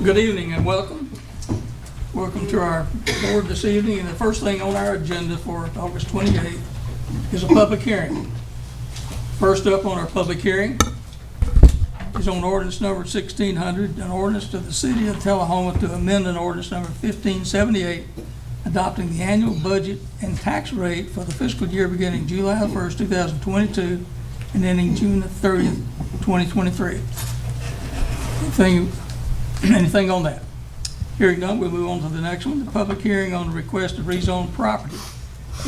Good evening and welcome. Welcome to our board this evening. And the first thing on our agenda for August 28th is a public hearing. First up on our public hearing is on ordinance number 1600, an ordinance to the city of Tullahoma to amend an ordinance number 1578, adopting the annual budget and tax rate for the fiscal year beginning July 1st, 2022 and ending June 30th, 2023. Anything on that? Hearing none, we'll move on to the next one. The public hearing on the request to rezone property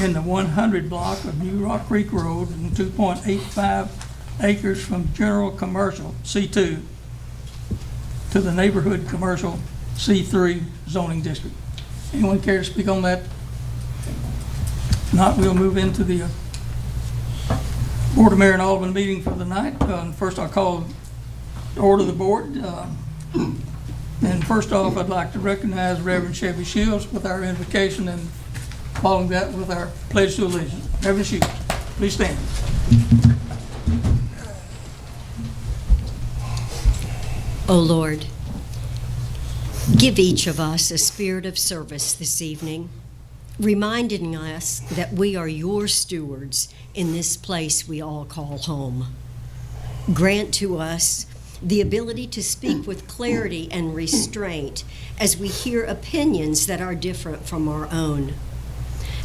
in the 100 block of New Rock Creek Road and 2.85 acres from general commercial C2 to the neighborhood commercial C3 zoning district. Anyone care to speak on that? If not, we'll move into the Board of Mayor and Alderman meeting for the night. First, I'll call to order the board. And first off, I'd like to recognize Reverend Chevy Shields with our invocation, and following that with our pledge to allegiance. Reverend Shields, please stand. O Lord, give each of us a spirit of service this evening, reminding us that we are your stewards in this place we all call home. Grant to us the ability to speak with clarity and restraint as we hear opinions that are different from our own.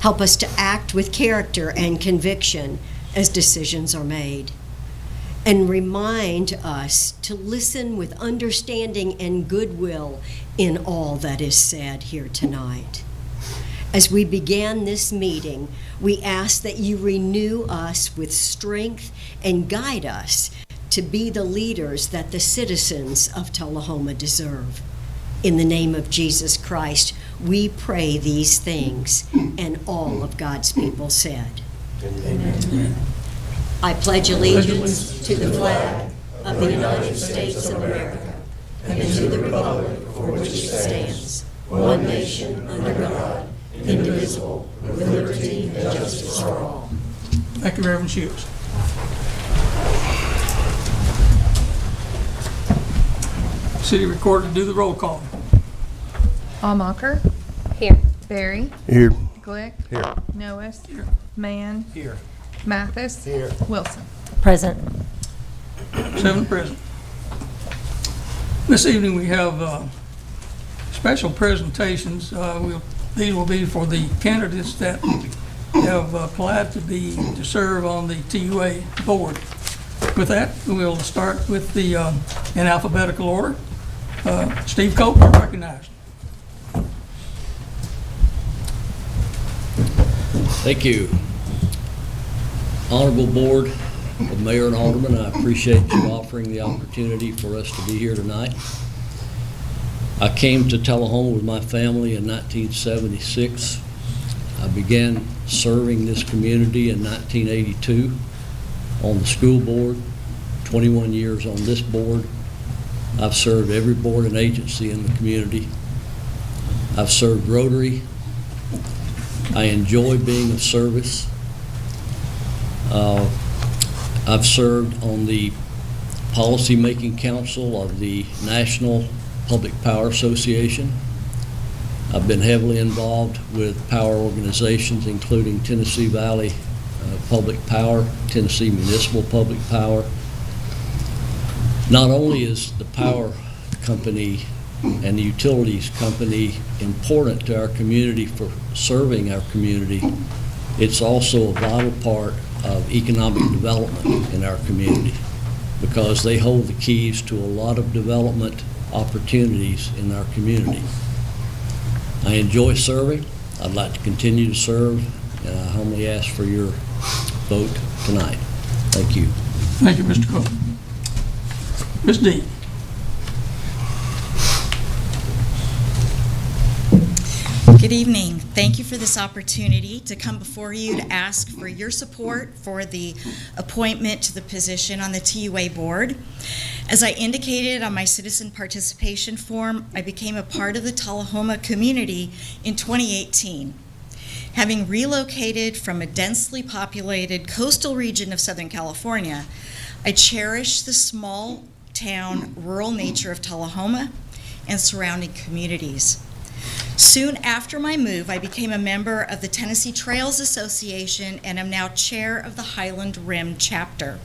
Help us to act with character and conviction as decisions are made. And remind us to listen with understanding and goodwill in all that is said here tonight. As we began this meeting, we ask that you renew us with strength and guide us to be the leaders that the citizens of Tullahoma deserve. In the name of Jesus Christ, we pray these things, and all of God's people said. Amen. I pledge allegiance to the flag of the United States of America and to the republic for which it stands, one nation under God, indivisible, with liberty and justice for all. Thank you, Reverend Shields. City Recorder, do the roll call. Almacher. Here. Berry. Here. Glick. Here. Noes. Here. Mann. Here. Mathis. Here. Wilson. Present. 7 present. This evening we have special presentations. These will be for the candidates that have applied to serve on the TUA board. With that, we'll start with the in alphabetical order. Steve Cope, you're recognized. Thank you. Honorable Board of Mayor and Alderman, I appreciate you offering the opportunity for us to be here tonight. I came to Tullahoma with my family in 1976. I began serving this community in 1982 on the school board, 21 years on this board. I've served every board and agency in the community. I've served Rotary. I enjoy being of service. I've served on the Policy-Making Council of the National Public Power Association. I've been heavily involved with power organizations, including Tennessee Valley Public Power, Tennessee Municipal Public Power. Not only is the power company and the utilities company important to our community for serving our community, it's also a vital part of economic development in our community because they hold the keys to a lot of development opportunities in our community. I enjoy serving. I'd like to continue to serve, and I humbly ask for your vote tonight. Thank you. Thank you, Mr. Cope. Ms. Dean. Good evening. Thank you for this opportunity to come before you to ask for your support for the appointment to the position on the TUA board. As I indicated on my citizen participation form, I became a part of the Tullahoma community in 2018. Having relocated from a densely populated coastal region of Southern California, I cherish the small town rural nature of Tullahoma and surrounding communities. Soon after my move, I became a member of the Tennessee Trails Association and am now chair of the Highland Rim chapter.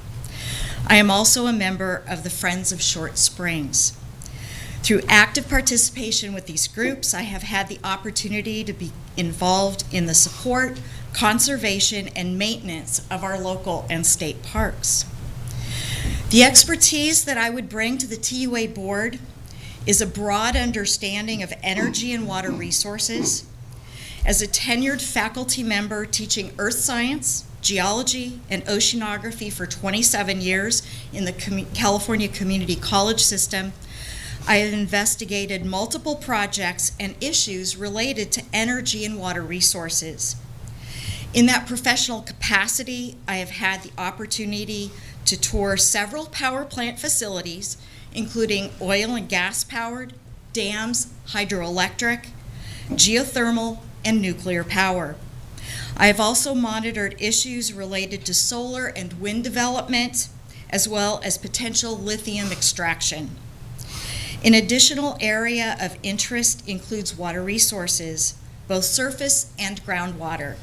I am also a member of the Friends of Short Springs. Through active participation with these groups, I have had the opportunity to be involved in the support, conservation, and maintenance of our local and state parks. The expertise that I would bring to the TUA board is a broad understanding of energy and water resources. As a tenured faculty member teaching earth science, geology, and oceanography for 27 years in the California Community College system, I have investigated multiple projects and issues related to energy and water resources. In that professional capacity, I have had the opportunity to tour several power plant facilities, including oil and gas powered, dams, hydroelectric, geothermal, and nuclear power. I have also monitored issues related to solar and wind development, as well as potential lithium extraction. An additional area of interest includes water resources, both surface and groundwater.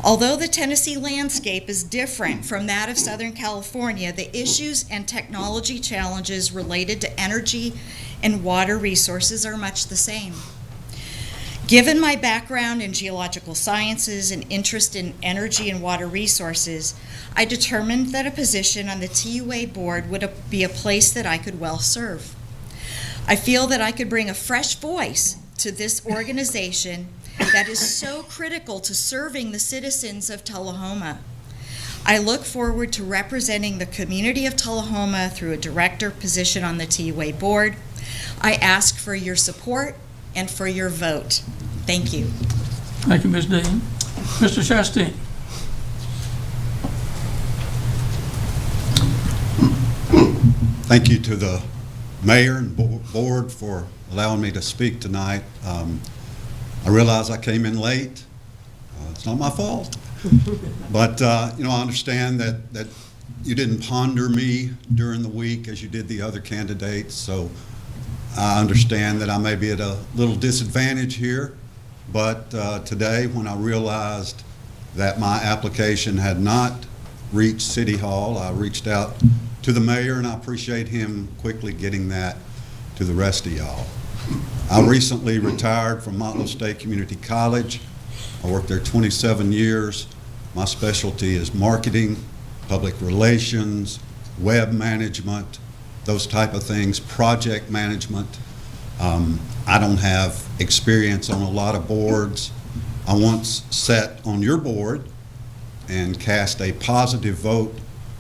Although the Tennessee landscape is different from that of Southern California, the issues and technology challenges related to energy and water resources are much the same. Given my background in geological sciences and interest in energy and water resources, I determined that a position on the TUA board would be a place that I could well serve. I feel that I could bring a fresh voice to this organization that is so critical to serving the citizens of Tullahoma. I look forward to representing the community of Tullahoma through a director position on the TUA board. I ask for your support and for your vote. Thank you. Thank you, Ms. Dean. Mr. Chastain. Thank you to the mayor and board for allowing me to speak tonight. I realize I came in late. It's not my fault. But I understand that you didn't ponder me during the week as you did the other candidates, so I understand that I may be at a little disadvantage here. But today, when I realized that my application had not reached City Hall, I reached out to the mayor, and I appreciate him quickly getting that to the rest of y'all. I recently retired from Motlow State Community College. I worked there 27 years. My specialty is marketing, public relations, web management, those type of things, project management. I don't have experience on a lot of boards. I once sat on your board and cast a positive vote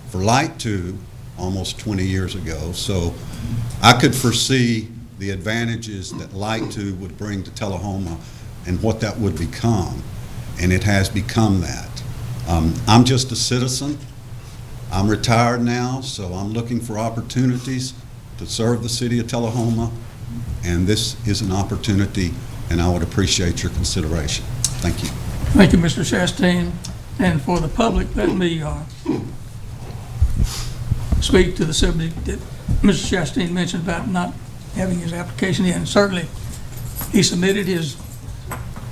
for Light 2 almost 20 years ago. So I could foresee the advantages that Light 2 would bring to Tullahoma and what that would become, and it has become that. I'm just a citizen. I'm retired now, so I'm looking for opportunities to serve the city of Tullahoma, and this is an opportunity, and I would appreciate your consideration. Thank you. Thank you, Mr. Chastain. And for the public, let me speak to the subject that Mr. Chastain mentioned about not having his application in. Certainly, he submitted his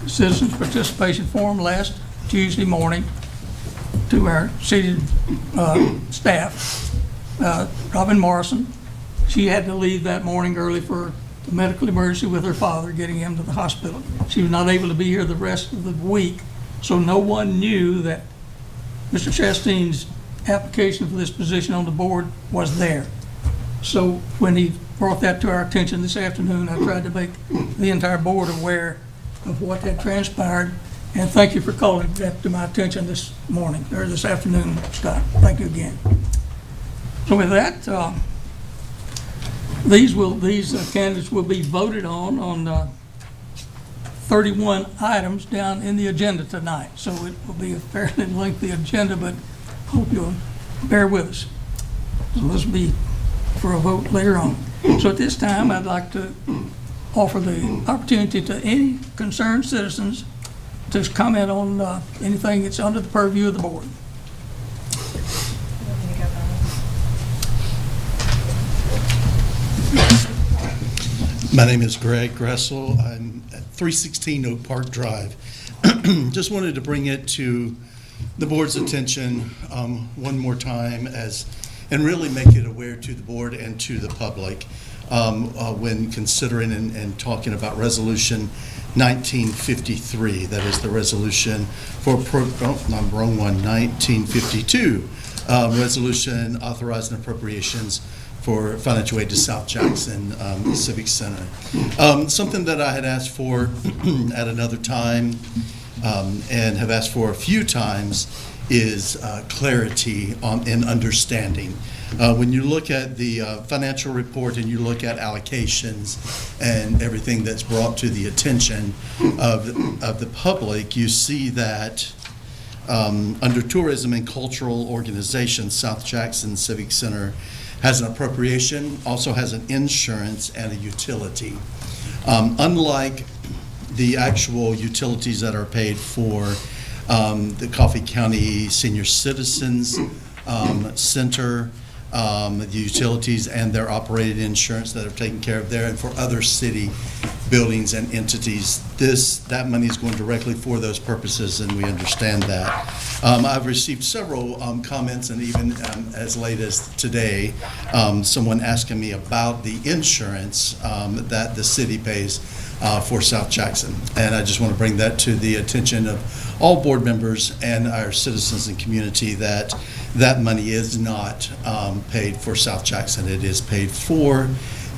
citizens participation form last Tuesday morning to our city staff. Robin Morrison, she had to leave that morning early for a medical emergency with her father, getting him to the hospital. She was not able to be here the rest of the week, so no one knew that Mr. Chastain's application for this position on the board was there. So when he brought that to our attention this afternoon, I tried to make the entire board aware of what had transpired, and thank you for calling that to my attention this morning, or this afternoon, Scott. Thank you again. So with that, these candidates will be voted on 31 items down in the agenda tonight. So it will be a fairly lengthy agenda, but hope you'll bear with us. So this will be for a vote later on. So at this time, I'd like to offer the opportunity to any concerned citizens to comment on anything that's under the purview of the board. My name is Greg Gressel. I'm at 316 Oak Park Drive. Just wanted to bring it to the board's attention one more time and really make it aware to the board and to the public when considering and talking about Resolution 1953. That is the resolution for, 1952. Resolution authorizing appropriations for financial aid to South Jackson Civic Center. Something that I had asked for at another time and have asked for a few times is clarity and understanding. When you look at the financial report and you look at allocations and everything that's brought to the attention of the public, you see that under Tourism and Cultural Organizations, South Jackson Civic Center has an appropriation, also has an insurance and a utility. Unlike the actual utilities that are paid for the Coffee County Senior Citizens Center, the utilities and their operated insurance that are taken care of there, and for other city buildings and entities, that money is going directly for those purposes, and we understand that. I've received several comments, and even as late as today, someone asking me about the insurance that the city pays for South Jackson. And I just want to bring that to the attention of all board members and our citizens and community that that money is not paid for South Jackson. It is paid for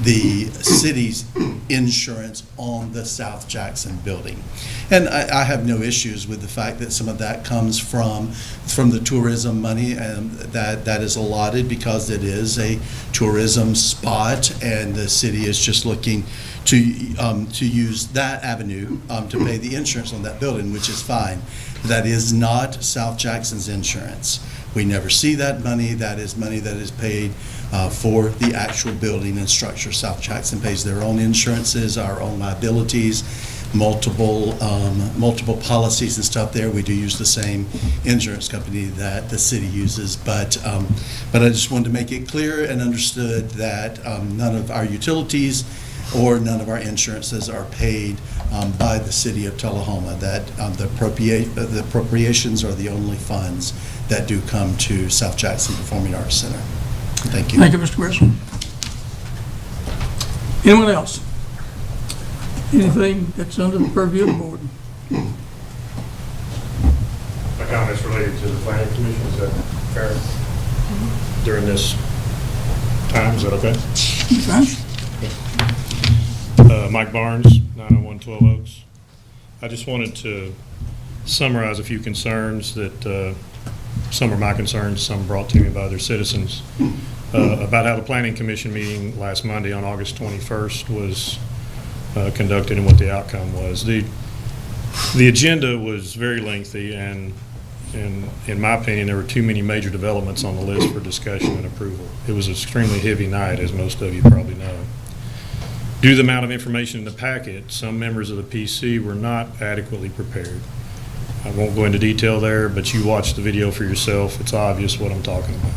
the city's insurance on the South Jackson building. And I have no issues with the fact that some of that comes from the tourism money, and that is allotted because it is a tourism spot, and the city is just looking to use that avenue to pay the insurance on that building, which is fine. That is not South Jackson's insurance. We never see that money. That is money that is paid for the actual building and structure. South Jackson pays their own insurances, our own liabilities, multiple policies and stuff there. We do use the same insurance company that the city uses, but I just wanted to make it clear and understood that none of our utilities or none of our insurances are paid by the city of Tullahoma, that the appropriations are the only funds that do come to South Jackson Performing Arts Center. Thank you. Thank you, Mr. Grissom. Anyone else? Anything that's under the purview of the board? My comments related to the planning commission, is that fair? During this time, is that okay? Okay. Mike Barnes, 901 12 Oaks. I just wanted to summarize a few concerns that some are my concerns, some brought to me by other citizens, about how the Planning Commission meeting last Monday on August 21st was conducted and what the outcome was. The agenda was very lengthy, and in my opinion, there were too many major developments on the list for discussion and approval. It was an extremely heavy night, as most of you probably know. Due to the amount of information in the packet, some members of the PC were not adequately prepared. I won't go into detail there, but you watch the video for yourself. It's obvious what I'm talking about.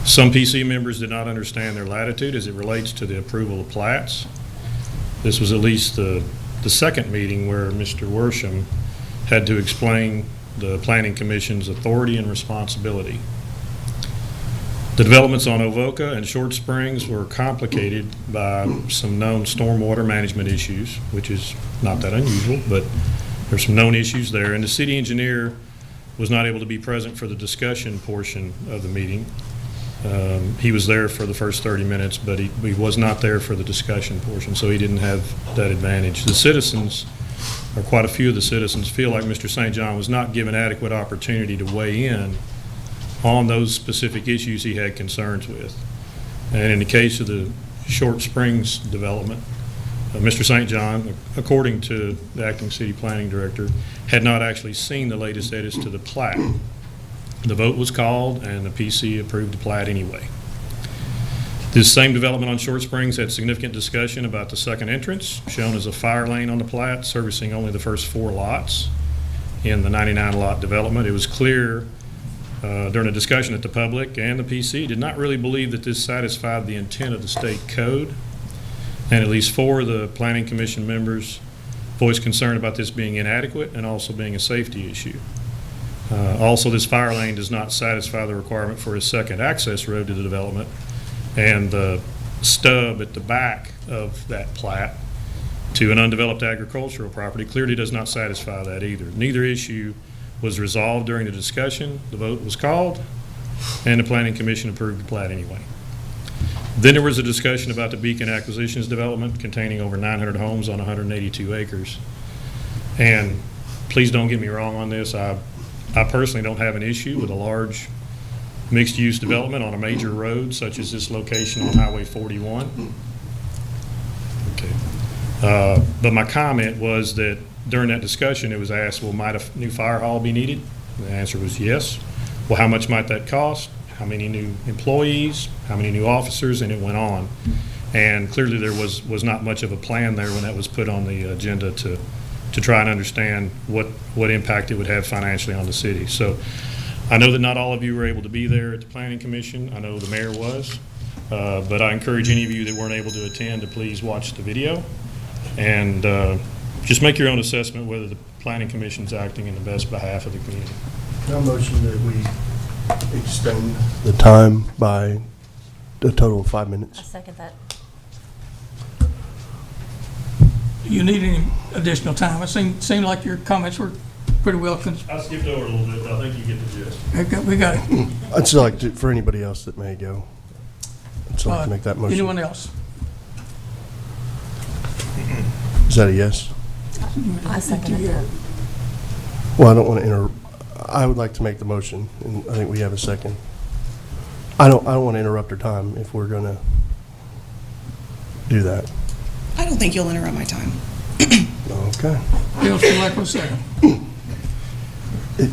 Some PC members did not understand their latitude as it relates to the approval of plats. This was at least the second meeting where Mr. Worsham had to explain the Planning Commission's authority and responsibility. The developments on Avoca and Short Springs were complicated by some known stormwater management issues, which is not that unusual, but there's some known issues there. And the city engineer was not able to be present for the discussion portion of the meeting. He was there for the first 30 minutes, but he was not there for the discussion portion, so he didn't have that advantage. The citizens, or quite a few of the citizens, feel like Mr. St. John was not given adequate opportunity to weigh in on those specific issues he had concerns with. And in the case of the Short Springs development, Mr. St. John, according to the acting city planning director, had not actually seen the latest edits to the plat. The vote was called and the PC approved the plat anyway. This same development on Short Springs had significant discussion about the second entrance, shown as a fire lane on the plat, servicing only the first 4 lots in the 99 lot development. It was clear during a discussion that the public and the PC did not really believe that this satisfied the intent of the state code. and at least 4 of the Planning Commission members voiced concern about this being inadequate and also being a safety issue. Also, this fire lane does not satisfy the requirement for a second access road to the development, and the stub at the back of that plat to an undeveloped agricultural property clearly does not satisfy that either. Neither issue was resolved during the discussion. The vote was called, and the Planning Commission approved the plat anyway. Then there was a discussion about the Beacon Acquisitions development containing over 900 homes on 182 acres. And please don't get me wrong on this. I personally don't have an issue with a large mixed-use development on a major road such as this location on Highway 41. Okay. But my comment was that during that discussion, it was asked, well, might a new fire hall be needed? The answer was yes. Well, how much might that cost? How many new employees? How many new officers? And it went on. And clearly there was not much of a plan there when that was put on the agenda to try and understand what impact it would have financially on the city. So I know that not all of you were able to be there at the Planning Commission. I know the mayor was. But I encourage any of you that weren't able to attend to please watch the video and just make your own assessment whether the Planning Commission's acting in the best behalf of the community. No motion that we extend the time by a total of 5 minutes. I second that. Do you need any additional time? It seemed like your comments were pretty well. I skipped over a little bit, but I think you get the gist. We got it. I'd still like to, for anybody else that may go, I'd still like to make that motion. Anyone else? Is that a yes? I second that. Well, I don't want to I would like to make the motion, and I think we have a second. I don't want to interrupt our time if we're going to do that. I don't think you'll interrupt my time. Okay. Bill Select was second.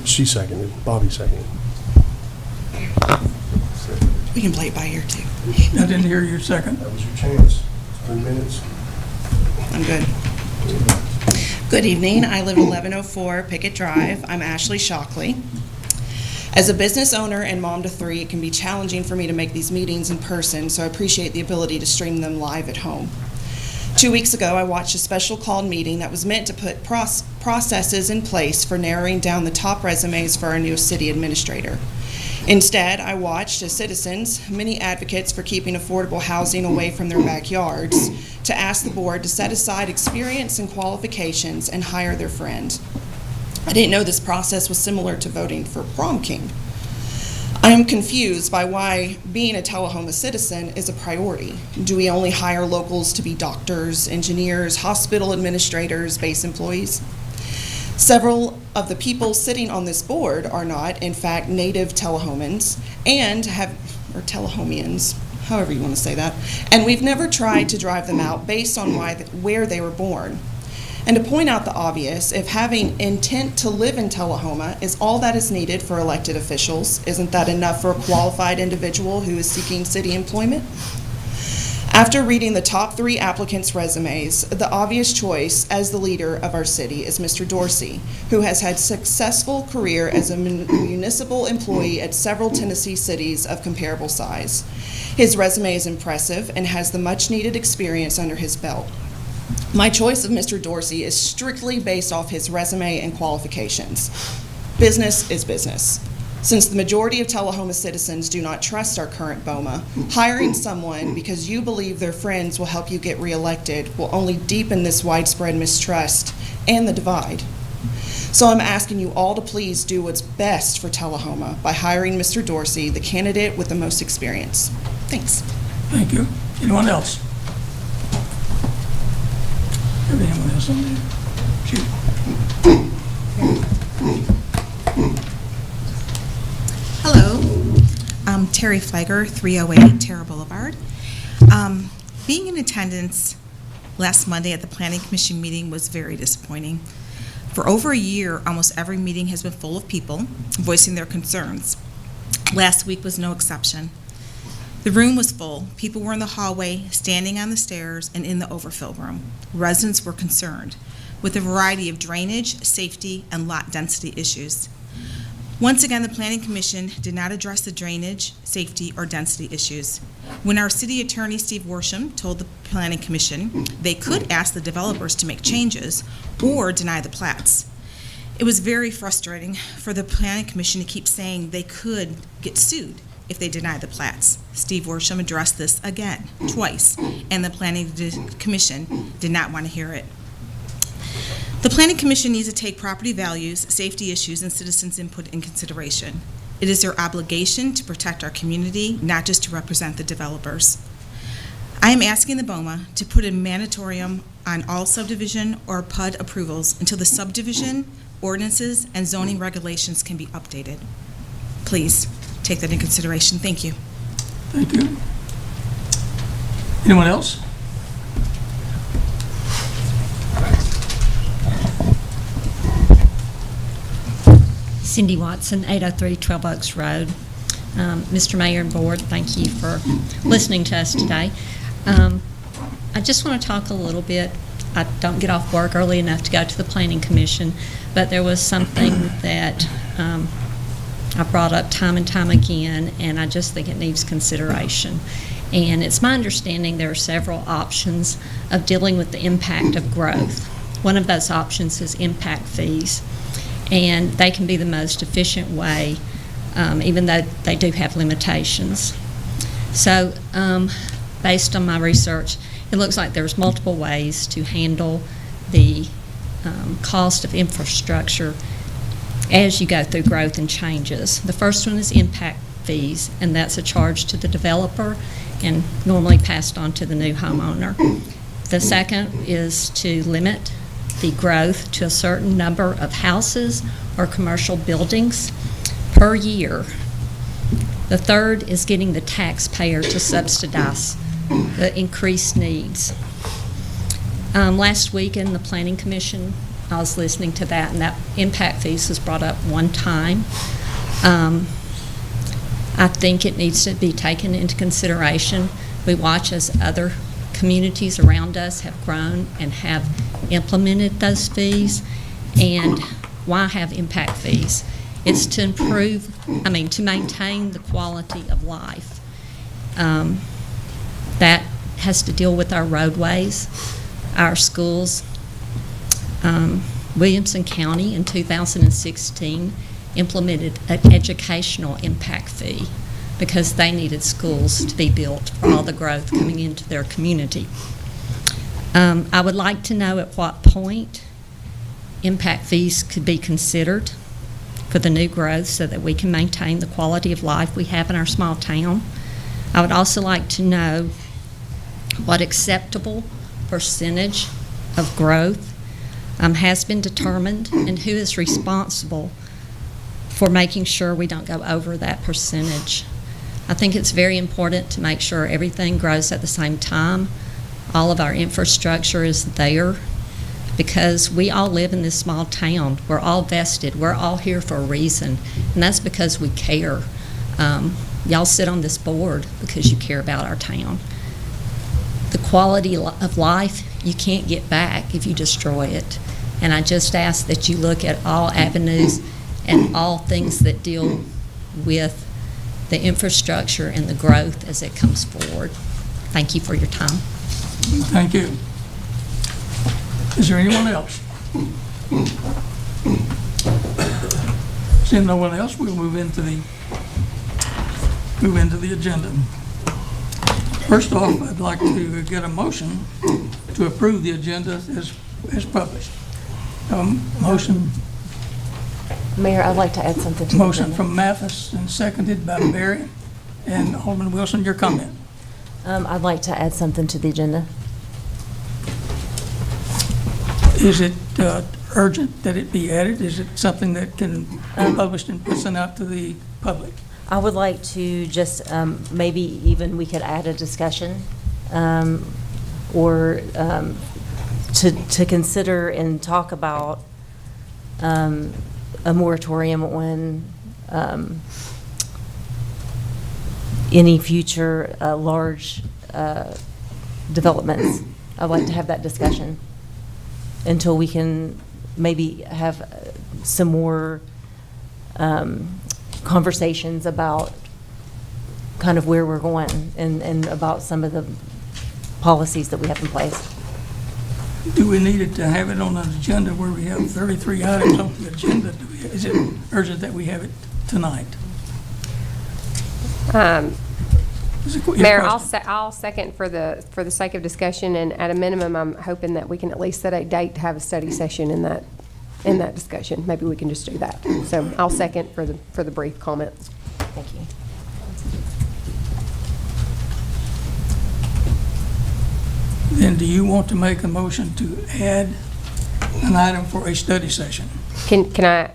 She seconded. Bobby seconded. We can play it by ear, too. I didn't hear your second. That was your chance. 3 minutes. I'm good. Good evening. I live at 1104 Pickett Drive. I'm Ashley Shockley. As a business owner and mom to 3, it can be challenging for me to make these meetings in person, so I appreciate the ability to stream them live at home. 2 weeks ago, I watched a special called meeting that was meant to put processes in place for narrowing down the top resumes for our new city administrator. Instead, I watched as citizens, many advocates for keeping affordable housing away from their backyards, to ask the board to set aside experience and qualifications and hire their friend. I didn't know this process was similar to voting for prom king. I am confused by why being a Tullahoma citizen is a priority. Do we only hire locals to be doctors, engineers, hospital administrators, base employees? Several of the people sitting on this board are not, in fact, native Tullahomans or Tullahomians, however you want to say that, and we've never tried to drive them out based on where they were born. And to point out the obvious, if having intent to live in Tullahoma is all that is needed for elected officials, isn't that enough for a qualified individual who is seeking city employment? After reading the top 3 applicants' resumes, the obvious choice as the leader of our city is Mr. Dorsey, who has had a successful career as a municipal employee at several Tennessee cities of comparable size. His resume is impressive and has the much-needed experience under his belt. My choice of Mr. Dorsey is strictly based off his resume and qualifications. Business is business. Since the majority of Tullahoma citizens do not trust our current BOMA, hiring someone because you believe their friends will help you get reelected will only deepen this widespread mistrust and the divide. So I'm asking you all to please do what's best for Tullahoma by hiring Mr. Dorsey, the candidate with the most experience. Thanks. Thank you. Anyone else? Anyone else on there? Shoot. Hello, I'm Terry Fleger, 308 Terra Boulevard. Being in attendance last Monday at the Planning Commission meeting was very disappointing. For over a year, almost every meeting has been full of people voicing their concerns. Last week was no exception. The room was full. People were in the hallway, standing on the stairs, and in the overfill room. Residents were concerned with a variety of drainage, safety, and lot density issues. Once again, the Planning Commission did not address the drainage, safety, or density issues. When our city attorney, Steve Worsham, told the Planning Commission they could ask the developers to make changes or deny the plats, it was very frustrating for the Planning Commission to keep saying they could get sued if they deny the plats. Steve Worsham addressed this again, twice, and the Planning Commission did not want to hear it. The Planning Commission needs to take property values, safety issues, and citizens' input in consideration. It is their obligation to protect our community, not just to represent the developers. I am asking the BOMA to put a moratorium on all subdivision or PUD approvals until the subdivision, ordinances, and zoning regulations can be updated. Please take that in consideration. Thank you. Thank you. Anyone else? Cindy Watson, 803 12 Oaks Road. Mr. Mayor and Board, thank you for listening to us today. I just want to talk a little bit. I don't get off work early enough to go to the Planning Commission, but there was something that I brought up time and time again, and I just think it needs consideration. And it's my understanding there are several options of dealing with the impact of growth. One of those options is impact fees, and they can be the most efficient way, even though they do have limitations. So based on my research, it looks like there's multiple ways to handle the cost of infrastructure as you go through growth and changes. The first one is impact fees, and that's a charge to the developer and normally passed on to the new homeowner. The second is to limit the growth to a certain number of houses or commercial buildings per year. The third is getting the taxpayer to subsidize the increased needs. Last week in the Planning Commission, I was listening to that, and that impact fees was brought up one time. I think it needs to be taken into consideration. We watch as other communities around us have grown and have implemented those fees. And why have impact fees? It's to to maintain the quality of life. That has to deal with our roadways, our schools. Williamson County in 2016 implemented an educational impact fee because they needed schools to be built for all the growth coming into their community. I would like to know at what point impact fees could be considered for the new growth so that we can maintain the quality of life we have in our small town. I would also like to know what acceptable percentage of growth has been determined and who is responsible for making sure we don't go over that percentage. I think it's very important to make sure everything grows at the same time. All of our infrastructure is there because we all live in this small town. We're all vested. We're all here for a reason, and that's because we care. Y'all sit on this board because you care about our town. The quality of life you can't get back if you destroy it. And I just ask that you look at all avenues and all things that deal with the infrastructure and the growth as it comes forward. Thank you for your time. Thank you. Is there anyone else? Seeing no one else, we'll move into the agenda. First off, I'd like to get a motion to approve the agenda as published. Motion. Mayor, I'd like to add something to the Motion agenda. from Mathis and seconded by Berry. And Alderman Wilson, your comment. I'd like to add something to the agenda. Is it urgent that it be added? Is it something that can be published and sent out to the public? I would like to just, maybe even we could add a discussion, or to consider and talk about a moratorium on any future large developments. I'd like to have that discussion until we can maybe have some more conversations about kind of where we're going and about some of the policies that we have in place. Do we need it to have it on an agenda where we have 33 items on the agenda? Is it urgent that we have it tonight? Is it- Mayor, question? I'll second for the sake of discussion, and at a minimum, I'm hoping that we can at least set a date to have a study session in that discussion. Maybe we can just do that. So I'll second for the brief comments. Thank you. Then do you want to make a motion to add an item for a study session? Can I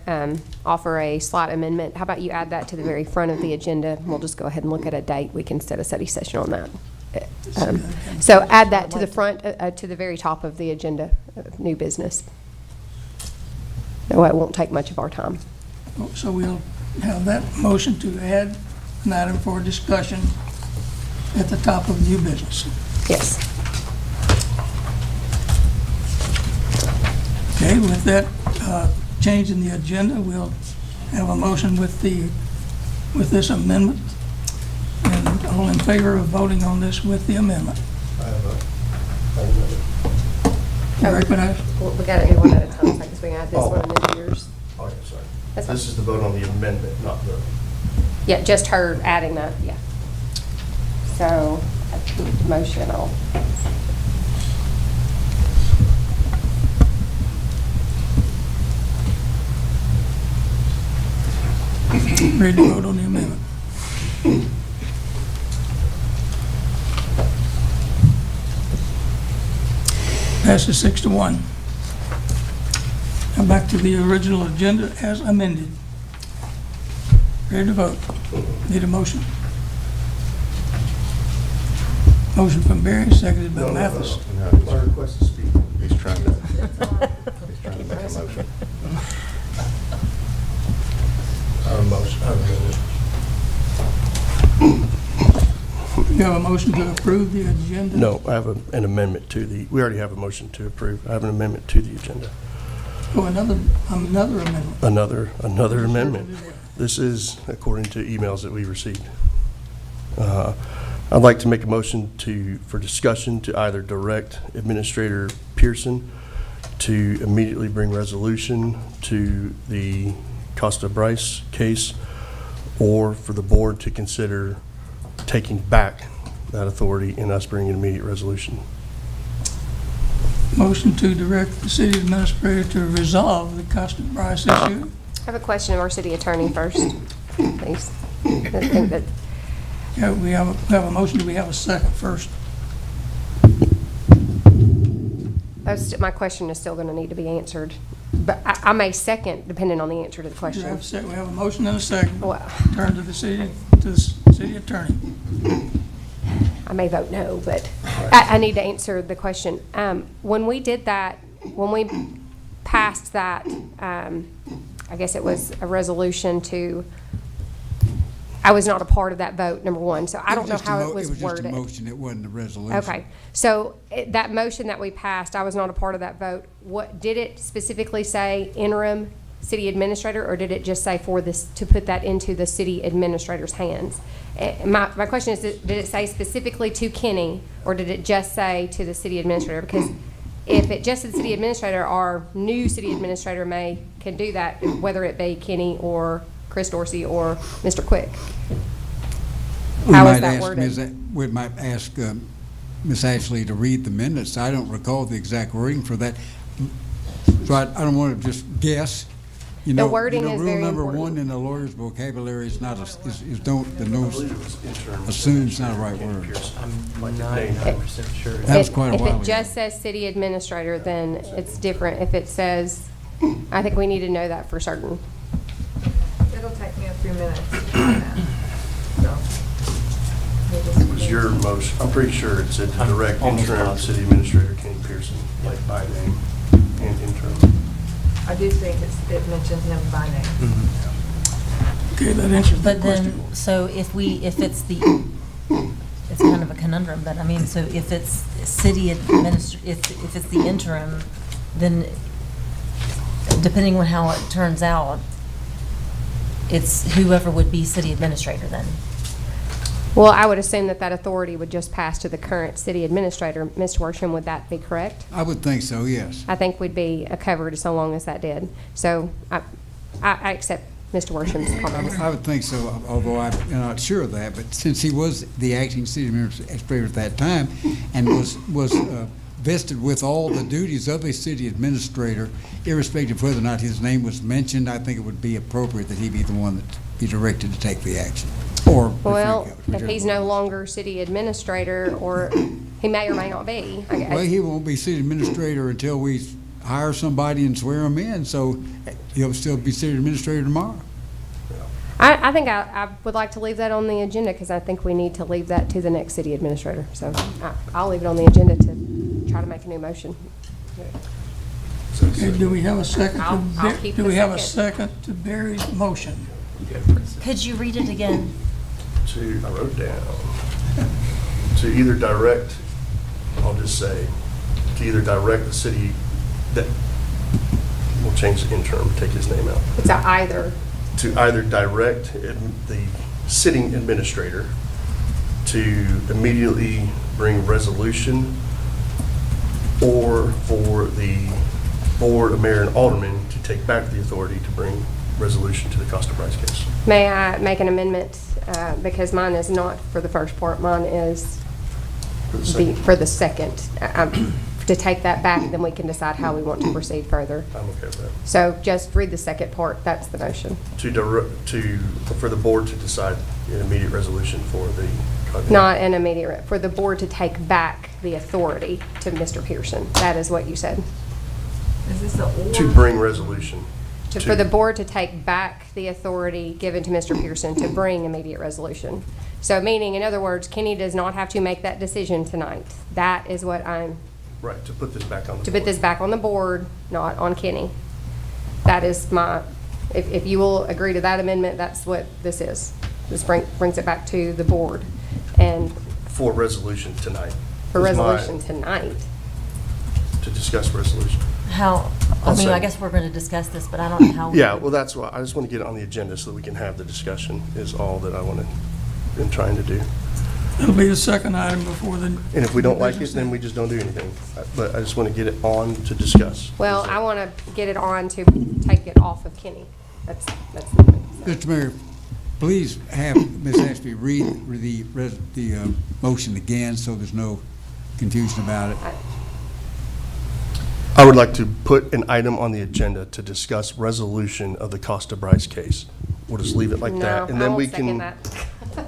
offer a slight amendment? How about you add that to the very front of the agenda? We'll just go ahead and look at a date. We can set a study session on that. So add that to the front, to the very top of the agenda, new business. No, it won't take much of our time. So we'll have that motion to add an item for discussion at the top of new business. Yes. Okay, with that change in the agenda, we'll have a motion with this amendment. And all in favor of voting on this with the amendment? Recognize? We got to do one at a time, because we can add this one and then yours. Oh, yeah, sorry. That's This is the vote on the amendment, not the. Yeah, just her adding that, yeah. So, motion, I'll. Ready to vote on the amendment? Passes 6-1. Now back to the original agenda as amended. Ready to vote? Need a motion? Motion from Barry, seconded by Mathis. My request to speak. He's trying to make a motion. You have a motion to approve the agenda? No, I have an amendment to we already have a motion to approve. I have an amendment to the agenda. Oh, another amendment. Another amendment. This is according to emails that we received. I'd like to make a motion for discussion to either direct Administrator Pearson to immediately bring resolution to the Costa Bryce case, or for the board to consider taking back that authority and us bringing an immediate resolution. Motion to direct the city administrator to resolve the Costa Bryce issue. I have a question of our city attorney first, please. I think that Yeah, we have a motion. Do we have a second first? my question is still going to need to be answered, but I may second depending on the answer to the We question. have a motion and a second. Well, Turn to the city attorney. I may vote no, but I need to answer the question. When we did that, when we passed that, I guess it was a resolution to, I was not a part of that vote, number one, so I don't know how it was worded. It was just a motion, it wasn't a resolution. Okay, so that motion that we passed, I was not a part of that vote. What, did it specifically say interim city administrator, or did it just say for this, to put that into the city administrator's hands? My question is, did it say specifically to Kenny, or did it just say to the city administrator? Because if it just said city administrator, our new city administrator can do that, whether it be Kenny or Chris Dorsey or Mr. Quick. How is that worded? We might ask Ms. Ashley to read the minutes. I don't recall the exact wording for that. So I don't want to just guess. You know, wording is very rule number important. one in the lawyer's vocabulary is not, don't, the no, assume's not a right word. I'm like 99% sure. That was quite a while If ago. it just says city administrator, then it's different. If it says, I think we need to know that for certain. It'll take me a few minutes to find that. So, It was your motion. I'm pretty sure it said to direct interim city administrator Kenny Pearson, like by name and interim. I do think it mentions him by name. Okay, that answers the But question. then, so if it's kind of a conundrum, but I mean, so if it's city if it's the interim, then depending on how it turns out, it's whoever would be city administrator then. Well, I would assume that that authority would just pass to the current city administrator. Mr. Worsham, would that be correct? I would think so, yes. I think we'd be covered so long as that did. So I accept Mr. Worsham's comments. I would think so, although I'm not sure of that, but since he was the acting city administrator at that time and was vested with all the duties of a city administrator, irrespective of whether or not his name was mentioned, I think it would be appropriate that he be the one that be directed to take the action. Or Well, if he's no longer city administrator, or he may or may not be, I guess. Well, he won't be city administrator until we hire somebody and swear him in, so he'll still be city administrator tomorrow. I think I would like to leave that on the agenda because I think we need to leave that to the next city administrator. So I'll leave it on the agenda to try to make a new motion. Okay, do we have a second? I'll keep Do the we have a second. second to Barry's motion? Could you read it again? I wrote down, to either direct, I'll just say, to either direct the city, that, we'll change the interim, take his name out. It's a either. To either direct the sitting administrator to immediately bring resolution, or for the board of mayor and aldermen to take back the authority to bring resolution to the Costa Bryce case. May I make an amendment? Because mine is not for the first part, mine is for the second. To take that back, then we can decide how we want to proceed further. I'm okay with that. So just read the second part, that's the motion. For the board to decide an immediate resolution for the. Not an immediate, for the board to take back the authority to Mr. Pearson. That is what you said. Is this the or? To bring resolution. For the board to take back the authority given to Mr. Pearson to bring immediate resolution. So meaning, in other words, Kenny does not have to make that decision tonight. That is what I'm, Right, to put this back on the board. to put this back on the board, not on Kenny. That is my, if you will agree to that amendment, that's what this is. This brings it back to the board and For resolution tonight. for Is my- resolution tonight. To discuss resolution. How, I I'll mean, I say- guess we're going to discuss this, but I don't know how. Yeah, well, that's why, I just want to get it on the agenda so that we can have the discussion, is all that I want to, been trying to do. It'll be the second item before the. And if we don't like it, then we just don't do anything. But I just want to get it on to discuss. Well, I want to get it on to take it off of Kenny. That's the thing. So. Mr. Mayor, please have Ms. Ashby read the motion again so there's no confusion about it. I would like to put an item on the agenda to discuss resolution of the Costa Bryce case. We'll just leave it like that. And then we can. No, I won't second that.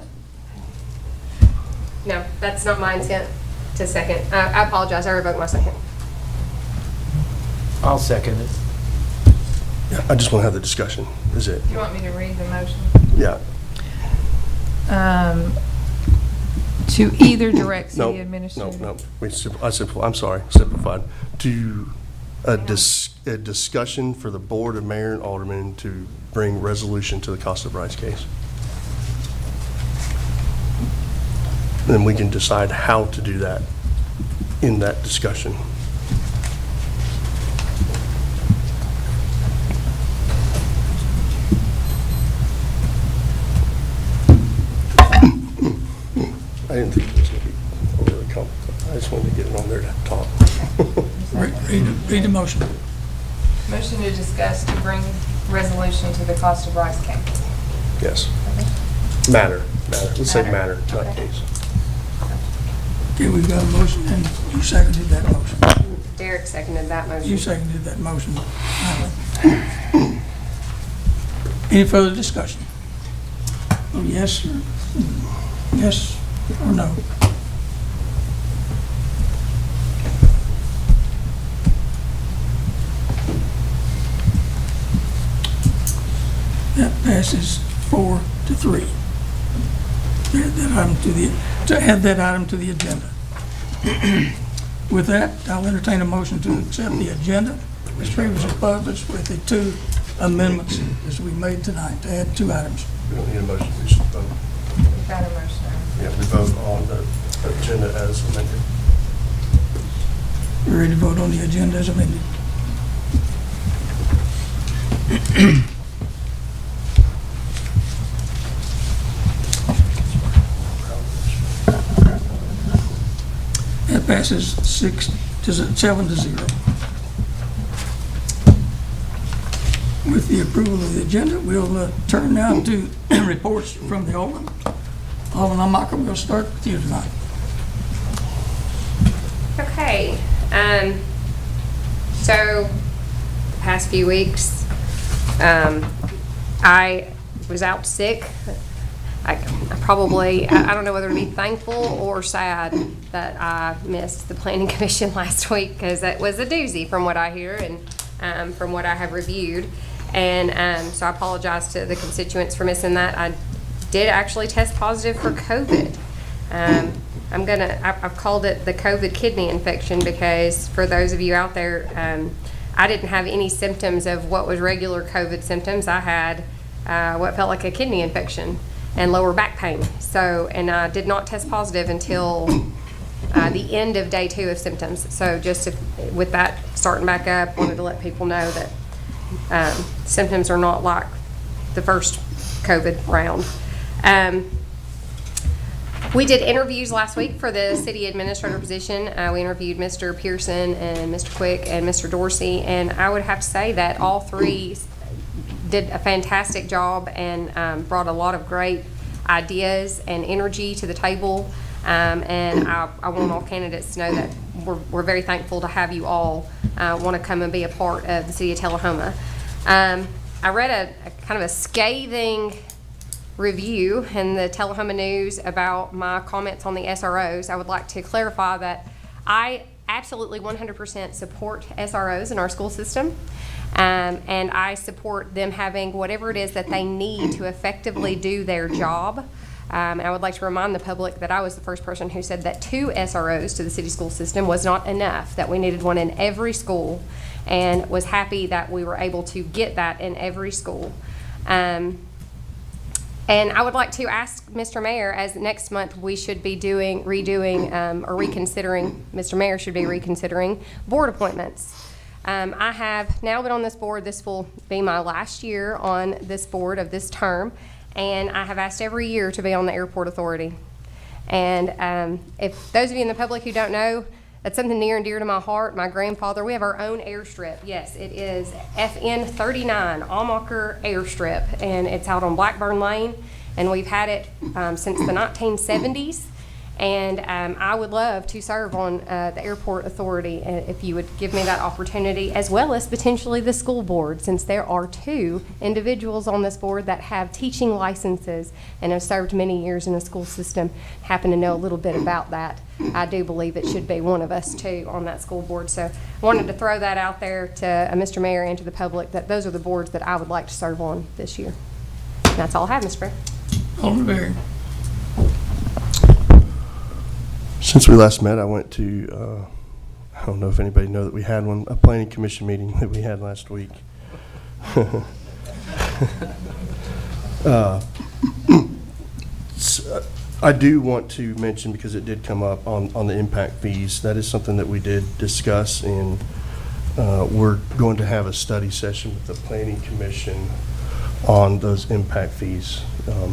No, that's not my intent to second. I apologize, I revoke my second. I'll second it. Yeah, I just want to have the discussion, is it? You want me to read the motion? Yeah. To either direct No, city administrator. no. I'm sorry, simplified. To a discussion for the board of mayor and aldermen to bring resolution to the Costa Bryce case. Then we can decide how to do that in that discussion. I didn't think it was going to be overly complicated. I just wanted to get it on there to talk. Read the motion. Motion to discuss to bring resolution to the Costa Bryce case. Yes. Matter. Let's say matter, not case. Okay, we've got a motion, and you seconded that motion. Derek seconded that motion. You seconded that motion. Any further discussion? Oh, yes, or yes or no? That passes 4-3. To add that item to the agenda. With that, I'll entertain a motion to accept the agenda as previously published with the two amendments as we made tonight, to add two items. We don't need a motion, we should vote. We've got a motion. Yeah, we vote on the agenda as amended. You ready to vote on the agenda as amended? Passes 7-0. With the approval of the agenda, we'll turn now to reports from the Alderman. Alderman Michael, we'll start with you tonight. Okay, so the past few weeks, I was out sick. I don't know whether to be thankful or sad that I missed the Planning Commission last week, because it was a doozy from what I hear and from what I have reviewed. And so I apologize to the constituents for missing that. I did actually test positive for COVID. I've called it the COVID kidney infection, because for those of you out there, I didn't have any symptoms of what was regular COVID symptoms. I had what felt like a kidney infection and lower back pain. So, and I did not test positive until the end of day 2 of symptoms. So just with that starting back up, wanted to let people know that symptoms are not like the first COVID round. We did interviews last week for the city administrator position. We interviewed Mr. Pearson and Mr. Quick and Mr. Dorsey, and I would have to say that all three did a fantastic job and brought a lot of great ideas and energy to the table. And I want all candidates to know that we're very thankful to have you all want to come and be a part of the city of Tullahoma. I read a kind of a scathing review in the Tullahoma News about my comments on the SROs. I would like to clarify that I absolutely 100% support SROs in our school system, and I support them having whatever it is that they need to effectively do their job. And I would like to remind the public that I was the first person who said that 2 SROs to the city school system was not enough, that we needed one in every school, and was happy that we were able to get that in every school. And I would like to ask Mr. Mayor, as next month we should be reconsidering, Mr. Mayor should be reconsidering board appointments. I have now been on this board. This will be my last year on this board of this term, and I have asked every year to be on the airport authority. And if those of you in the public who don't know, that's something near and dear to my heart. My grandfather, we have our own airstrip. Yes, it is FN 39 Almacher Airstrip, and it's out on Blackburn Lane, and we've had it since the 1970s. And I would love to serve on the airport authority if you would give me that opportunity, as well as potentially the school board, since there are 2 individuals on this board that have teaching licenses and have served many years in the school system, happen to know a little bit about that. I do believe it should be one of us 2 on that school board. So I wanted to throw that out there to Mr. Mayor and to the public, that those are the boards that I would like to serve on this year. And that's all I have, Mr. Mayor. Alderman Berry. Since we last met, I went to, I don't know if anybody know that we had one, a planning commission meeting that we had last week. I do want to mention, because it did come up on the impact fees, that is something that we did discuss, and we're going to have a study session with the planning commission on those impact fees,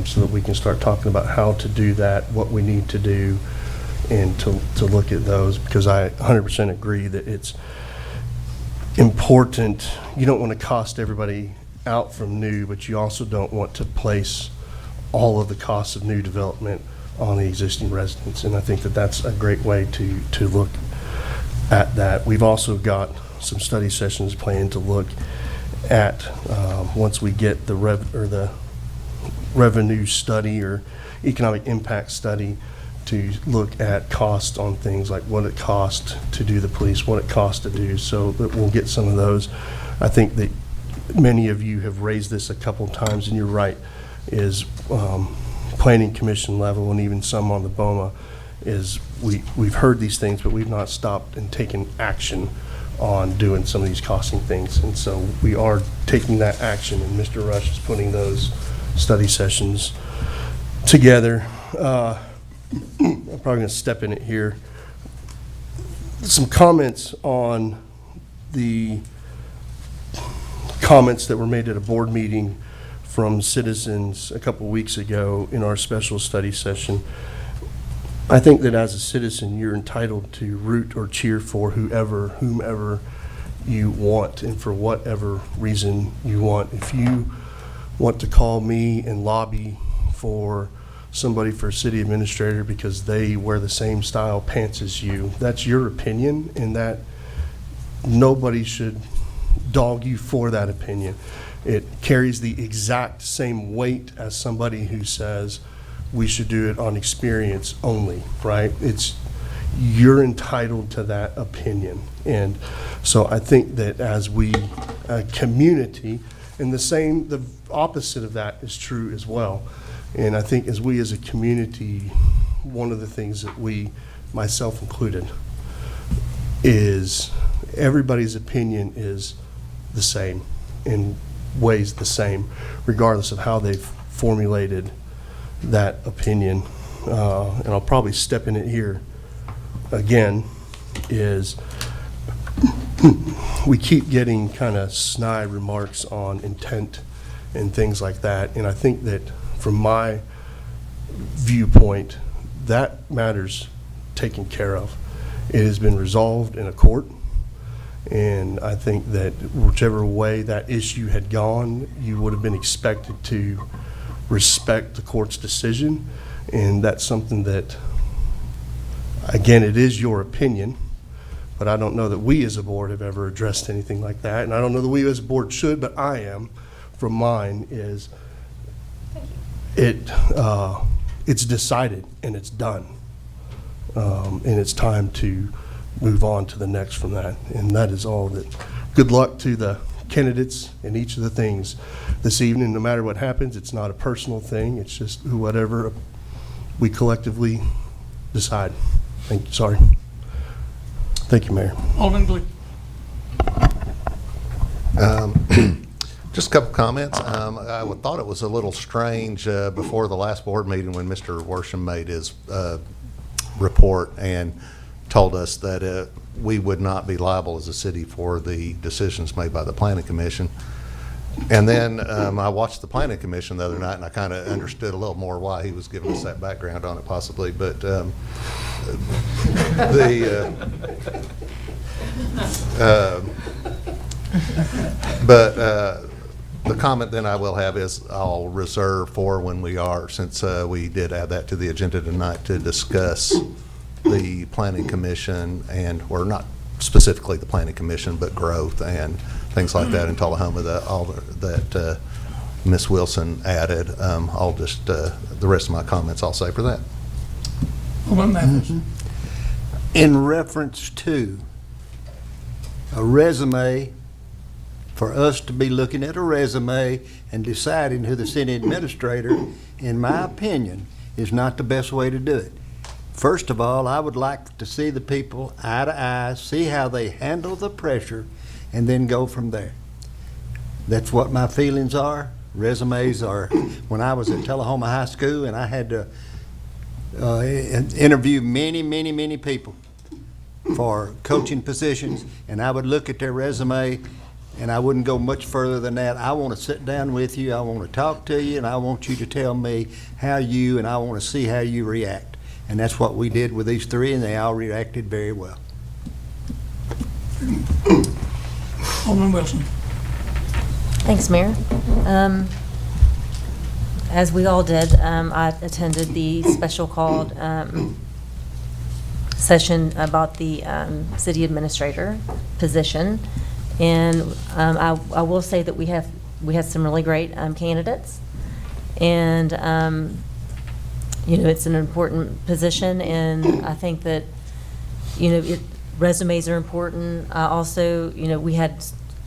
so that we can start talking about how to do that, what we need to do, and to look at those, because I 100% agree that it's important. You don't want to cost everybody out from new, but you also don't want to place all of the costs of new development on the existing residents, and I think that that's a great way to look at that. We've also got some study sessions planned to look at, once we get the revenue study or economic impact study, to look at cost on things like what it costs to do the police, what it costs to do, so that we'll get some of those. I think that many of you have raised this a couple times, and you're right, is planning commission level, and even some on the BOMA, is we've heard these things, but we've not stopped and taken action on doing some of these costing things. And so we are taking that action, and Mr. Rush is putting those study sessions together. I'm probably going to step in it here. Some comments on the comments that were made at a board meeting from citizens a couple weeks ago in our special study session. I think that as a citizen, you're entitled to root or cheer for whomever you want, and for whatever reason you want. If you want to call me and lobby for somebody for city administrator because they wear the same style pants as you, that's your opinion, and that nobody should dog you for that opinion. It carries the exact same weight as somebody who says we should do it on experience only, right? You're entitled to that opinion. And so I think that as we, a community, and the opposite of that is true as well. And I think as we as a community, one of the things that we, myself included, is everybody's opinion is the same, in ways the same, regardless of how they've formulated that opinion. And I'll probably step in it here again, is we keep getting kind of snide remarks on intent and things like that. And I think that from my viewpoint, that matter's taken care of. It has been resolved in a court. And I think that whichever way that issue had gone, you would have been expected to respect the court's decision. And that's something that, again, it is your opinion, but I don't know that we as a board have ever addressed anything like that. And I don't know that we as a board should, but I am, from mine, is it's decided and it's done. And it's time to move on to the next from that. And that is all that. Good luck to the candidates in each of the things this evening. No matter what happens, it's not a personal thing. It's just whatever we collectively decide. Sorry. Thank you, Mayor. Alderman Glee. Just a couple comments. I thought it was a little strange before the last board meeting when Mr. Worsham made his report and told us that we would not be liable as a city for the decisions made by the Planning Commission. And then I watched the Planning Commission the other night, and I kind of understood a little more why he was giving us that background on it, possibly. But the comment then I will have is I'll reserve for when we are, since we did add that to the agenda tonight, to discuss the Planning Commission or not specifically the Planning Commission, but growth and things like that in Tullahoma, that Ms. Wilson added. I'll just, the rest of my comments I'll say for that. Alderman Mathis. In reference to a resume, for us to be looking at a resume and deciding who the city administrator, in my opinion, is not the best way to do it. First of all, I would like to see the people eye to eye, see how they handle the pressure, and then go from there. That's what my feelings are. Resumes are, when I was at Tullahoma High School and I had to interview many people for coaching positions, and I would look at their resume and I wouldn't go much further than that. I want to sit down with you, I want to talk to you, and I want you to tell me and I want to see how you react. And that's what we did with these three, and they all reacted very well. Alderman Wilson. Thanks, Mayor. As we all did, I attended the special called session about the city administrator position. And I will say that we had some really great candidates. And it's an important position, and I think that, resumes are important. Also, we had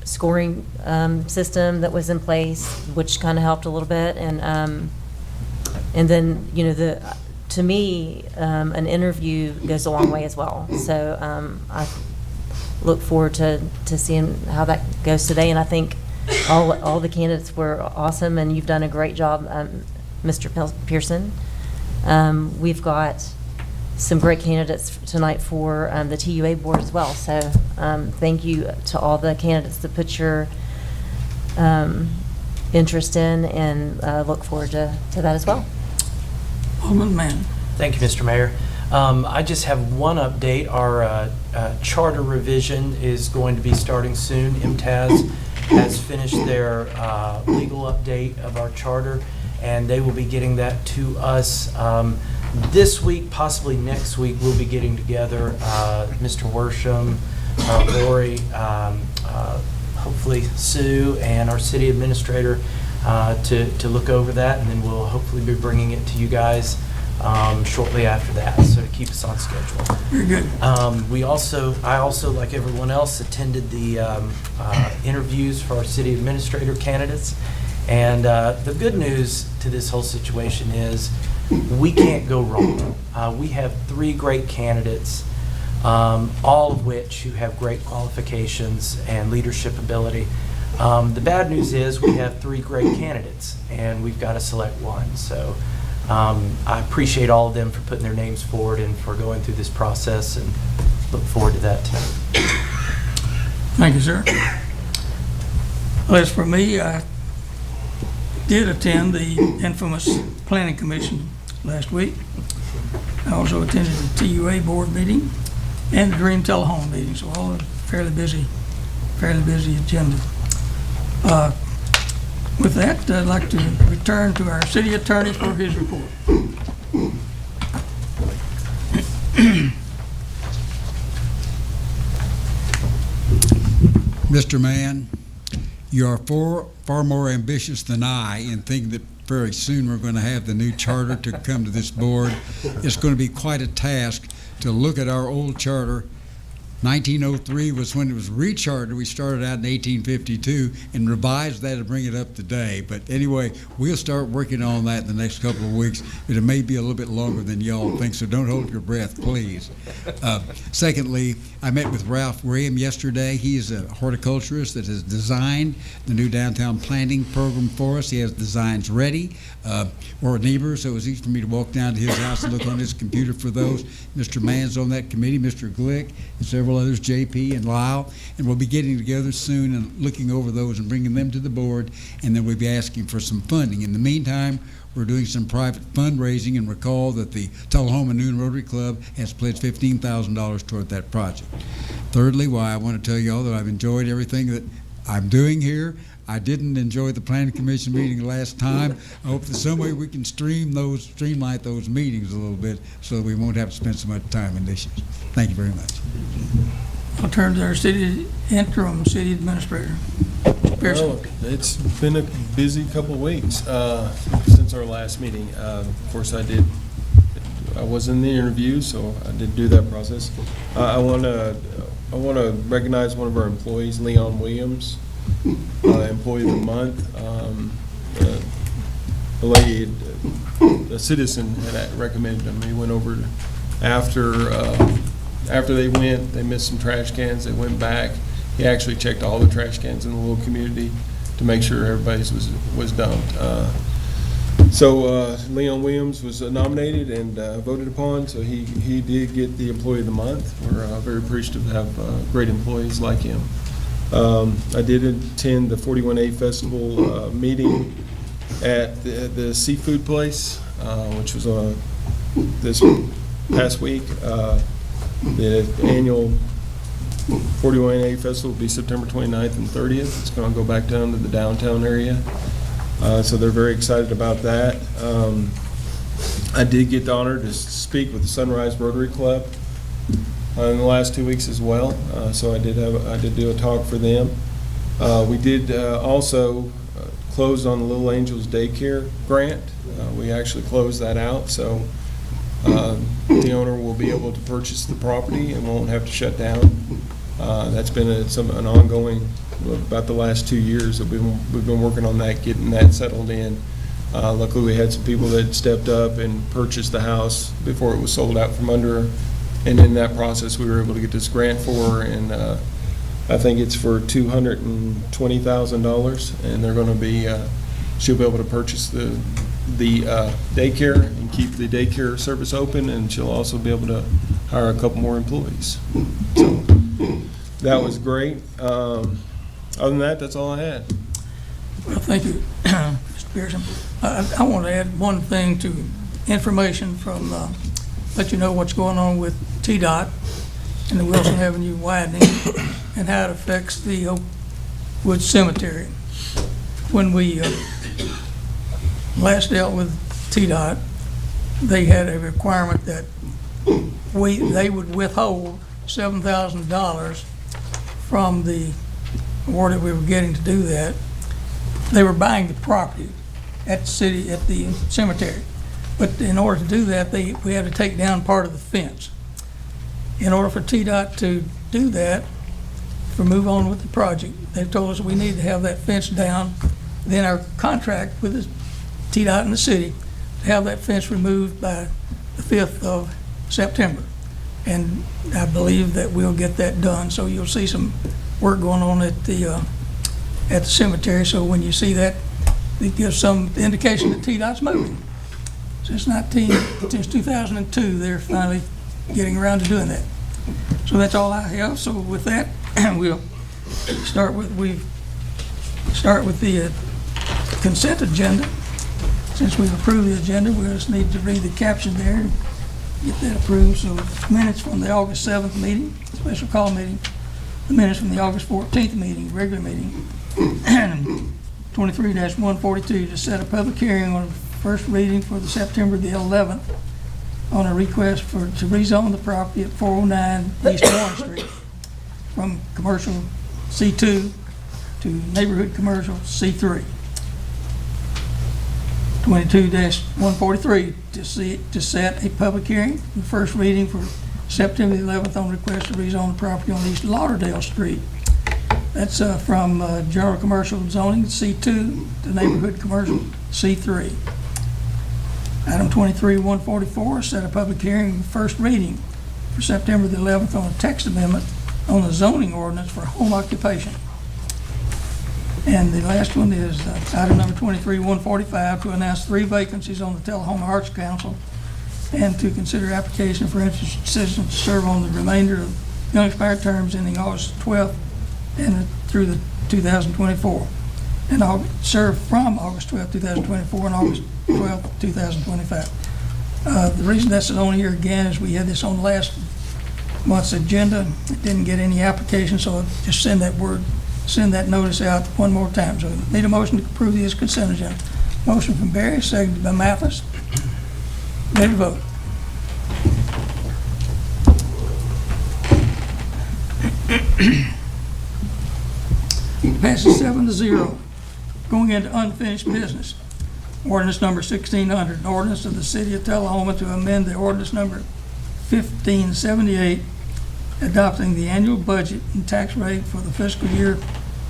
scoring system that was in place, which kind of helped a little bit. And then, to me, an interview goes a long way as well. So I look forward to seeing how that goes today. And I think all the candidates were awesome, and you've done a great job, Mr. Pearson. We've got some great candidates tonight for the TUA board as well. So thank you to all the candidates that put your interest in, and look forward to that as well. Alderman Mann. Thank you, Mr. Mayor. I just have one update. Our charter revision is going to be starting soon. MTAS has finished their legal update of our charter, and they will be getting that to us this week, possibly next week. We'll be getting together, Mr. Worsham, Lori, hopefully Sue, and our city administrator to look over that, and then we'll hopefully be bringing it to you guys shortly after that, so to keep us on schedule. Very good. I also, like everyone else, attended the interviews for our city administrator candidates. And the good news to this whole situation is we can't go wrong. We have 3 great candidates, all of which who have great qualifications and leadership ability. The bad news is we have 3 great candidates, and we've got to select one. So I appreciate all of them for putting their names forward and for going through this process, and look forward to that tonight. Thank you, sir. Well, as for me, I did attend the infamous Planning Commission last week. I also attended the TUA board meeting and the Dream Tullahoma meeting, so all a fairly busy agenda. With that, I'd like to return to our city attorney for his report. Mr. Mann, you are far more ambitious than I in thinking that very soon we're going to have the new charter to come to this board. It's going to be quite a task to look at our old charter. 1903 was when it was rechartered. We started out in 1852 and revised that to bring it up today. But anyway, we'll start working on that in the next couple of weeks. But it may be a little bit longer than y'all think, so don't hold your breath, please. Secondly, I met with Ralph Graham yesterday. He is a horticulturist that has designed the new downtown planting program for us. He has designs ready. We're neighbors, so it was easy for me to walk down to his house and look on his computer for those. Mr. Mann's on that committee, Mr. Glick, and several others, JP and Lyle, and we'll be getting together soon and looking over those and bringing them to the board, and then we'll be asking for some funding. In the meantime, we're doing some private fundraising, and recall that the Tullahoma Noon Rotary Club has pledged $15,000 toward that project. Thirdly, why I want to tell you all that I've enjoyed everything that I'm doing here. I didn't enjoy the Planning Commission meeting last time. I hope that some way we can streamline those meetings a little bit so that we won't have to spend so much time in issues. Thank you very much. I'll turn to our interim city administrator. Pearson. Well, it's been a busy couple of weeks since our last meeting. Of course, I was in the interview, so I did do that process. I want to recognize one of our employees, Leon Williams, Employee of the Month. A citizen had recommended him. He went over after they missed some trash cans. They went back. He actually checked all the trash cans in the little community to make sure everybody's was dumped. So Leon Williams was nominated and voted upon, so he did get the Employee of the Month. We're very appreciative to have great employees like him. I did attend the 41A Festival meeting at the seafood place, which was this past week. The annual 41A Festival will be September 29th and 30th. It's going to go back down to the downtown area. So they're very excited about that. I did get the honor to speak with the Sunrise Rotary Club in the last 2 weeks as well. So I did do a talk for them. We did also close on the Little Angels Daycare grant. We actually closed that out, so the owner will be able to purchase the property and won't have to shut down. That's been an ongoing, about the last 2 years that we've been working on that, getting that settled in. Luckily, we had some people that stepped up and purchased the house before it was sold out from under, and in that process, we were able to get this grant for her, and I think it's for $220,000, and they're going to be, she'll be able to purchase the daycare and keep the daycare service open, and she'll also be able to hire a couple more employees. So that was great. Other than that, that's all I had. Well, thank you, Mr. Pearson. I want to add one thing to information from let you know what's going on with TDOT and the Wilson Avenue widening and how it affects the Oakwood Cemetery. When we last dealt with TDOT, they had a requirement that they would withhold $7,000 from the award that we were getting to do that. They were buying the property at the cemetery. But in order to do that, we had to take down part of the fence. In order for TDOT to do that, for move on with the project, they told us we need to have that fence down. Then our contract with the TDOT and the city to have that fence removed by the 5th of September. And I believe that we'll get that done. So you'll see some work going on at the cemetery. So when you see that, it gives some indication that TDOT's moving. Since 2002, they're finally getting around to doing that. So that's all I have. So with that, we'll start with the consent agenda. Since we've approved the agenda, we just need to read the caption there and get that approved. So minutes from the August 7th meeting, special call meeting, the minutes from the August 14th meeting, regular meeting, and 23-142 to set a public hearing on first reading for the September the 11th on a request to rezone the property at 409 East Warren Street from commercial C2 to neighborhood commercial C3. 22-143 to set a public hearing, the first reading for September the 11th on request to rezone the property on East Lauderdale Street. That's from general commercial zoning C2 to neighborhood commercial C3. Item 23-144, set a public hearing, first reading for September the 11th on a text amendment on the zoning ordinance for home occupation. And the last one is item number 23-145 to announce 3 vacancies on the Tullahoma Arts Council and to consider application for interested citizens to serve on the remainder of unexpired terms ending August 12th and through the 2024. And I'll serve from August 12th, 2024 and August 12th, 2025. The reason that's on here again is we had this on last month's agenda. It didn't get any application, so I'll just send that notice out one more time. So need a motion to approve this consent agenda. Motion from Barry, seconded by Mathis. Ready to vote. Passes 7-0. Going into unfinished business. Ordinance number 1600, an ordinance of the City of Tullahoma to amend the ordinance number 1578, adopting the annual budget and tax rate for the fiscal year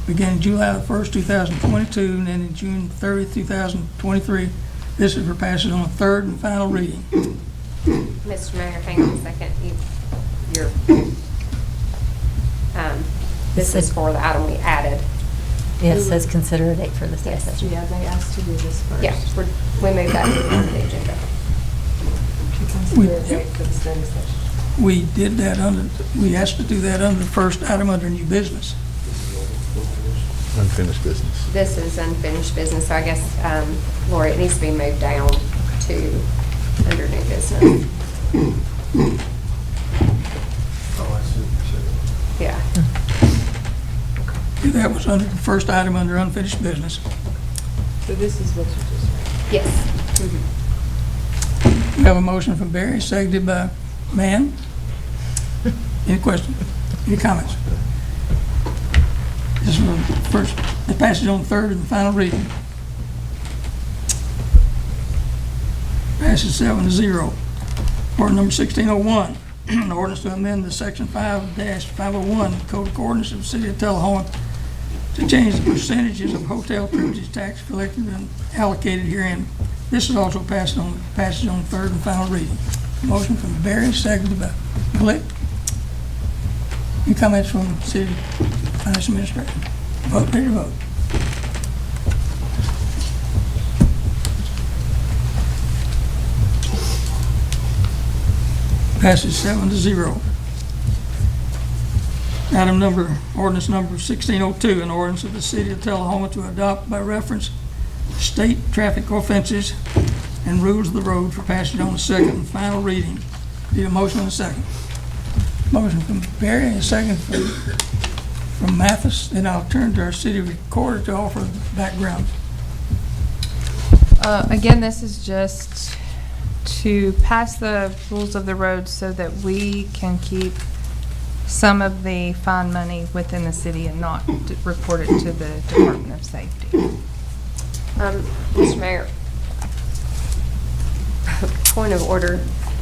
beginning July 1st, 2022 and ending June 30th, 2023. This is for passage on a third and final reading. Mr. Mayor, hang on a second. This is for the item we added. Yes, says consider a date for the study session. Yeah, they asked to do this first. Yeah, we moved that to the agenda. Consider a date for the study session. We did that we asked to do that under the first item under new business. Unfinished business. This is unfinished business, so I guess, Lori, it needs to be moved down to under new business. Yeah. That was under the first item under unfinished business. So this is what you just read? Yes. We have a motion from Barry, seconded by Mann. Any questions? Any comments? This is the passage on third and final reading. Passes 7-0. Order number 1601, an ordinance to amend the section 5-501 Code of Ordinances of the City of Tullahoma to change the percentages of hotel privileges tax collected and allocated herein. This is also passed on passage on third and final reading. Motion from Barry, seconded by Glick. Any comments from the City Finance Administrator? Vote, ready to vote. Passes 7-0. Ordinance number 1602, an ordinance of the City of Tullahoma to adopt by reference state traffic offenses and rules of the road for passage on the second and final reading. Need a motion and a second. Motion from Perry and a second from Mathis. Then I'll turn to our city recorder to offer background. Again, this is just to pass the rules of the road so that we can keep some of the fine money within the city and not report it to the Department of Safety. Mr. Mayor, point of order.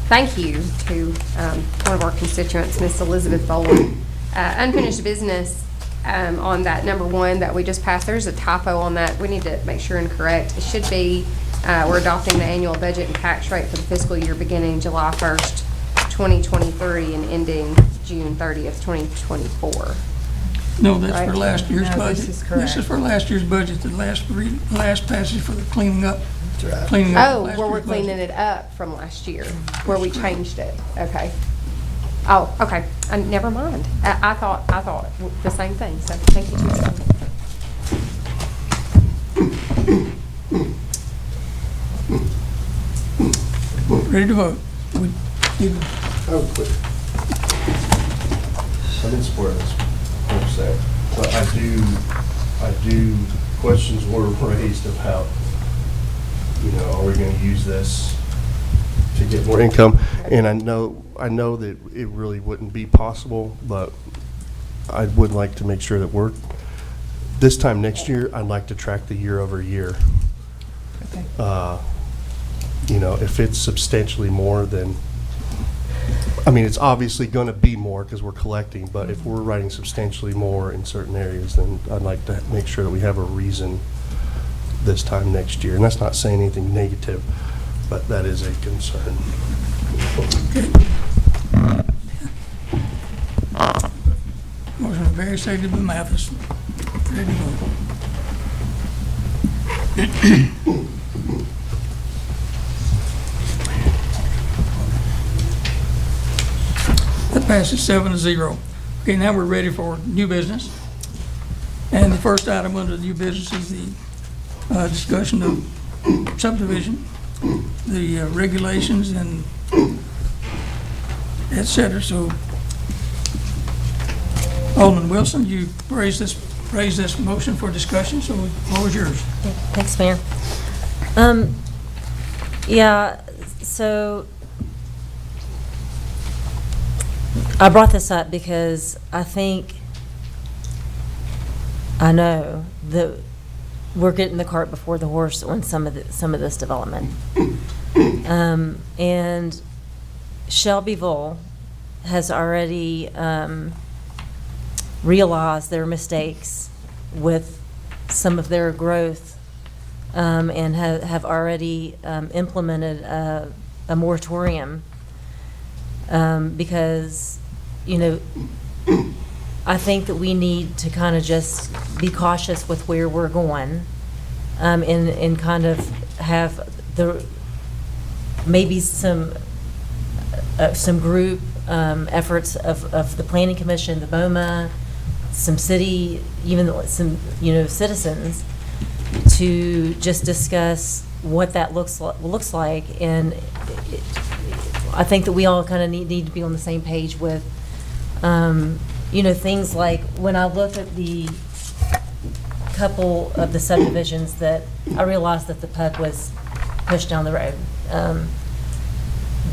Thank you to one of our constituents, Miss Elizabeth Boland. Unfinished business on that number 1 that we just passed. There's a typo on that. We need to make sure and correct. It should be, we're adopting the annual budget and tax rate for the fiscal year beginning July 1st, 2023 and ending June 30th, 2024. No, that's Right? for last year's No, budget. this is correct. This is for last year's budget, the last passage for the cleaning up. Cleaning Oh, up last where we're year's budget. cleaning it up from last year, where we changed it. Okay. Oh, okay. Never mind. I thought the same thing, so thank you. Ready to vote? We need Oh, quick. I didn't support this, 100%. But I do, questions were raised about, are we gonna use this to get more income? And I know that it really wouldn't be possible, but I would like to make sure that this time next year, I'd like to track the year over year. Okay. If it's substantially more than, it's obviously gonna be more because we're collecting, but if we're writing substantially more in certain areas, then I'd like to make sure that we have a reason this time next year. And that's not saying anything negative, but that is a concern. Motion very seconded by Mathis. Ready to vote. That passes 7-0. Okay, now we're ready for new business. And the first item under new business is the discussion of subdivision, the regulations and et cetera. So Alderman Wilson, you raised this motion for discussion, so the floor is yours. Thanks, Mayor. Yeah, so I brought this up because I know that we're getting the cart before the horse on some of this development. And Shelbyville has already realized their mistakes with some of their growth and have already implemented a moratorium because, I think that we need to kind of just be cautious with where we're going and kind of have maybe some group efforts of the Planning Commission, the BOMA, some city, even some, citizens to just discuss what that looks like. And I think that we all kind of need to be on the same page with, things like when I look at the couple of the subdivisions that I realized that the PUD was pushed down the road.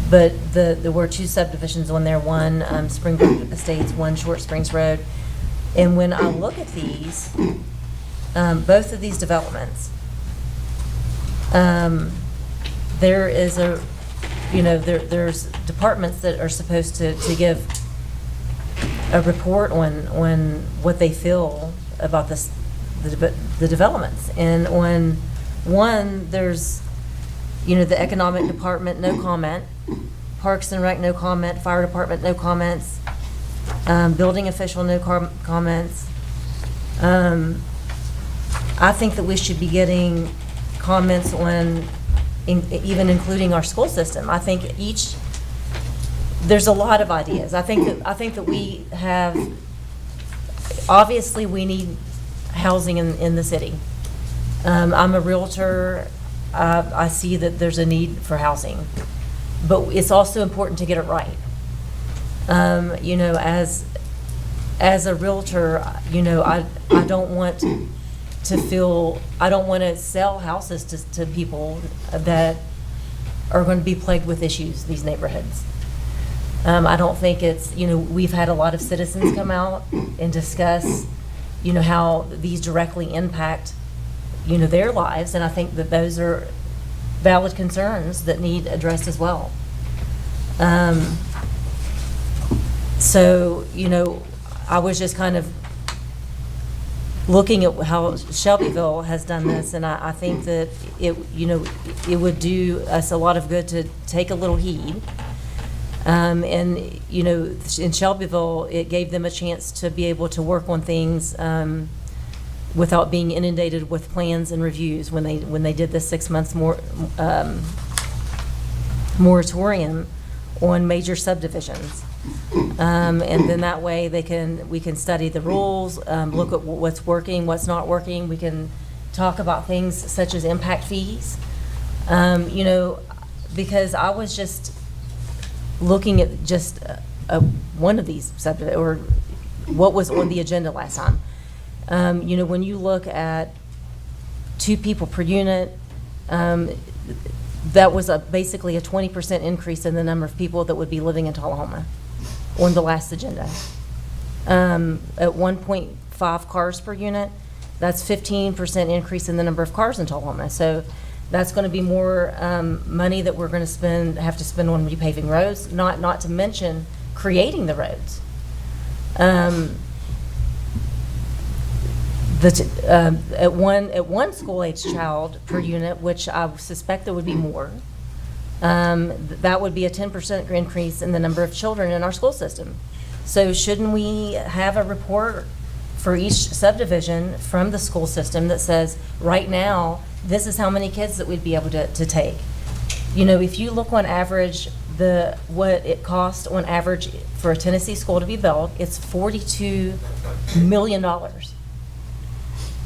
But there were 2 subdivisions on there, one Springbrook Estates, one Short Springs Road. And when I look at these, both of these developments, there is there's departments that are supposed to give a report on what they feel about the developments. And on one, there's, the economic department, no comment. Parks and Rec, no comment. Fire department, no comments. Building official, no comments. I think that we should be getting comments on, even including our school system. I think there's a lot of ideas. I think that we have, obviously we need housing in the city. I'm a realtor. I see that there's a need for housing. but it's also important to get it right. You know, as a realtor, you know, I don't want to feel, I don't want to sell houses to people that are going to be plagued with issues, these neighborhoods. I don't think it's, you know, we've had a lot of citizens come out and discuss, you know, how these directly impact, you know, their lives, and I think that those are valid concerns that need addressed as well. So, you know, I was just kind of looking at how Shelbyville has done this, and I think that it, you know, it would do us a lot of good to take a little heed. And, you know, in Shelbyville, it gave them a chance to be able to work on things without being inundated with plans and reviews when they did the 6 months moratorium on major subdivisions. And then that way we can study the rules, look at what's working, what's not working. We can talk about things such as impact fees. You know, because I was just looking at just one of these subdivisions, or what was on the agenda last time. You know, when you look at 2 people per unit, that was basically a 20% increase in the number of people that would be living in Tullahoma on the last agenda. At 1.5 cars per unit, that's 15% increase in the number of cars in Tullahoma. So that's going to be more money that we're going to have to spend on repaving roads, not to mention creating the roads. At one school-age child per unit, which I suspect there would be more, that would be a 10% increase in the number of children in our school system. So shouldn't we have a report for each subdivision from the school system that says, right now, this is how many kids that we'd be able to take? You know, if you look on average, what it costs on average for a Tennessee school to be built, it's $42 million.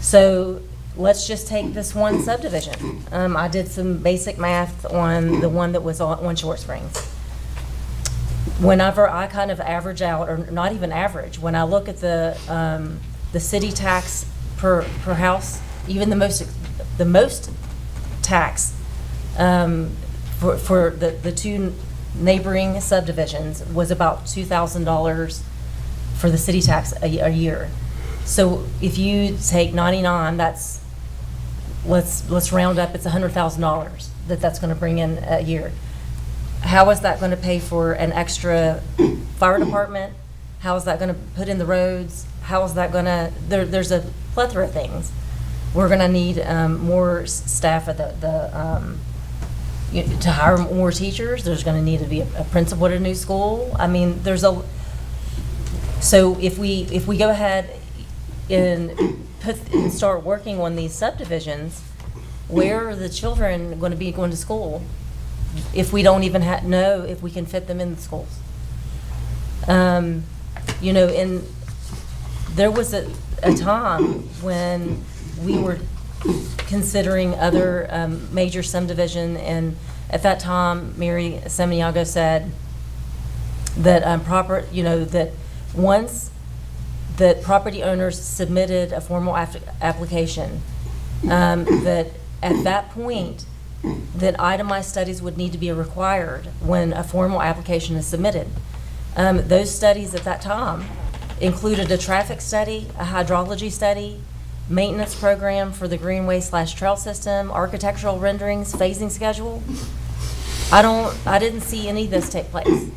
So let's just take this one subdivision. I did some basic math on the one that was on Short Springs. Whenever I kind of average out, or not even average, when I look at the city tax per house, even the most tax for the 2 neighboring subdivisions was about $2,000 for the city tax a year. So if you take 99, that's, let's round up, it's $100,000 that's going to bring in a year. How is that going to pay for an extra fire department? How is that going to put in the roads? How is that going to, there's a plethora of things. We're going to need more staff at to hire more teachers. There's going to need to be a principal at a new school. I mean, so if we go ahead and start working on these subdivisions, where are the children going to be going to school if we don't even know if we can fit them in the schools? You know, and there was a time when we were considering other major subdivision, and at that time, Mary Semeniago said that that once that property owners submitted a formal application, that at that point, that itemized studies would need to be required when a formal application is submitted. Those studies at that time included a traffic study, a hydrology study, maintenance program for the greenway/trail system, architectural renderings, phasing schedule. I didn't see any of this take place.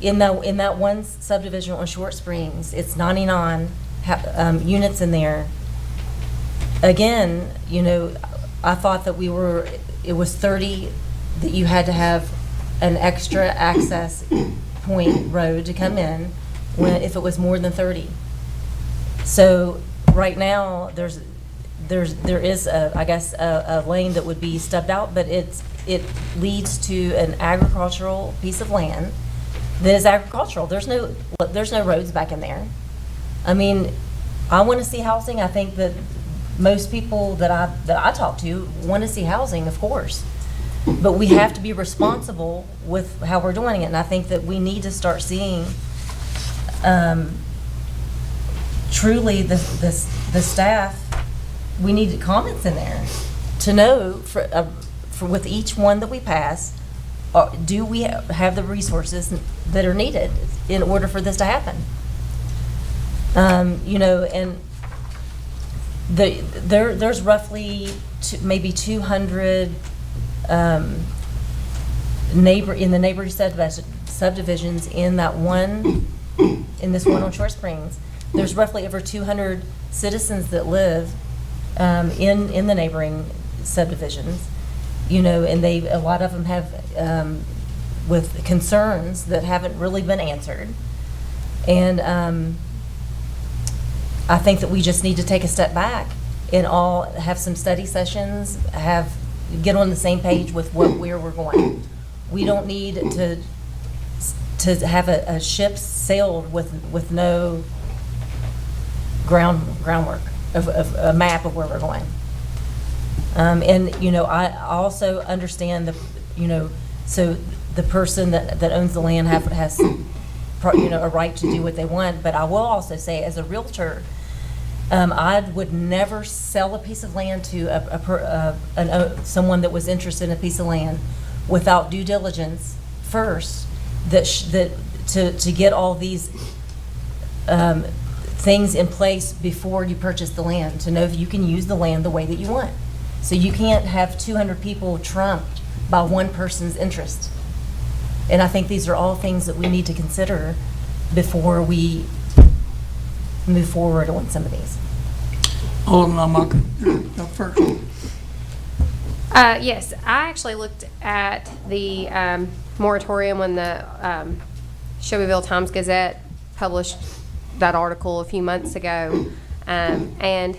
In that one subdivision on Short Springs, it's 99 units in there. Again, you know, I thought that it was 30, that you had to have an extra access point road to come in if it was more than 30. So right now, there is a lane that would be stubbed out, but it leads to an agricultural piece of land that is agricultural. There's no roads back in there. I mean, I want to see housing. I think that most people that I talk to want to see housing, of course. But we have to be responsible with how we're doing it, and I think that we need to start seeing truly the staff, we need comments in there to know for with each one that we pass, do we have the resources that are needed in order for this to happen? You know, and there's roughly maybe 200 in the neighboring subdivisions in that one, in this one on Short Springs. There's roughly over 200 citizens that live in the neighboring subdivisions, you know, and a lot of them have with concerns that haven't really been answered. And I think that we just need to take a step back and all have some study sessions, get on the same page with where we're going. We don't need to have a ship sailed with no groundwork of a map of where we're going. And you know, I also understand so the person that owns the land has a right to do what they want. But I will also say, as a realtor, I would never sell a piece of land to someone that was interested in a piece of land without due diligence first, to get all these things in place before you purchase the land, to know if you can use the land the way that you want. So you can't have 200 people trumped by one person's interest. And I think these are all things that we need to consider before we move forward on some of these. Alderman Amaka, you're up first. Yes, I actually looked at the moratorium when the Shelbyville Times-Gazette published that article a few months ago, and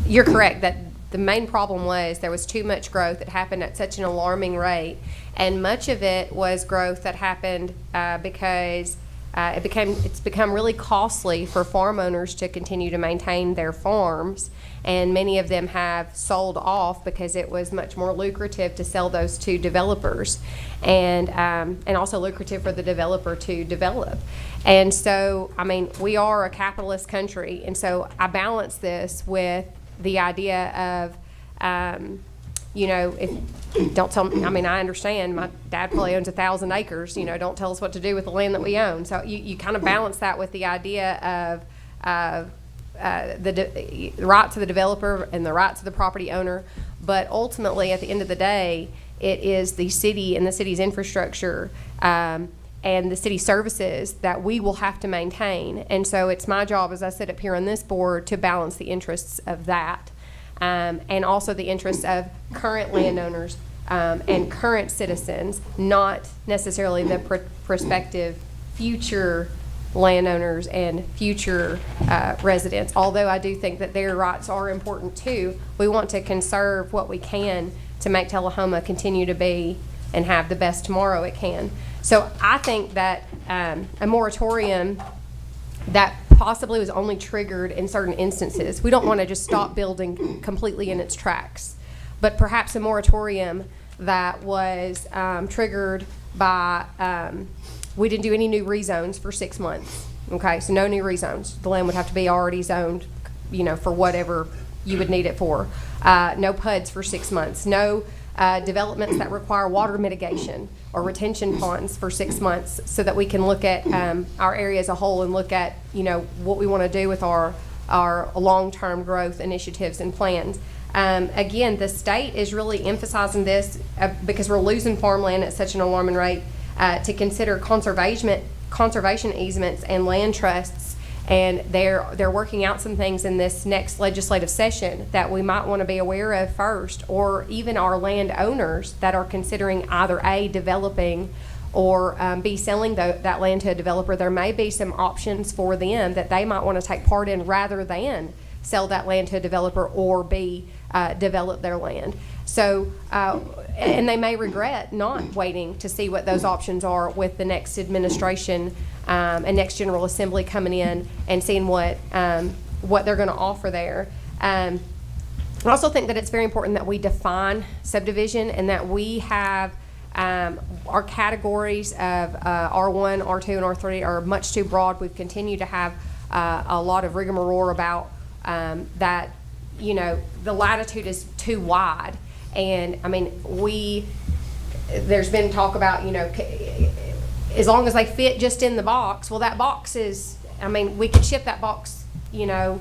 you're correct that the main problem was there was too much growth that happened at such an alarming rate, and much of it was growth that happened because it's become really costly for farm owners to continue to maintain their farms, and many of them have sold off because it was much more lucrative to sell those to developers, and also lucrative for the developer to develop. And so, I mean, we are a capitalist country, and so I balance this with the idea of, you know, don't tell me, I mean, I understand my dad probably owns 1,000 acres, you know, don't tell us what to do with the land that we own. So you kind of balance that with the idea of the rights of the developer and the rights of the property owner. But ultimately, at the end of the day, it is the city and the city's infrastructure and the city services that we will have to maintain. And so it's my job, as I sit up here on this board, to balance the interests of that. And also the interests of current landowners and current citizens, not necessarily the prospective future landowners and future residents. Although I do think that their rights are important too, we want to conserve what we can to make Tullahoma continue to be and have the best tomorrow it can. So I think that a moratorium that possibly was only triggered in certain instances. We don't want to just stop building completely in its tracks, but perhaps a moratorium that was triggered by, we didn't do any new rezones for 6 months. Okay, so no new rezones. The land would have to be already zoned, you know, for whatever you would need it for. No PUDs for 6 months. No developments that require water mitigation or retention ponds for 6 months, so that we can look at our area as a whole and look at, you know, what we want to do with our long-term growth initiatives and plans. Again, the state is really emphasizing this because we're losing farmland at such an alarming rate, to consider conservation easements and land trusts. And they're working out some things in this next legislative session that we might want to be aware of first, or even our landowners that are considering either A, developing, or B, selling that land to a developer. There may be some options for them that they might want to take part in rather than sell that land to a developer, or B, develop their land. So, and they may regret not waiting to see what those options are with the next administration and next General Assembly coming in and seeing what they're going to offer there. I also think that it's very important that we define subdivision and that we have our categories of R1, R2, and R3 are much too broad. We've continued to have a lot of rigmarole about that, you know, the latitude is too wide. And I mean, there's been talk about, you know, as long as they fit just in the box, well, that box is, I mean, we could ship that box, you know,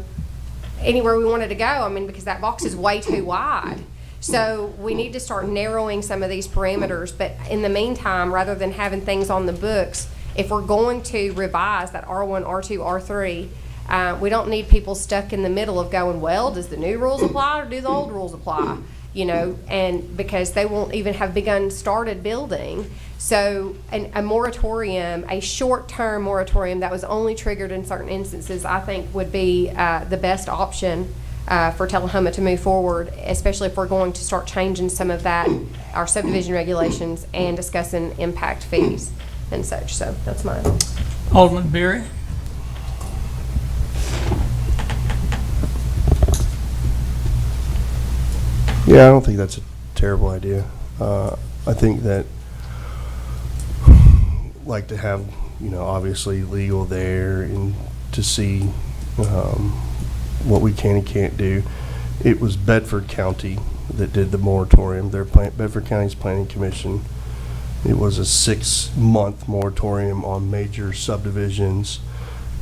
anywhere we wanted to go, I mean, because that box is way too wide. So we need to start narrowing some of these parameters, but in the meantime, rather than having things on the books, if we're going to revise that R1, R2, R3, we don't need people stuck in the middle of going, well, does the new rules apply or do the old rules apply? You know, and because they won't even have started building. So a moratorium, a short-term moratorium that was only triggered in certain instances, I think would be the best option for Tullahoma to move forward, especially if we're going to start changing some of that, our subdivision regulations, and discussing impact fees and such. So that's mine. Alderman Berry. Yeah, I don't think that's a terrible idea. I think that, like to have, you know, obviously legal there and to see what we can and can't do. It was Bedford County that did the moratorium. Bedford County's Planning Commission. It was a 6-month moratorium on major subdivisions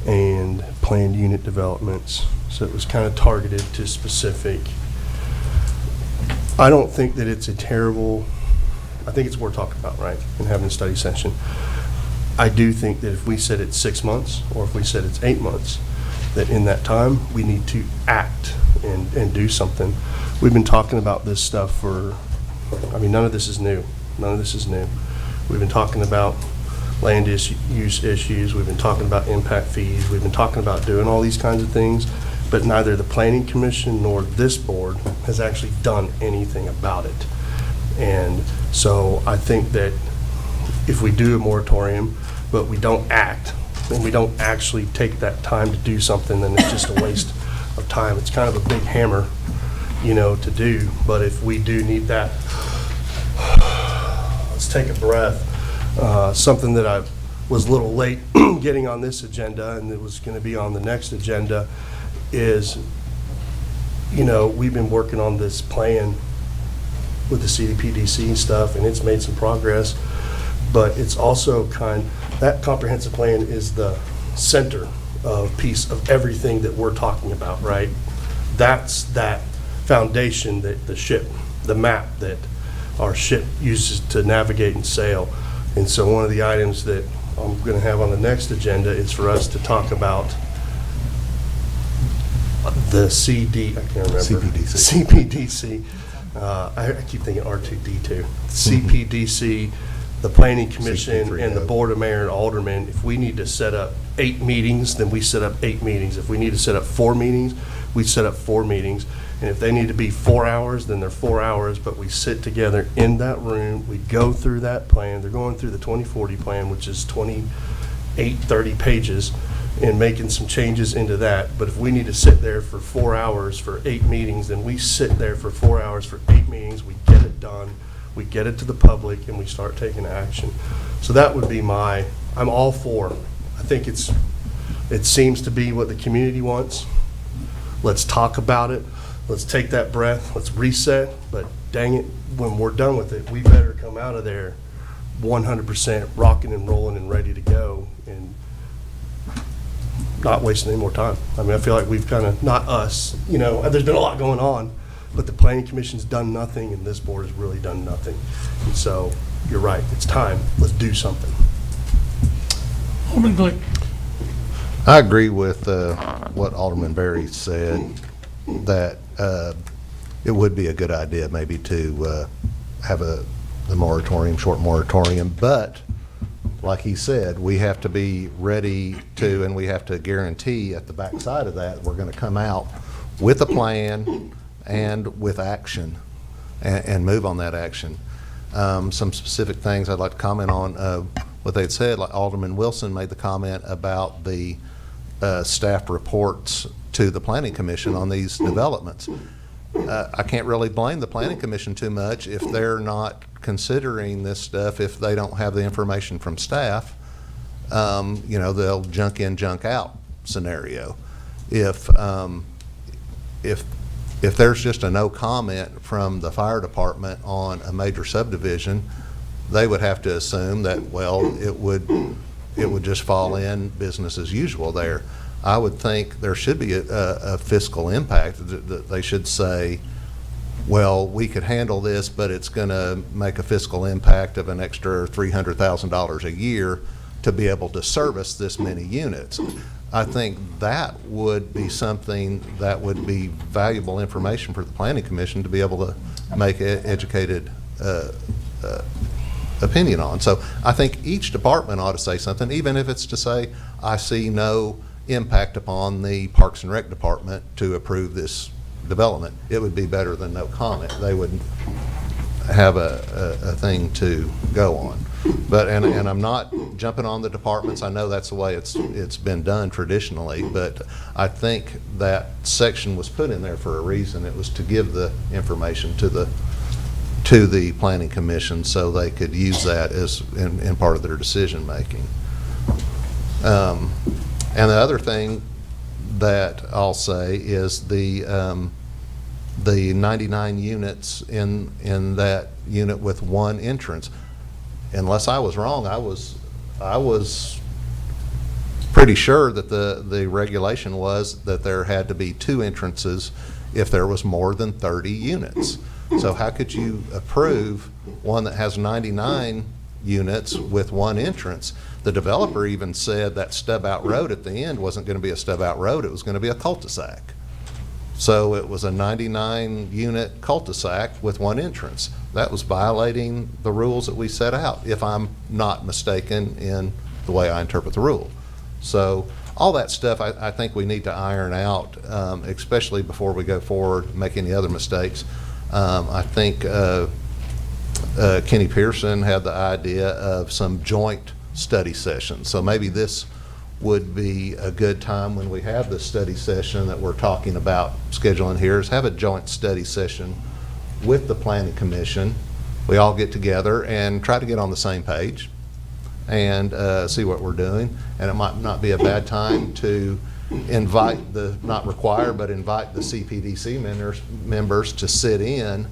and planned unit developments. So it was kind of targeted to specific. I don't think that it's a terrible, I think it's worth talking about, right, and having a study session. I do think that if we said it's 6 months, or if we said it's 8 months, that in that time, we need to act and do something. We've been talking about this stuff for, I mean, none of this is new. None of this is new. We've been talking about land use issues. We've been talking about impact fees. We've been talking about doing all these kinds of things, but neither the Planning Commission nor this board has actually done anything about it. And so I think that if we do a moratorium, but we don't act, and we don't actually take that time to do something, then it's just a waste of time. It's kind of a big hammer, you know, to do. But if we do need that, let's take a breath. Something that I was a little late getting on this agenda, and it was going to be on the next agenda, is, you know, we've been working on this plan with the CDPDC and stuff, and it's made some progress, but it's also that comprehensive plan is the center piece of everything that we're talking about, right? That's that foundation that the map that our ship uses to navigate and sail. And so one of the items that I'm going to have on the next agenda is for us to talk about the I can't remember. CPDC. I keep thinking R2D2. CPDC, the Planning Commission, and the Board of Mayor and Aldermen. If we need to set up 8 meetings, then we set up 8 meetings. If we need to set up 4 meetings, we set up 4 meetings. And if they need to be 4 hours, then they're 4 hours, but we sit together in that room, we go through that plan. They're going through the 2040 plan, which is 30 pages, and making some changes into that. But if we need to sit there for 4 hours for 8 meetings, then we sit there for 4 hours for 8 meetings, we get it done, we get it to the public, and we start taking action. So that would be I'm all for. I think it seems to be what the community wants. Let's talk about it. Let's take that breath. Let's reset. But dang it, when we're done with it, we better come out of there 100% rocking and rolling and ready to go, and not wasting any more time. I mean, I feel like we've kind of, not us, you know, there's been a lot going on, but the Planning Commission's done nothing, and this board has really done nothing. And so, you're right, it's time. Let's do something. Alderman Glick. I agree with what Alderman Berry said, that it would be a good idea maybe to have the moratorium, short moratorium, but like he said, we have to be ready to, and we have to guarantee at the backside of that, we're going to come out with a plan and with action and move on that action. Some specific things I'd like to comment on, what they'd said, like Alderman Wilson made the comment about the staff reports to the Planning Commission on these developments. I can't really blame the planning commission too much if they're not considering this stuff, if they don't have the information from staff. You know, they'll junk in, junk out scenario. If there's just a no comment from the fire department on a major subdivision, they would have to assume that, well, it would just fall in business as usual there. I would think there should be a fiscal impact, that they should say, well, we could handle this, but it's going to make a fiscal impact of an extra $300,000 a year to be able to service this many units. I think that would be something that would be valuable information for the Planning Commission to be able to make an educated opinion on. So I think each department ought to say something, even if it's to say, I see no impact upon the Parks and Rec department to approve this development. It would be better than no comment. They would have a thing to go on. But and I'm not jumping on the departments. I know that's the way it's been done traditionally, but I think that section was put in there for a reason. It was to give the information to the Planning Commission so they could use that as in part of their decision making. And the other thing that I'll say is the 99 units in that unit with one entrance. Unless I was wrong, I was pretty sure that the regulation was that there had to be two entrances if there was more than 30 units. So how could you approve one that has 99 units with one entrance? The developer even said that stub out road at the end wasn't going to be a stub out road, it was going to be a cul-de-sac. So it was a 99 unit cul-de-sac with one entrance. That was violating the rules that we set out, if I'm not mistaken in the way I interpret the rule. So all that stuff I think we need to iron out, especially before we go forward and make any other mistakes. I think Kenny Pearson had the idea of some joint study sessions. So maybe this would be a good time when we have this study session that we're talking about scheduling here, is have a joint study session with the Planning Commission. We all get together and try to get on the same page and see what we're doing. And it might not be a bad time to invite not require, but invite the CPDC members to sit in,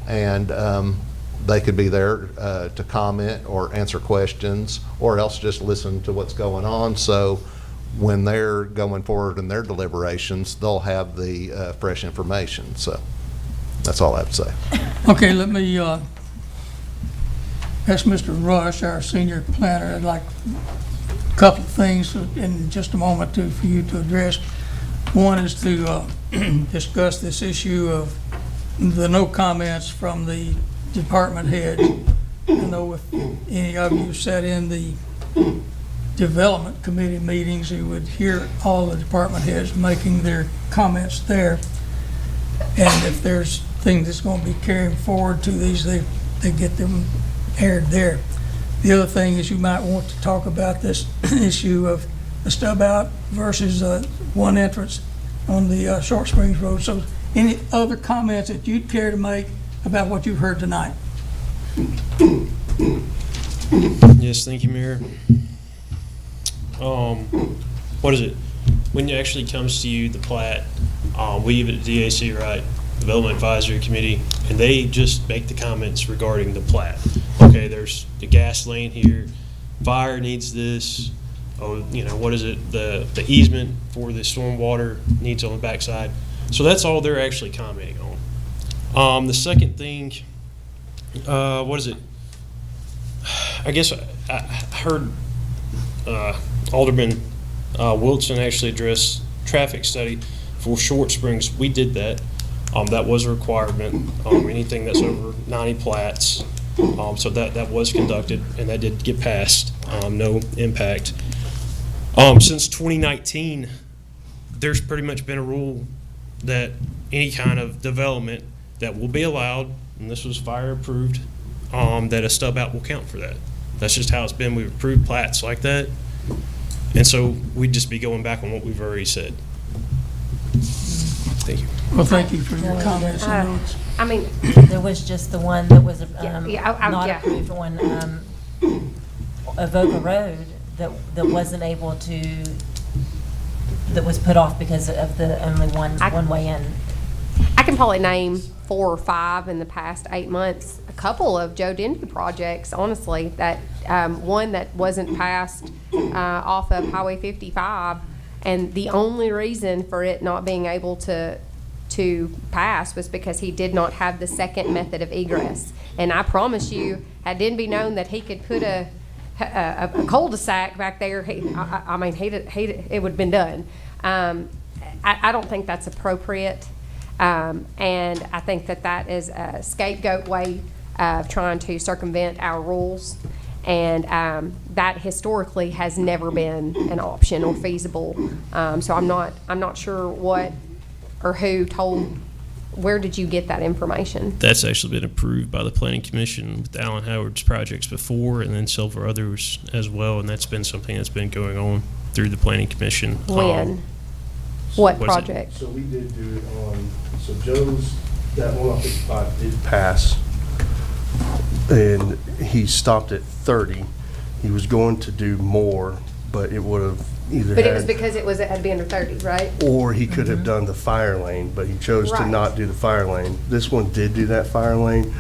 and they could be there to comment or answer questions, or else just listen to what's going on. So when they're going forward in their deliberations, they'll have the fresh information. So that's all I have to say. Okay, let me ask Mr. Rush, our senior planner. I'd like a couple of things in just a moment for you to address. One is to discuss this issue of the no comments from the department heads. I know if any of you sat in the development committee meetings, you would hear all the department heads making their comments there. And if there's things that's going to be carried forward to these, they get them aired there. The other thing is you might want to talk about this issue of the stub out versus one entrance on the Short Springs Road. So any other comments that you'd care to make about what you've heard tonight? Yes, thank you, Mayor. What is it? When it actually comes to you, the plat, we at the DAC, right, Development Advisory Committee, and they just make the comments regarding the plat. Okay, there's the gas lane here, fire needs this, oh, you know, what is it, the easement for the stormwater needs on the backside. So that's all they're actually commenting on. The second thing, what is it? I guess I heard Alderman Wilson actually address traffic study for Short Springs. We did that. That was a requirement. Anything that's over 90 plats. So that was conducted, and that did get passed. No impact. Since 2019, there's pretty much been a rule that any kind of development that will be allowed, and this was fire approved, that a stub out will count for that. That's just how it's been. We've approved plats like that. And so we'd just be going back on what we've already said. Thank you. Well, thank you for your comments and notes. I mean, There was just the one that was yeah, not yeah. approved on Avoca Road that wasn't able to, that was put off because of the only one way in. I can probably name 4 or 5 in the past 8 months. A couple of Joe Denby projects, honestly, that one that wasn't passed off of Highway 55, and the only reason for it not being able to pass was because he did not have the second method of egress. And I promise you, had Denby known that he could put a cul-de-sac back there, I mean, it would have been done. I don't think that's appropriate. And I think that is a scapegoat way of trying to circumvent our rules. And that historically has never been an option or feasible. So I'm not sure what or who told. Where did you get that information? That's actually been approved by the Planning Commission with Alan Howard's projects before, and then several others as well. And that's been something that's been going on through the Planning Commission. When? What was it? project? So we did do it on, so Joe's, that 155 did pass, and he stopped at 30. He was going to do more, but it would have either But it was because it had to be under 30, right? or he could have done the fire lane, but he chose to Right. not do the fire lane. This one did do that fire lane.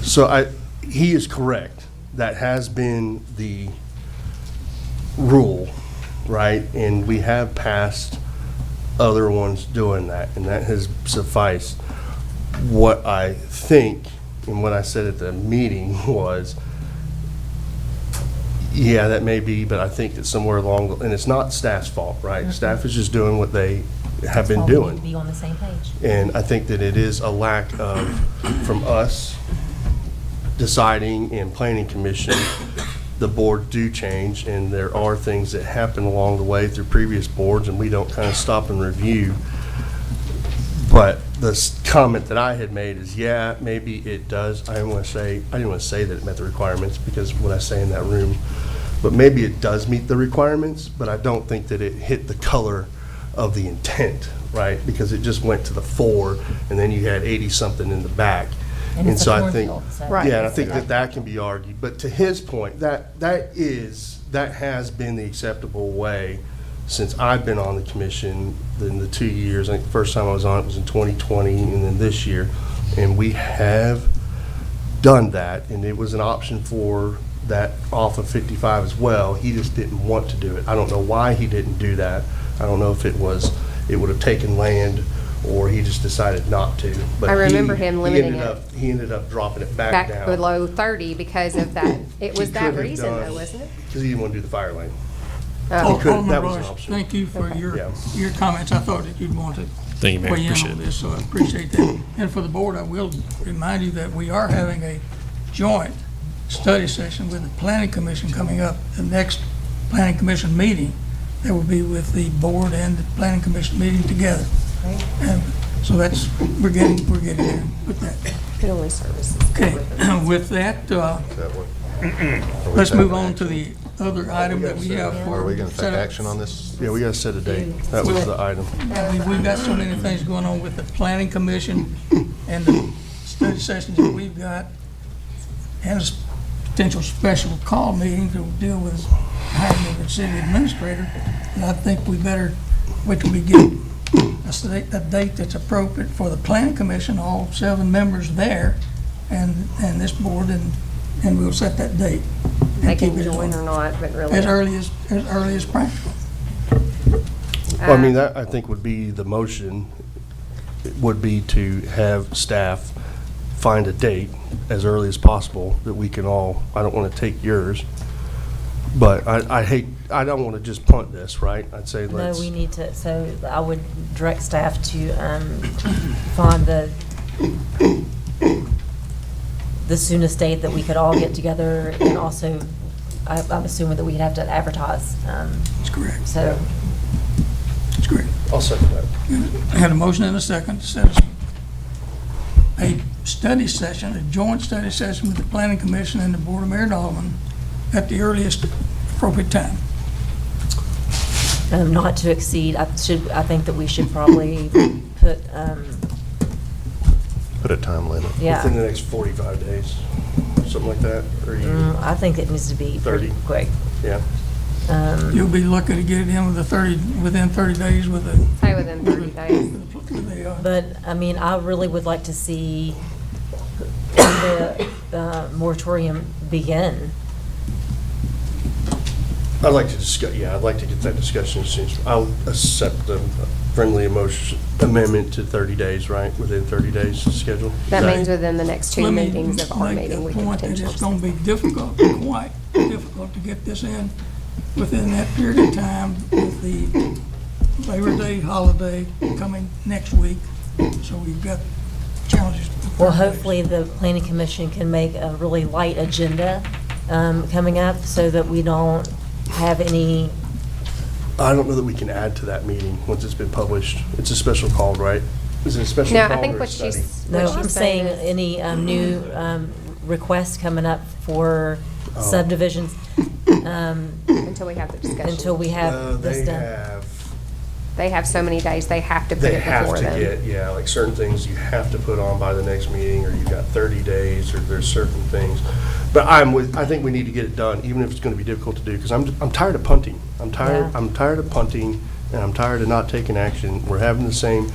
So he is correct. That has been the rule, right? And we have passed other ones doing that, and that has sufficed. What I think, and what I said at the meeting was, yeah, that may be, but I think that somewhere along, and it's not staff's fault, right? Staff is just doing what they have been That's why we need doing. to be on the same page. And I think that it is a lack of, from us deciding and planning commission, the board do change, and there are things that happen along the way through previous boards, and we don't kind of stop and review. But the comment that I had made is, yeah, maybe it does. I didn't want to say that it met the requirements, because what I say in that room, but maybe it does meet the requirements, but I don't think that it hit the color of the intent, right? Because it just went to the 4, and then you had 80-something in the back. And it's so a I think, cornfield, so- Right. yeah, and I think that can be argued. But to his point, that has been the acceptable way since I've been on the commission in the 2 years. I think the first time I was on it was in 2020, and then this year. And we have done that, and it was an option for that off of 55 as well. He just didn't want to do it. I don't know why he didn't do that. I don't know if it would have taken land, or he just decided not to. But I remember him limiting He ended up dropping it back down. below 30 because of that. It was He that could have reason, done- though, wasn't it? Because he didn't want to do the fire lane. Oh. could- that Alderman was an Royce, option. thank you for Yeah. your comments. I thought that you'd want to Thank you, Mayor. weigh in Appreciate on it. this, so I appreciate that. And for the board, I will remind you that we are having a joint study session with the Planning Commission coming up. The next Planning Commission meeting, that will be with the board and the Planning Commission meeting together. And so we're getting there with that. Family services. Okay, with that, let's move on to the other item that we have for. Are we going to take set up. action on this? Yeah, we got to set a date. That was the item. We've got so many things going on with the Planning Commission and the study sessions that we've got, and a potential special call meeting to deal with hiring of the city administrator. And I think we better wait till we get a date that's appropriate for the Planning Commission, all 7 members there, and this board, and we'll set that date. They can join or not, but really. As early as practical. Well, I mean, that, I think, would be the motion, would be to have staff find a date as early as possible that we can all, I don't want to take yours, but I don't want to just punt this, right? I'd say No, let's. we need to, so I would direct staff to find the soonest date that we could all get together, and also, I'm assuming that we'd have to advertise. That's correct. So, That's correct. I'll second that. I had a motion and a second to set a study session, a joint study session with the Planning Commission and the Board of Mayor and Aldermen at the earliest appropriate time. not to exceed, I think that we should probably put Put a time limit. Yeah. Within the next 45 days, something like that, or I think it needs to be pretty 30. quick. Yeah. You'll be lucky to get it in within 30 days with a. Say within 30 days. But, I mean, I really would like to see the moratorium begin. I'd like to discuss, I'd like to get that discussion as soon as, I'll accept the friendly amendment to 30 days, right? Within 30 days schedule? That means within the next two Let me meetings of our make meeting, the we can point that potentially. it's going to be difficult, quite difficult to get this in within that period of time with the Labor Day holiday coming next week. So we've got challenges. Well, hopefully the planning commission can make a really light agenda coming up so that we don't have any. I don't know that we can add to that meeting once it's been published. It's a special call, right? Is it a special No, call I think or a what study? No, I'm saying any new requests coming up for subdivisions. Until we have the discussion. Until we have this done. They have so many days, they have to put They it have before to them. get, like certain things you have to put on by the next meeting, or you've got 30 days, or there's certain things. But I think we need to get it done, even if it's gonna be difficult to do, because I'm tired of punting. I'm tired of punting, and I'm tired of not taking action. We're having the same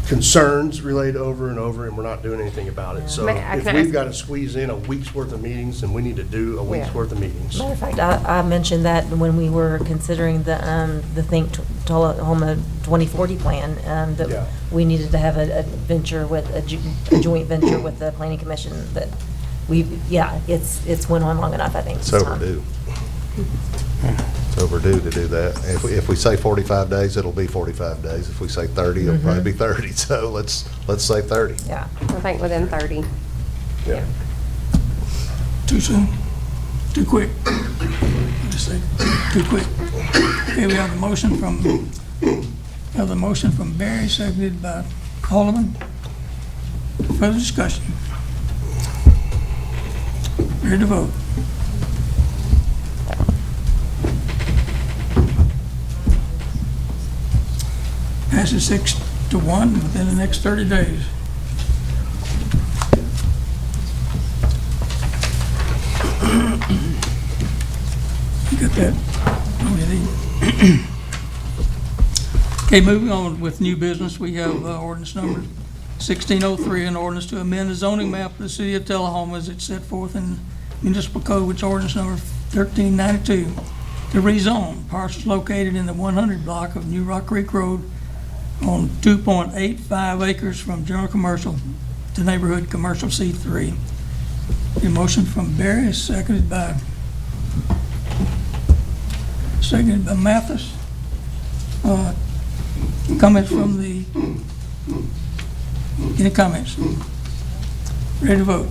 concerns relayed over and over, and we're not doing anything about it. So if we've got to squeeze in a week's worth of meetings, then we need to do a week's worth of meetings. Matter of fact, I mentioned that when we were considering the Think Tullahoma 2040 plan, that we needed to have a venture with, a joint venture with the planning commission that it's went on long enough, I think. It's overdue. It's overdue to do that. If we say 45 days, it'll be 45 days. If we say 30, it'll probably be 30. So let's say 30. Yeah. I think within 30. Yeah. Too soon? Too quick? Just say, too quick. Okay, we have a motion from Barry, seconded by Alderman. Further discussion? Ready to vote? Passes 6-1 within the next 30 days. You got that? Okay, moving on with new business, we have ordinance number 1603, an ordinance to amend the zoning map of the city of Tullahoma as it's set forth in municipal code, which ordinance number 1392, to rezone parcels located in the 100 block of New Rock Creek Road on 2.85 acres from general commercial to neighborhood commercial C3. The motion from Barry is seconded by Mathis. Comments from any comments? Ready to vote?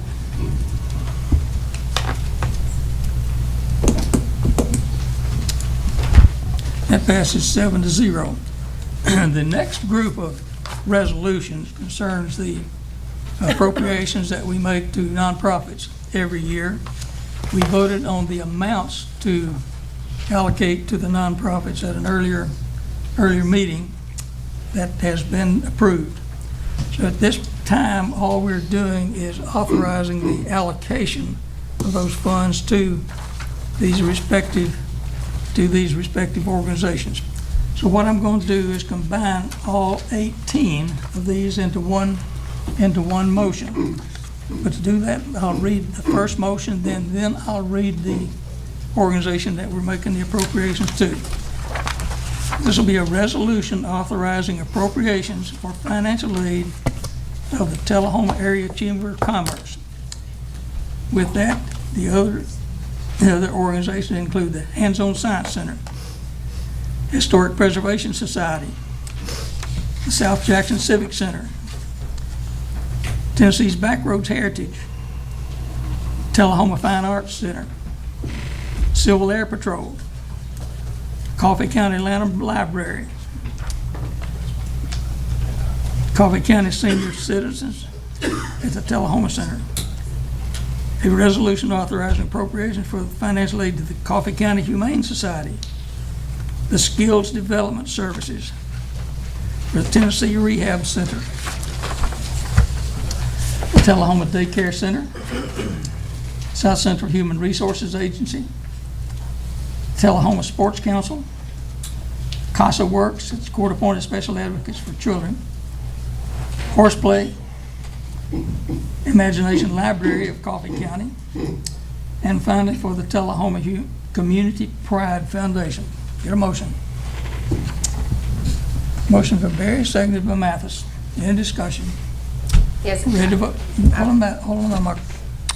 That passes 7-0. The next group of resolutions concerns the appropriations that we make to nonprofits every year. We voted on the amounts to allocate to the nonprofits at an earlier meeting. That has been approved. So at this time, all we're doing is authorizing the allocation of those funds to these respective organizations. So what I'm going to do is combine all 18 of these into one motion. But to do that, I'll read the first motion, then I'll read the organization that we're making the appropriations to. This will be a resolution authorizing appropriations for financial aid of the Tullahoma Area Chamber of Commerce. With that, the other organizations include the Hands-On Science Center, Historic Preservation Society, the South Jackson Civic Center, Tennessee's Backroads Heritage, Tullahoma Fine Arts Center, Civil Air Patrol, Coffee County Lanham Library, Coffee County Senior Citizens at the Tullahoma Center, a resolution authorizing appropriations for financial aid to the Coffee County Humane Society, the Skills Development Services for the Tennessee Rehab Center, the Tullahoma Daycare Center, South Central Human Resources Agency, Tullahoma Sports Council, CASA Works, it's court-appointed special advocates for children, Horseplay, Imagination Library of Coffee County, and finally for the Tullahoma Community Pride Foundation. Get a motion. Motion for Barry, seconded by Mathis. Any discussion? Yes. Ready to vote? Hold on, Mark.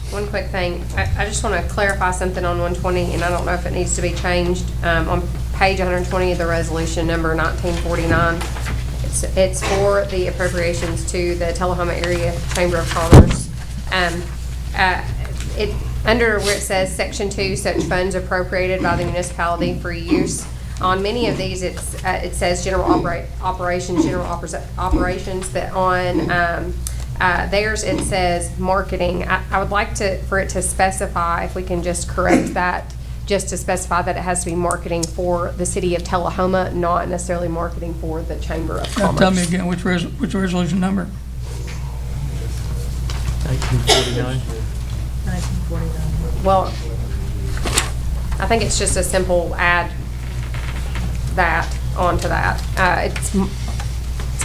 One quick thing. I just want to clarify something on 120, and I don't know if it needs to be changed. On page 120 of the resolution number 1949, it's for the appropriations to the Tullahoma Area Chamber of Commerce. Under where it says Section 2, such funds appropriated by the municipality for use. On many of these, it says general operations, but on theirs it says marketing. I would like for it to specify, if we can just correct that, just to specify that it has to be marketing for the city of Tullahoma, not necessarily marketing for the Chamber of Commerce. Tell me again, which resolution number? 1949. 1949. Well, I think it's just a simple add that onto that. It's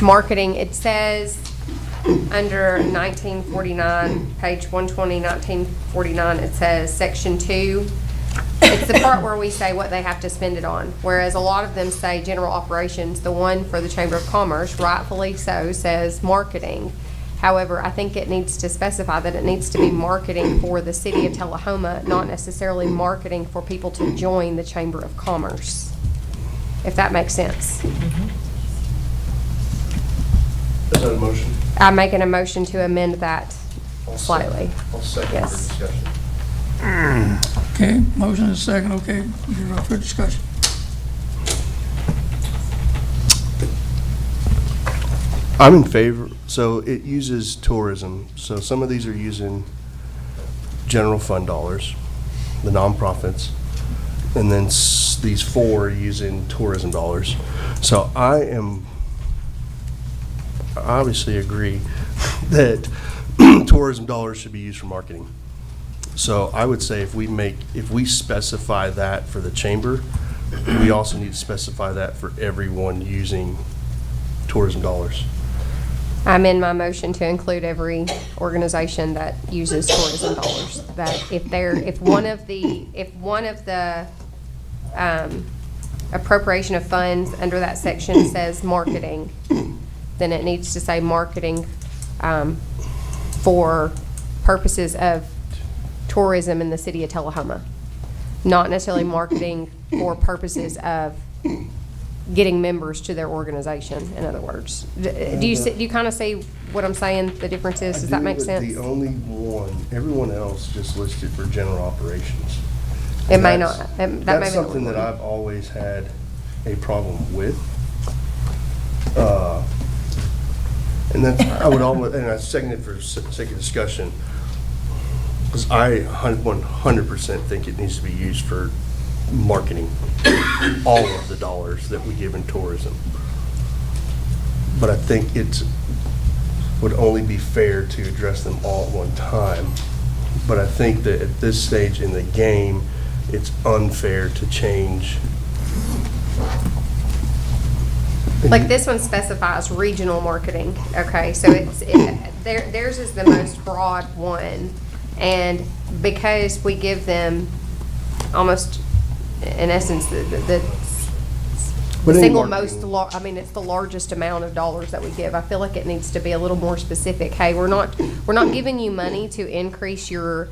marketing. It says under 1949, page 120, 1949, it says Section 2. It's the part where we say what they have to spend it on, whereas a lot of them say general operations. The one for the Chamber of Commerce, rightfully so, says marketing. However, I think it needs to specify that it needs to be marketing for the city of Tullahoma, not necessarily marketing for people to join the Chamber of Commerce, if that makes sense. Is that a motion? I'm making a motion to amend that slightly. I'll second Yes. for discussion. Okay, motion is second, okay, you're up for discussion. I'm in favor, so it uses tourism, so some of these are using general fund dollars, the nonprofits, and then these four are using tourism dollars. So I obviously agree that tourism dollars should be used for marketing. So I would say if we specify that for the chamber, we also need to specify that for everyone using tourism dollars. I'm in my motion to include every organization that uses tourism dollars. That if one of the appropriation of funds under that section says marketing, then it needs to say marketing for purposes of tourism in the city of Tullahoma, not necessarily marketing for purposes of getting members to their organization, in other words. Do you kind of see what I'm saying, the difference is? Does that make sense? The only one, everyone else just listed for general operations. It may not. That's something that I've always had a problem with. And that's, and I second it for sake of discussion, because I 100% think it needs to be used for marketing, all of the dollars that we give in tourism. But I think it would only be fair to address them all at one time. But I think that at this stage in the game, it's unfair to change. Like this one specifies regional marketing, okay, so theirs is the most broad one, and because we give them almost, in essence, the single most, it's the largest amount of dollars that we give. I feel like it needs to be a little more specific. Hey, we're not giving you money to increase your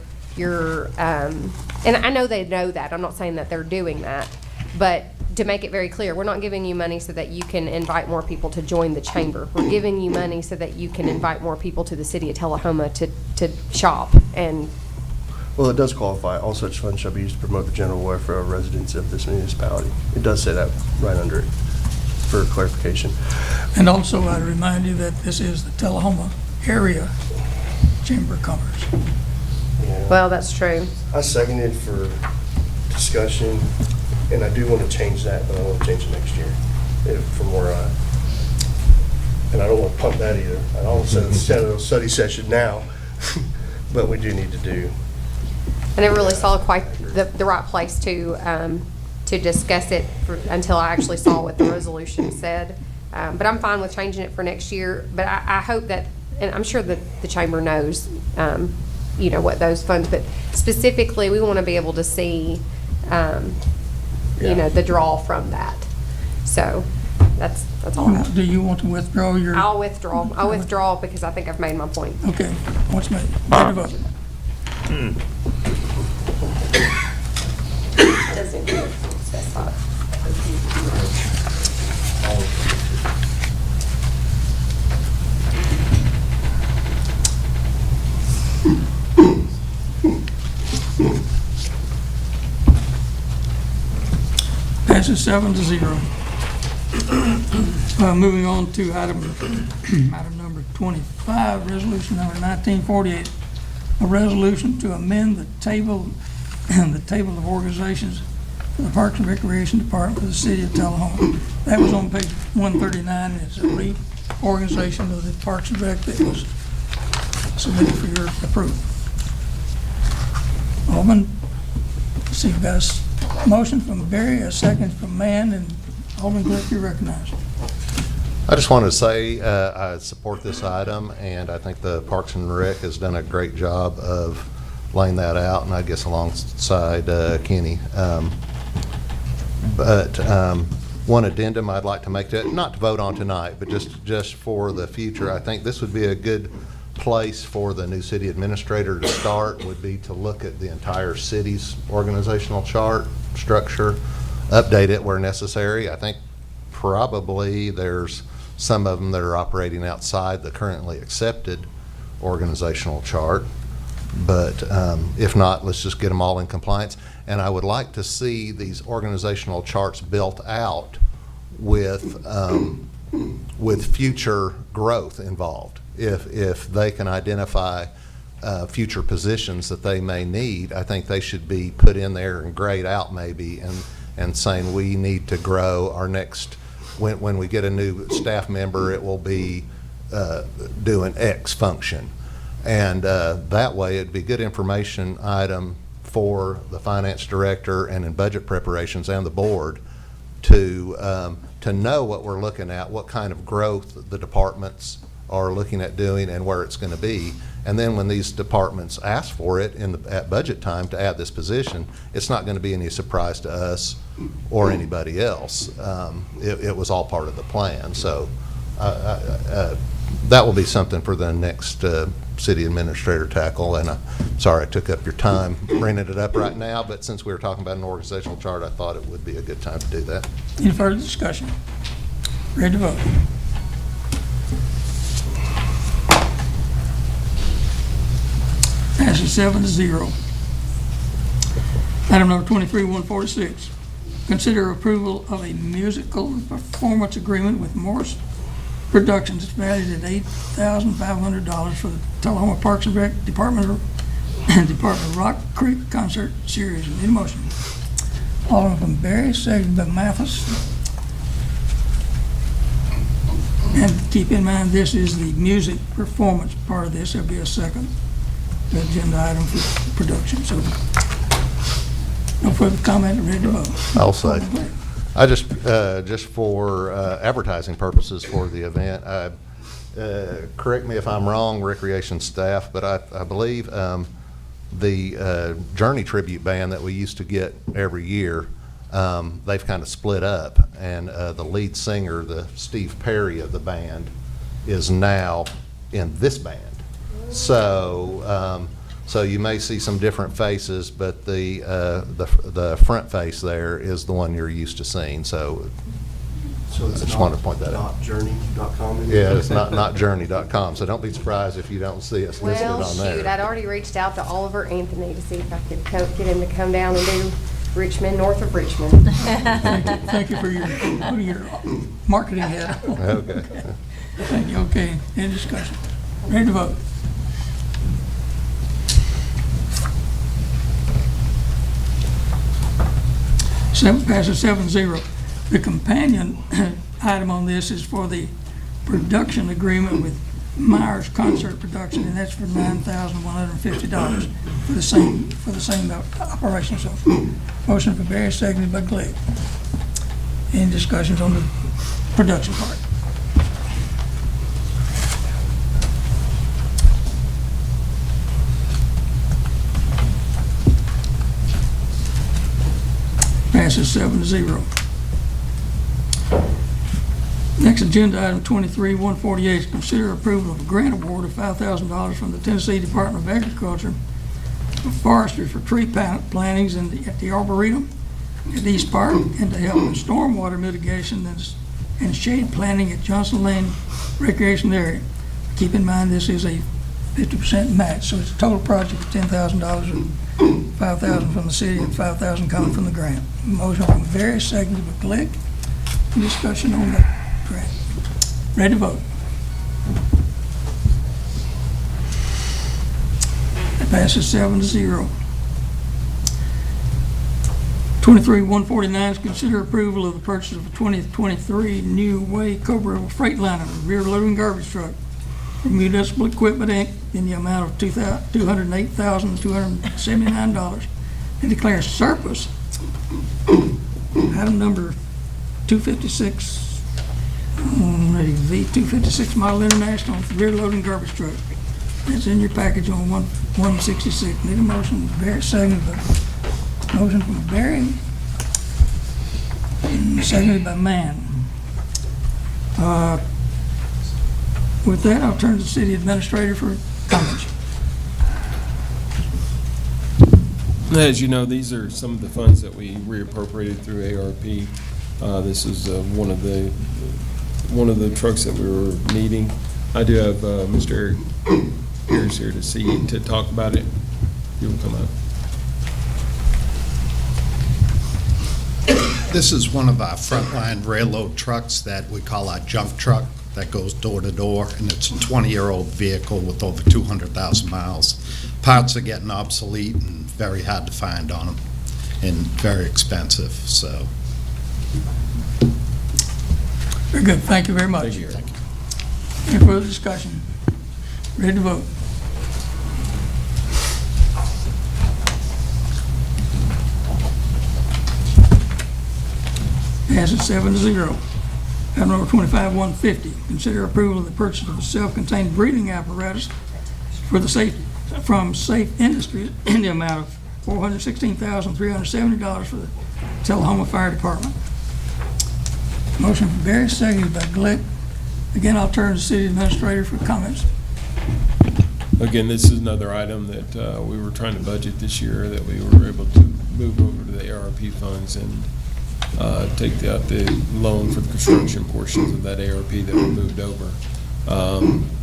and I know they know that. I'm not saying that they're doing that, but to make it very clear, we're not giving you money so that you can invite more people to join the chamber. We're giving you money so that you can invite more people to the city of Tullahoma to shop. And well, it does qualify. All such funds shall be used to promote the general welfare of residents of this municipality. It does say that right under it for clarification. And also, I'd remind you that this is the Tullahoma Area Chamber of Commerce. Yeah. Well, that's true. I seconded for discussion, and I do want to change that, but I want to change it next year from where and I don't want to pump that either. I also set a study session now but we do need to do. I never really saw quite the right place to discuss it until I actually saw what the resolution said. But I'm fine with changing it for next year. But I hope that, and I'm sure that the chamber knows, you know, what those funds, but specifically, we want to be able to see, you know, the draw from that. So that's all I have. Do you want to withdraw your? I'll withdraw. I'll withdraw because I think I've made my point. Okay, what's made? Ready to vote? Doesn't specify. Passes 7-0. Moving on to item number 25, resolution number 1948, a resolution to amend the table of organizations for the Parks and Recreation Department for the city of Tullahoma. That was on page 139, and it's a reorganization of the Parks and Rec that was submitted for your approval. Alderman, see, you've got a motion from Barry, a second from Mann, and Alderman Glick, you're recognized. I just wanted to say I support this item, and I think the Parks and Rec has done a great job of laying that out, and I guess alongside Kenny. But one addendum I'd like to make to it, not to vote on tonight, but just for the future, I think this would be a good place for the new city administrator to start, would be to look at the entire city's organizational chart, structure, update it where necessary. I think probably there's some of them that are operating outside the currently accepted organizational chart, but if not, let's just get them all in compliance. And I would like to see these organizational charts built out with future growth involved. If they can identify future positions that they may need, I think they should be put in there and grayed out maybe, and saying we need to grow our next, when we get a new staff member, it will be doing X function. And that way it'd be good information item for the finance director and in budget preparations and the board to know what we're looking at, what kind of growth the departments are looking at doing and where it's going to be. And then when these departments ask for it at budget time to add this position, it's not going to be any surprise to us or anybody else. It was all part of the plan. So that will be something for the next city administrator tackle. And I'm sorry I took up your time bringing it up right now, but since we were talking about an organizational chart, I thought it would be a good time to do that. Any further discussion? Ready to vote? Passes 7-0. Item number 23, 146. Consider approval of a musical performance agreement with Morris Productions. It's valued at $8,500 for the Tullahoma Parks and Rec Department Rock Creek Concert Series. Need a motion? Alderman from Berry, second by Mathis. And keep in mind, this is the music performance part of this. There'll be a second agenda item for production. So no further comment, ready to vote. I'll say. I just for advertising purposes for the event, correct me if I'm wrong, recreation staff, but I believe the Journey tribute band that we used to get every year, they've kind of split up, and the lead singer, the Steve Perry of the band, is now in this band. So so you may see some different faces, but the front face there is the one you're used to seeing. So I just wanted to point that out. Not journey.com? Yeah, it's not journey.com, so don't be surprised if you don't see us listed Well, on there. shoot, I'd already reached out to Oliver Anthony to see if I could get him to come down and do Richmond, north of Richmond. Thank you for putting your marketing hat on. Okay. Thank you. Okay, any discussion? Ready to vote? Passes 7-0. The companion item on this is for the production agreement with Myers Concert Production, and that's for $9,150 for the same operation. So, motion for Barry, seconded by Glegg. Any discussions on the production part? Passes 7-0. Next agenda item 23-148 is consider approval of a grant award of $5,000 from the Tennessee Department of Agriculture for forestry for tree plantings at the Arboretum at East Park, and to help with stormwater mitigation and shade planting at Johnson Lane Recreation Area. Keep in mind, this is a 50% match, so it's a total project of $10,000, and $5,000 from the city and $5,000 coming from the grant. Motion from Barry, seconded by Glegg. Discussion on that grant. Ready to vote? It passes 7-0. 23-149 is consider approval of the purchase of a 2023 New Way Cobra Freightliner rear loading garbage truck from Municipal Equipment Inc. in the amount of $208,279 and declare surplus. Item number 256, V256 Model International rear loading garbage truck. It's in your package on 166. Need a motion from Barry, seconded by motion from Barry, seconded by Mann. With that, I'll turn to the city administrator for comments. As you know, these are some of the funds that we reappropriated through ARP. This is one of the trucks that we were needing. I do have Mr. Eric Pierce here to talk about it. You will come up. This is one of our frontline railroad trucks that we call our junk truck that goes door to door, and it's a 20-year-old vehicle with over 200,000 miles. Parts are getting obsolete and very hard to find on them, and very expensive, so. Very good, thank you very much. Thank you. Any further discussion? Ready to vote? Passes 7-0. Item number 25-150, consider approval of the purchase of a self-contained breathing apparatus from Safe Industries in the amount of $416,370 for the Tullahoma Fire Department. Motion from Barry, seconded by Glegg. Again, I'll turn to the city administrator for comments. Again, this is another item that we were trying to budget this year that we were able to move over to the ARP funds and take out the loan for the construction portions of that ARP that we moved over.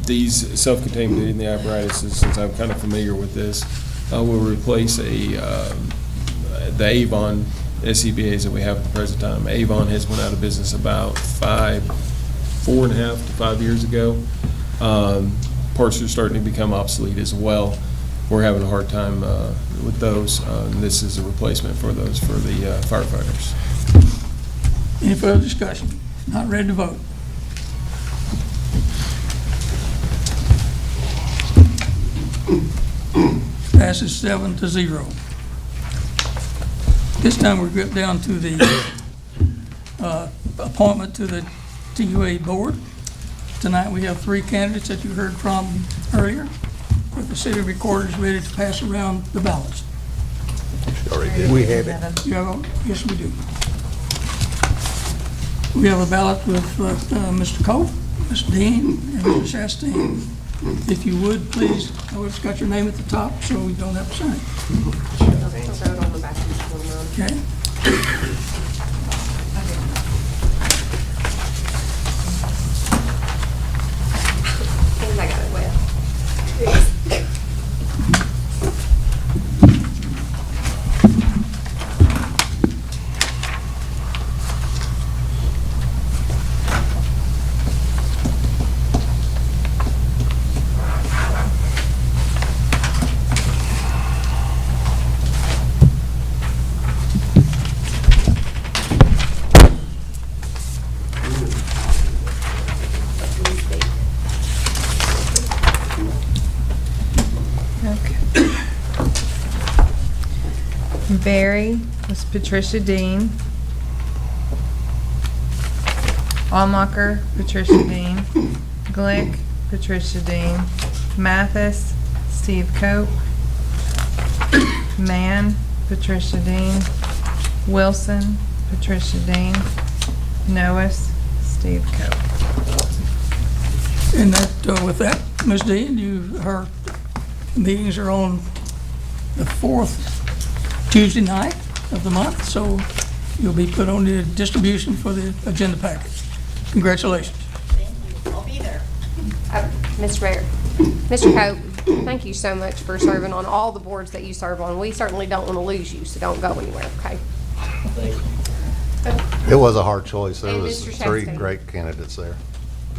These self-contained breathing apparatuses, since I'm kind of familiar with this, will replace the Avon SCBAs that we have at the present time. Avon has went out of business about 4.5 to 5 years ago. Parts are starting to become obsolete as well. We're having a hard time with those. This is a replacement for those for the firefighters. Any further discussion? Not ready to vote. Passes 7-0. This time we're get down to the appointment to the TUA board. Tonight we have 3 candidates that you heard from earlier, with the city recorder is ready to pass around the ballots. We have it. You have yes, we do. We have a ballot with Mr. Cope, Ms. Dean, and Mr. Chastain. If you would, please, it's got your name at the top, so we don't have to sign. Okay. I got it wet. Barry was Patricia Dean. Almacher, Patricia Dean. Glick, Patricia Dean. Mathis, Steve Cope. Mann, Patricia Dean. Wilson, Patricia Dean. Noes, Steve Cope. And that, with that, Ms. Dean, her meetings are on the 4th Tuesday night of the month, so you'll be put on the distribution for the agenda package. Congratulations. Thank you. I'll be there. Mr. Mayor, Mr. Cope, thank you so much for serving on all the boards that you serve on. We certainly don't want to lose you, so don't go anywhere, okay? Thank you. It was a hard choice. There And was Mr. 3 Chastain. great candidates there.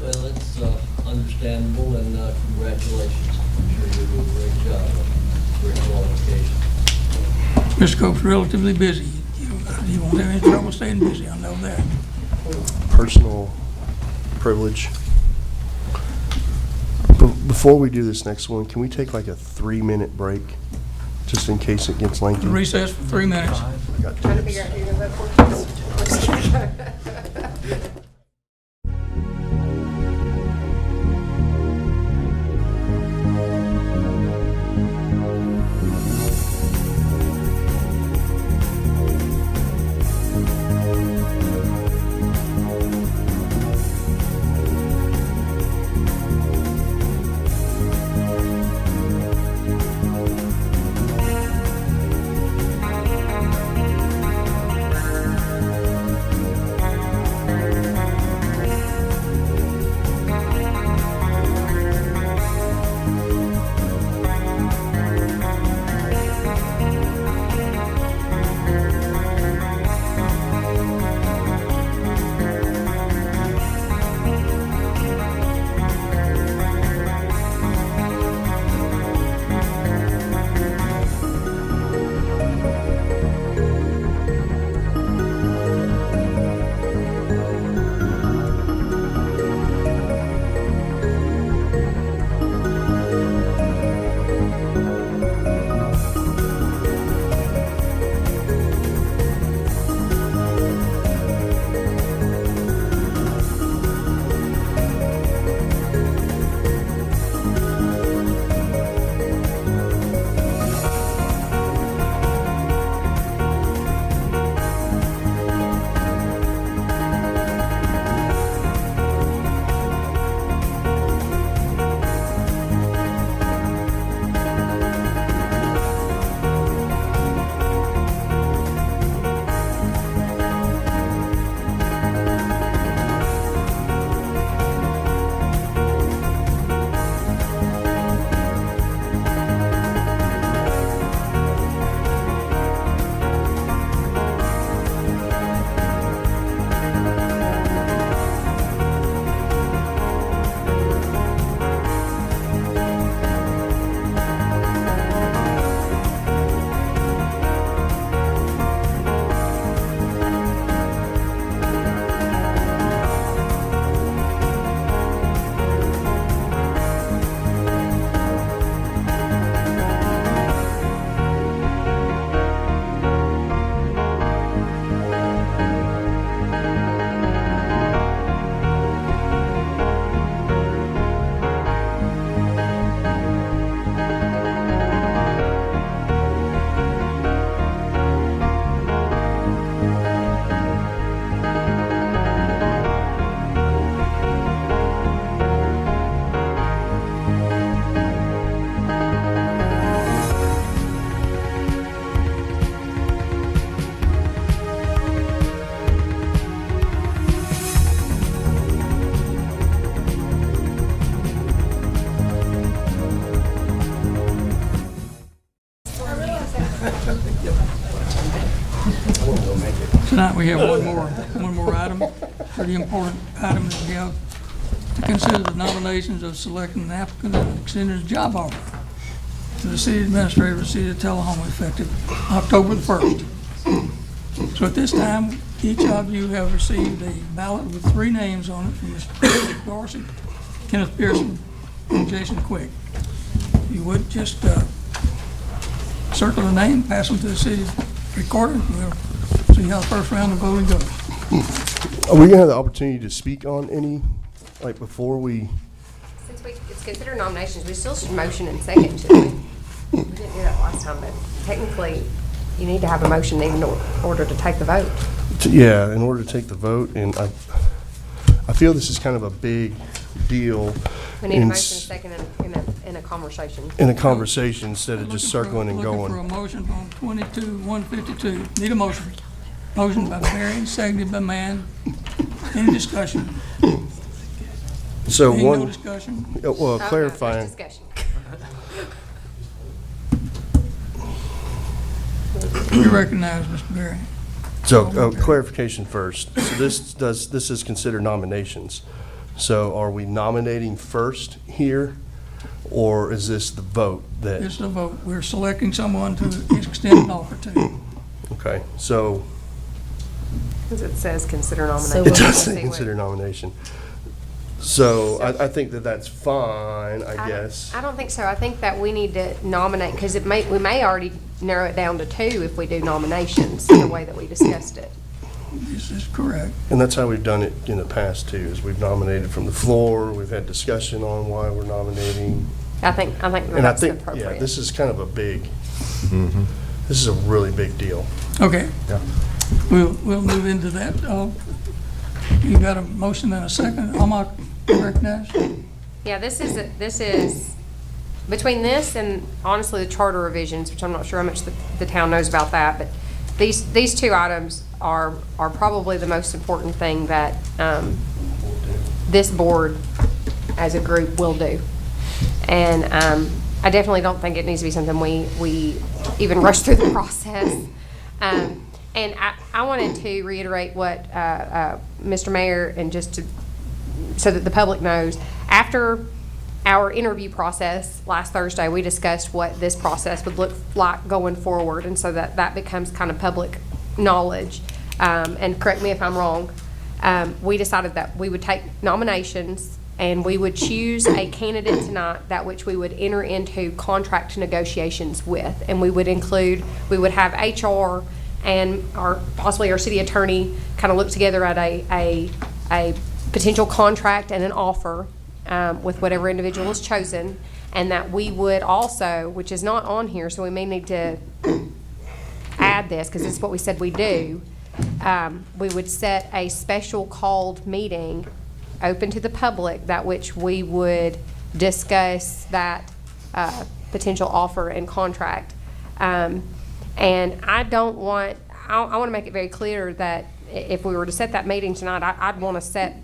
Well, it's understandable, and congratulations. I'm sure you'll do a great job. Great qualification. Mr. Cope's relatively busy. You won't have any trouble staying busy, I know that. Personal privilege. Before we do this next one, can we take like a 3-minute break, just in case it gets lengthy? Recess for 3 minutes. Trying to figure out who you're going to vote for. Tonight, we have one more item, pretty important item that we have to consider the nominations of selecting an applicant that extended his job offer to the city administrator of the city of Tullahoma effective October the 1st. So at this time, each of you have received a ballot with 3 names on it from Mr. Dorsey, Kenneth Pearson, and Jason Quick. If you would just circle a name, pass them to the city recorded. We'll see how the first round of voting goes. Are we gonna have the opportunity to speak on any, like, before we? Since it's considered nominations, we still should motion and second, shouldn't we? We didn't do that last time, but technically, you need to have a motion even in order to take the vote. Yeah, in order to take the vote, and I feel this is kind of a big deal. We need a motion second in a conversation. In a conversation instead of just circling and Looking for a going. motion on 22-152. Need a motion. Motion by Barry, seconded by Mann. Any discussion? So Being no one, discussion? well, There's clarifying, discussion. We recognize Mr. Barry. so clarification first. So this is considered nominations. So are we nominating first here, or is this the vote that? It's the vote. We're selecting someone to extend an offer to. Okay, so Because it says consider So nomination. it does say consider nomination. So I think that that's fine, I guess. I don't think so. I think that we need to nominate, because we may already narrow it down to 2 if we do nominations, the way that we discussed it. This is correct. And that's how we've done it in the past too, is we've nominated from the floor, we've had discussion on why we're nominating. I think And I that's think, appropriate. yeah, this is kind of a big, this is a really big deal. Okay. Yeah. We'll move into that. You got a motion and a second. I'll recognize. Yeah, this is, between this and honestly the charter revisions, which I'm not sure how much the town knows about that, but these 2 items are probably the most important thing that this board as a group will do. And I definitely don't think it needs to be something we even rush through the process. And I wanted to reiterate what Mr. Mayor, and just so that the public knows, after our interview process last Thursday, we discussed what this process would look like going forward, and so that becomes kind of public knowledge. And correct me if I'm wrong, we decided that we would take nominations and we would choose a candidate tonight that which we would enter into contract negotiations with, and we would have HR and possibly our city attorney kind of look together at a potential contract and an offer with whatever individual is chosen, and that we would also, which is not on here, so we may need to add this because it's what we said we do, we would set a special called meeting open to the public, that which we would discuss that potential offer and contract. And I want to make it very clear that if we were to set that meeting tonight, I'd want to set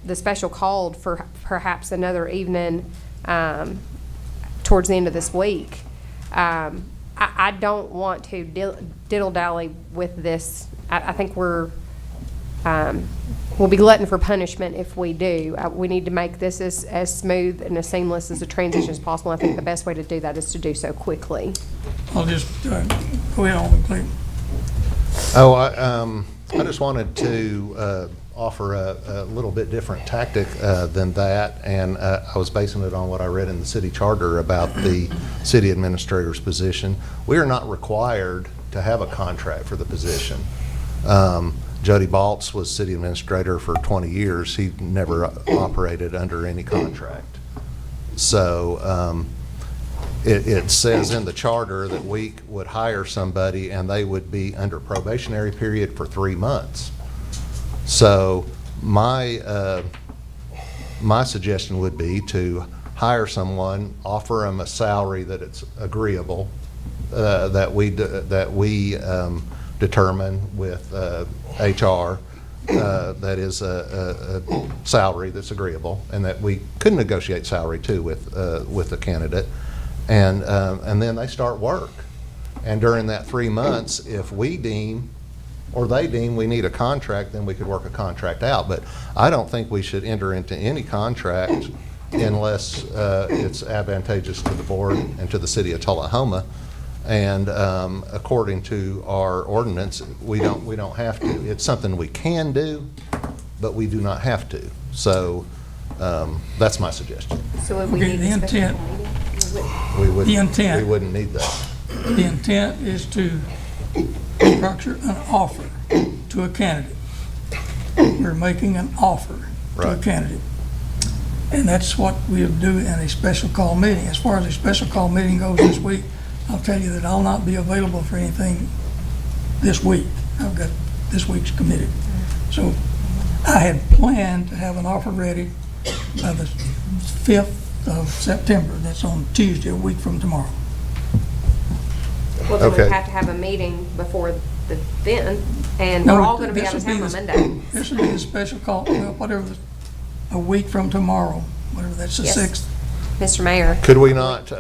the special called for perhaps another evening towards the end of this week. I don't want to diddle-dally with this. I think we'll be glutton for punishment if we do. We need to make this as smooth and as seamless as a transition as possible. I think the best way to do that is to do so quickly. I'll just go ahead, Alderman Clayton. Oh, I just wanted to offer a little bit different tactic than that, and I was basing it on what I read in the city charter about the city administrator's position. We are not required to have a contract for the position. Jody Baltz was city administrator for 20 years. He never operated under any contract. So it says in the charter that we would hire somebody and they would be under probationary period for 3 months. So my suggestion would be to hire someone, offer them a salary that it's agreeable, that we determine with HR, that is a salary that's agreeable, and that we could negotiate salary too with the candidate, and then they start work. And during that 3 months, if we deem or they deem we need a contract, then we could work a contract out. But I don't think we should enter into any contract unless it's advantageous to the board and to the city of Tullahoma. And according to our ordinance, we don't have to. It's something we can do, but we do not have to. So that's my suggestion. So would we need the intent? We wouldn't The intent. We wouldn't need that. The intent is to structure an offer to a candidate. We're making an offer to a Right. candidate. And that's what we do in a special call meeting. As far as a special call meeting goes this week, I'll tell you that I'll not be available for anything this week. I've got this week's committed. So I had planned to have an offer ready by the 5th of September. That's on Tuesday, a week from tomorrow. Well, then Okay. we have to have a meeting before then, and No, we're all gonna be this out of will be town on the- Monday. This will be a special call, well, whatever, a week from tomorrow, whatever, that's the Yes. 6th. Mr. Mayor, Could we not,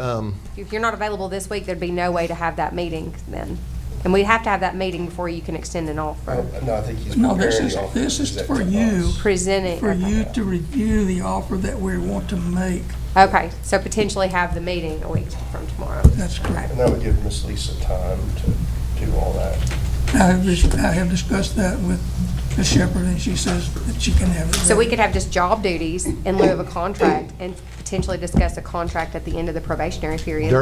if you're not available this week, there'd be no way to have that meeting then. And we'd have to have that meeting before you can extend an offer. No, I think he's No, preparing the offer. this is Present for to you. us. Presenting. For okay. you to review the offer that we want to make. Okay, so potentially have the meeting a week from tomorrow. That's correct. And that would give Miss Lisa time to do all that. I have discussed that with Ms. Shepherd, and she says that she can have it. So we ready. could have just job duties in lieu of a contract and potentially discuss a contract at the end of the probationary period.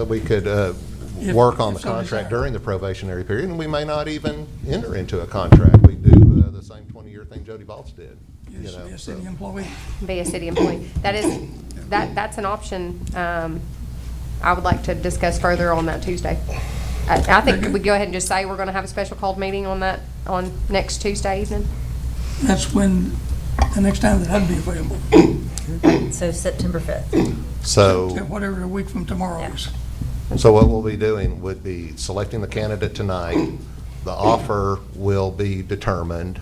we could If- work on the if so contract desired. during the probationary period, and we may not even enter into a contract. We do the same 20-year thing Jody Balls did. You should be a so. city employee. Be a city employee. That's an option I would like to discuss further on that Tuesday. I think we go ahead and just say we're gonna have a special called meeting on that, on next Tuesday evening. That's when, the next time that I'd be available, So September 5th. So, whatever a week from tomorrow is. so what we'll be doing would be selecting the candidate tonight. The offer will be determined,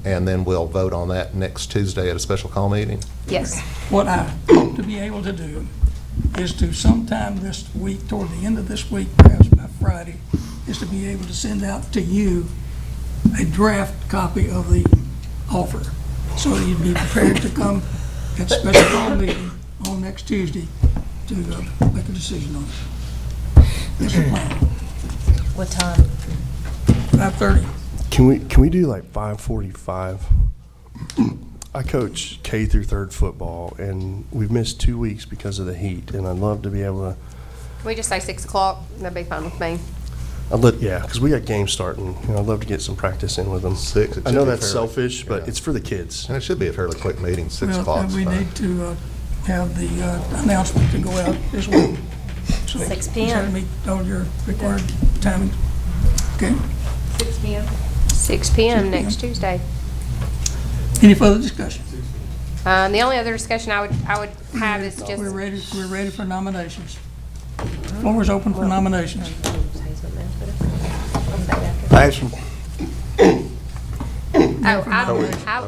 and then we'll vote on that next Tuesday at a special call meeting. Yes. What I hope to be able to do is to sometime this week, toward the end of this week, perhaps by Friday, is to be able to send out to you a draft copy of the offer, so that you'd be prepared to come at special call meeting on next Tuesday to make a decision on it. That's the plan. What time? 5:30. Can we do like 5:45? I coach K through 3rd football, and we've missed 2 weeks because of the heat, and I'd love to be able to. We just say 6 o'clock, that'd be fine with me. Because we got games starting. I'd love to get some practice in with them. 6, it I should know be that's fairly- selfish, but yeah. it's for the kids. And it should be a fairly quick meeting, 6 Well, o'clock. we need to have the announcement to go out as well. So 6 just p.m. have to meet all your required timing. Okay? 6 p.m. 6 p.m. next Tuesday. Any further discussion? The only other discussion I would have is just. We're ready for nominations. Floor is open for nominations. Pass them. We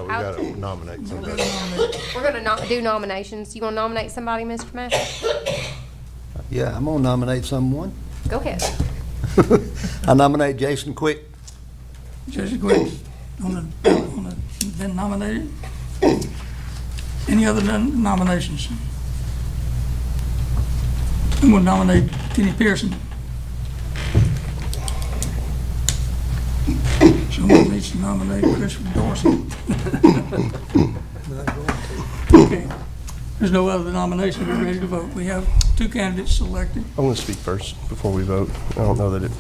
gotta nominate somebody. We're gonna do nominations. You wanna nominate somebody, Mr. Matt? Yeah, I'm gonna nominate someone. Go ahead. I nominate Jason Quick. Jesse Quick, been nominated. Any other nominations? I'm going to nominate Kenny Pearson. Someone needs to nominate Christopher Dorsey. Okay. There's no other nomination. We're ready to vote. We have 2 candidates selected. I want to speak first before we vote. I don't know that it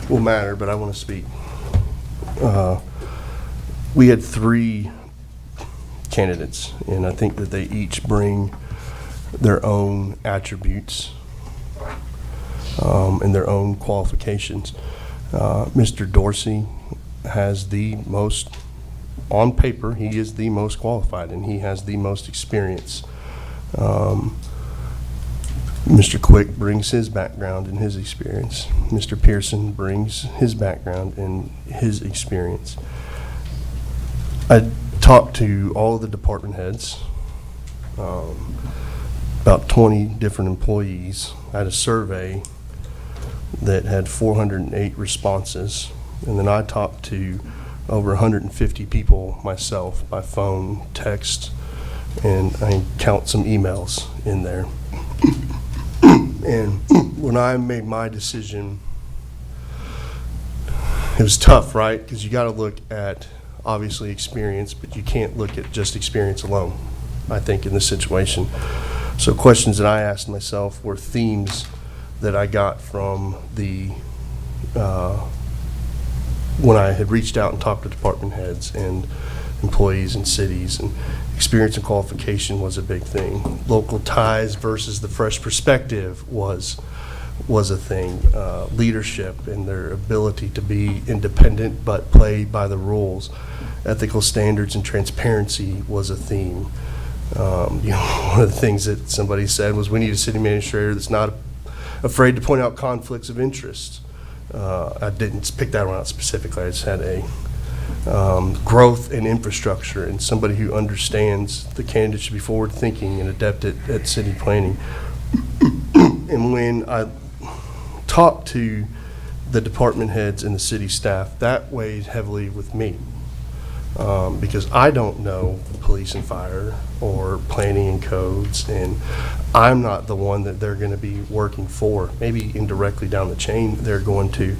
will matter, but I want to speak. We had 3 candidates, and I think that they each bring their own attributes and their own qualifications. Mr. Dorsey has the most, on paper, he is the most qualified, and he has the most experience. Mr. Quick brings his background and his experience. Mr. Pearson brings his background and his experience. I talked to all of the department heads, about 20 different employees. I had a survey that had 408 responses, and then I talked to over 150 people myself by phone, text, and I count some emails in there. And when I made my decision, it was tough, right? Because you got to look at, obviously, experience, but you can't look at just experience alone, I think, in this situation. So questions that I asked myself were themes that I got from the when I had reached out and talked to department heads and employees in cities, and experience and qualification was a big thing. Local ties versus the fresh perspective was a thing. Leadership and their ability to be independent but play by the rules. Ethical standards and transparency was a theme. One of the things that somebody said was we need a city administrator that's not afraid to point out conflicts of interest. I didn't pick that one out specifically. I just had a growth and infrastructure, and somebody who understands the candidate should be forward-thinking and adept at city planning. And when I talked to the department heads and the city staff, that weighed heavily with me. Because I don't know police and fire or planning and codes, and I'm not the one that they're going to be working for. Maybe indirectly down the chain, they're going to.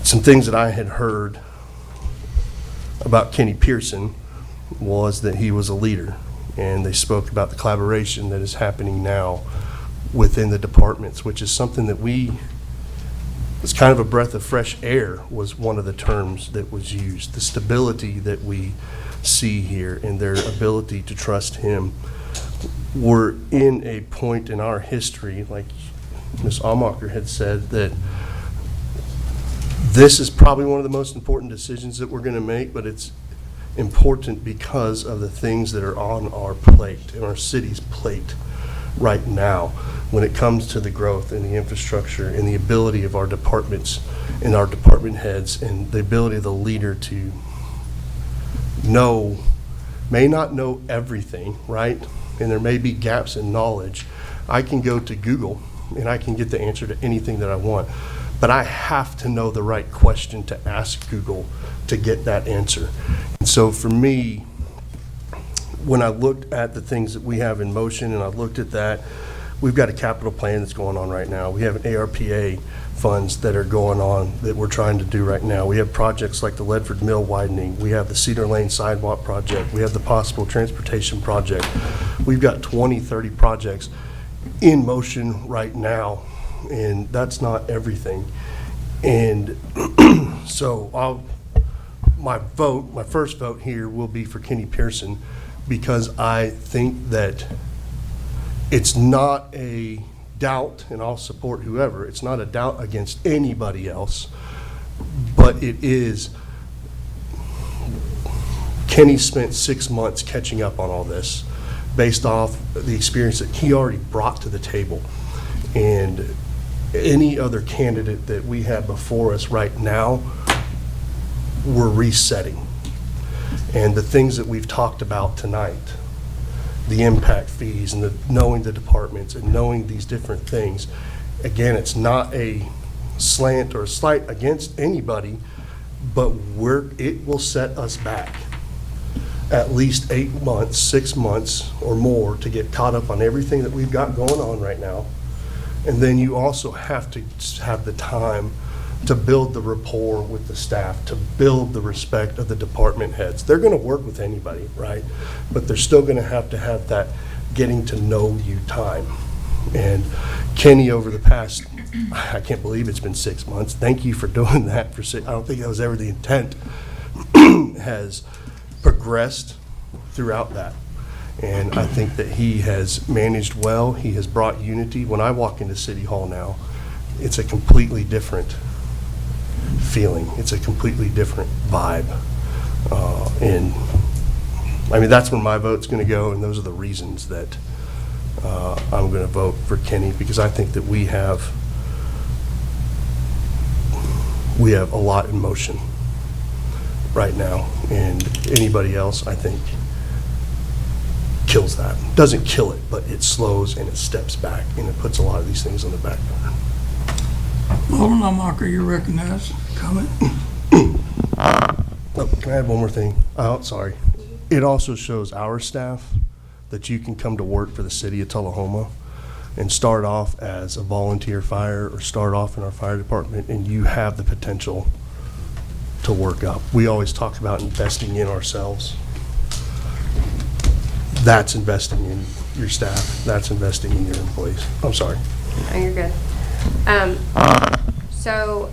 Some things that I had heard about Kenny Pearson was that he was a leader, and they spoke about the collaboration that is happening now within the departments, which is something that it's kind of a breath of fresh air was one of the terms that was used. The stability that we see here and their ability to trust him. We're in a point in our history, like Ms. Almacher had said, that this is probably one of the most important decisions that we're going to make, but it's important because of the things that are on our plate, in our city's plate right now, when it comes to the growth and the infrastructure and the ability of our departments and our department heads and the ability of the leader to may not know everything, right? And there may be gaps in knowledge. I can go to Google and I can get the answer to anything that I want, but I have to know the right question to ask Google to get that answer. And so for me, when I looked at the things that we have in motion and I looked at that, we've got a capital plan that's going on right now. We have an ARPA funds that are going on that we're trying to do right now. We have projects like the Ledford Mill widening. We have the Cedar Lane sidewalk project. We have the possible transportation project. We've got 20, 30 projects in motion right now, and that's not everything. And so my first vote here will be for Kenny Pearson, because I think that it's not a doubt, and I'll support whoever, it's not a doubt against anybody else, but it is, Kenny spent 6 months catching up on all this based off the experience that he already brought to the table. And any other candidate that we have before us right now, we're resetting. And the things that we've talked about tonight, the impact fees and knowing the departments and knowing these different things, again, it's not a slant or a slight against anybody, but it will set us back at least 8 months, 6 months or more to get caught up on everything that we've got going on right now. And then you also have to have the time to build the rapport with the staff, to build the respect of the department heads. They're going to work with anybody, right? But they're still going to have that getting to know you time. And Kenny, over the past, I can't believe it's been 6 months. Thank you for doing that. I don't think that was ever the intent. Has progressed throughout that. And I think that he has managed well. He has brought unity. When I walk into City Hall now, it's a completely different feeling. It's a completely different vibe. And I mean, that's where my vote's going to go, and those are the reasons that I'm going to vote for Kenny, because I think that we have a lot in motion right now, and anybody else, I think, kills that. Doesn't kill it, but it slows and it steps back, and it puts a lot of these things on the back burner. Alderman Almacher, you're recognized. Comment? Oh, can I add one more thing? Oh, sorry. It also shows our staff that you can come to work for the city of Tullahoma and start off as a volunteer fire or start off in our fire department, and you have the potential to work up. We always talk about investing in ourselves. That's investing in your staff. That's investing in your employees. I'm sorry. Oh, you're good. So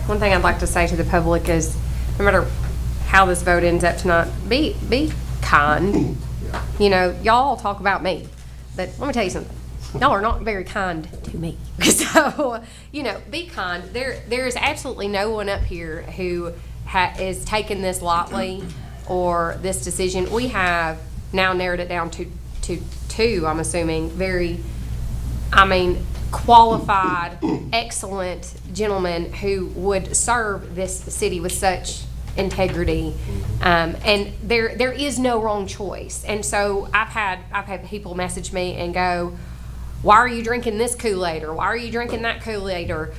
one thing I'd like to say to the public is, no matter how this vote ends up tonight, be kind. You know, y'all talk about me, but let me tell you something. Y'all are not very kind to me. So, you know, be kind. There is absolutely no one up here who is taking this lightly or this decision. We have now narrowed it down to two, I'm assuming, qualified, excellent gentlemen who would serve this city with such integrity, and there is no wrong choice. And so I've had people message me and go, why are you drinking this Kool-Aid, or why are you drinking that Kool-Aid, or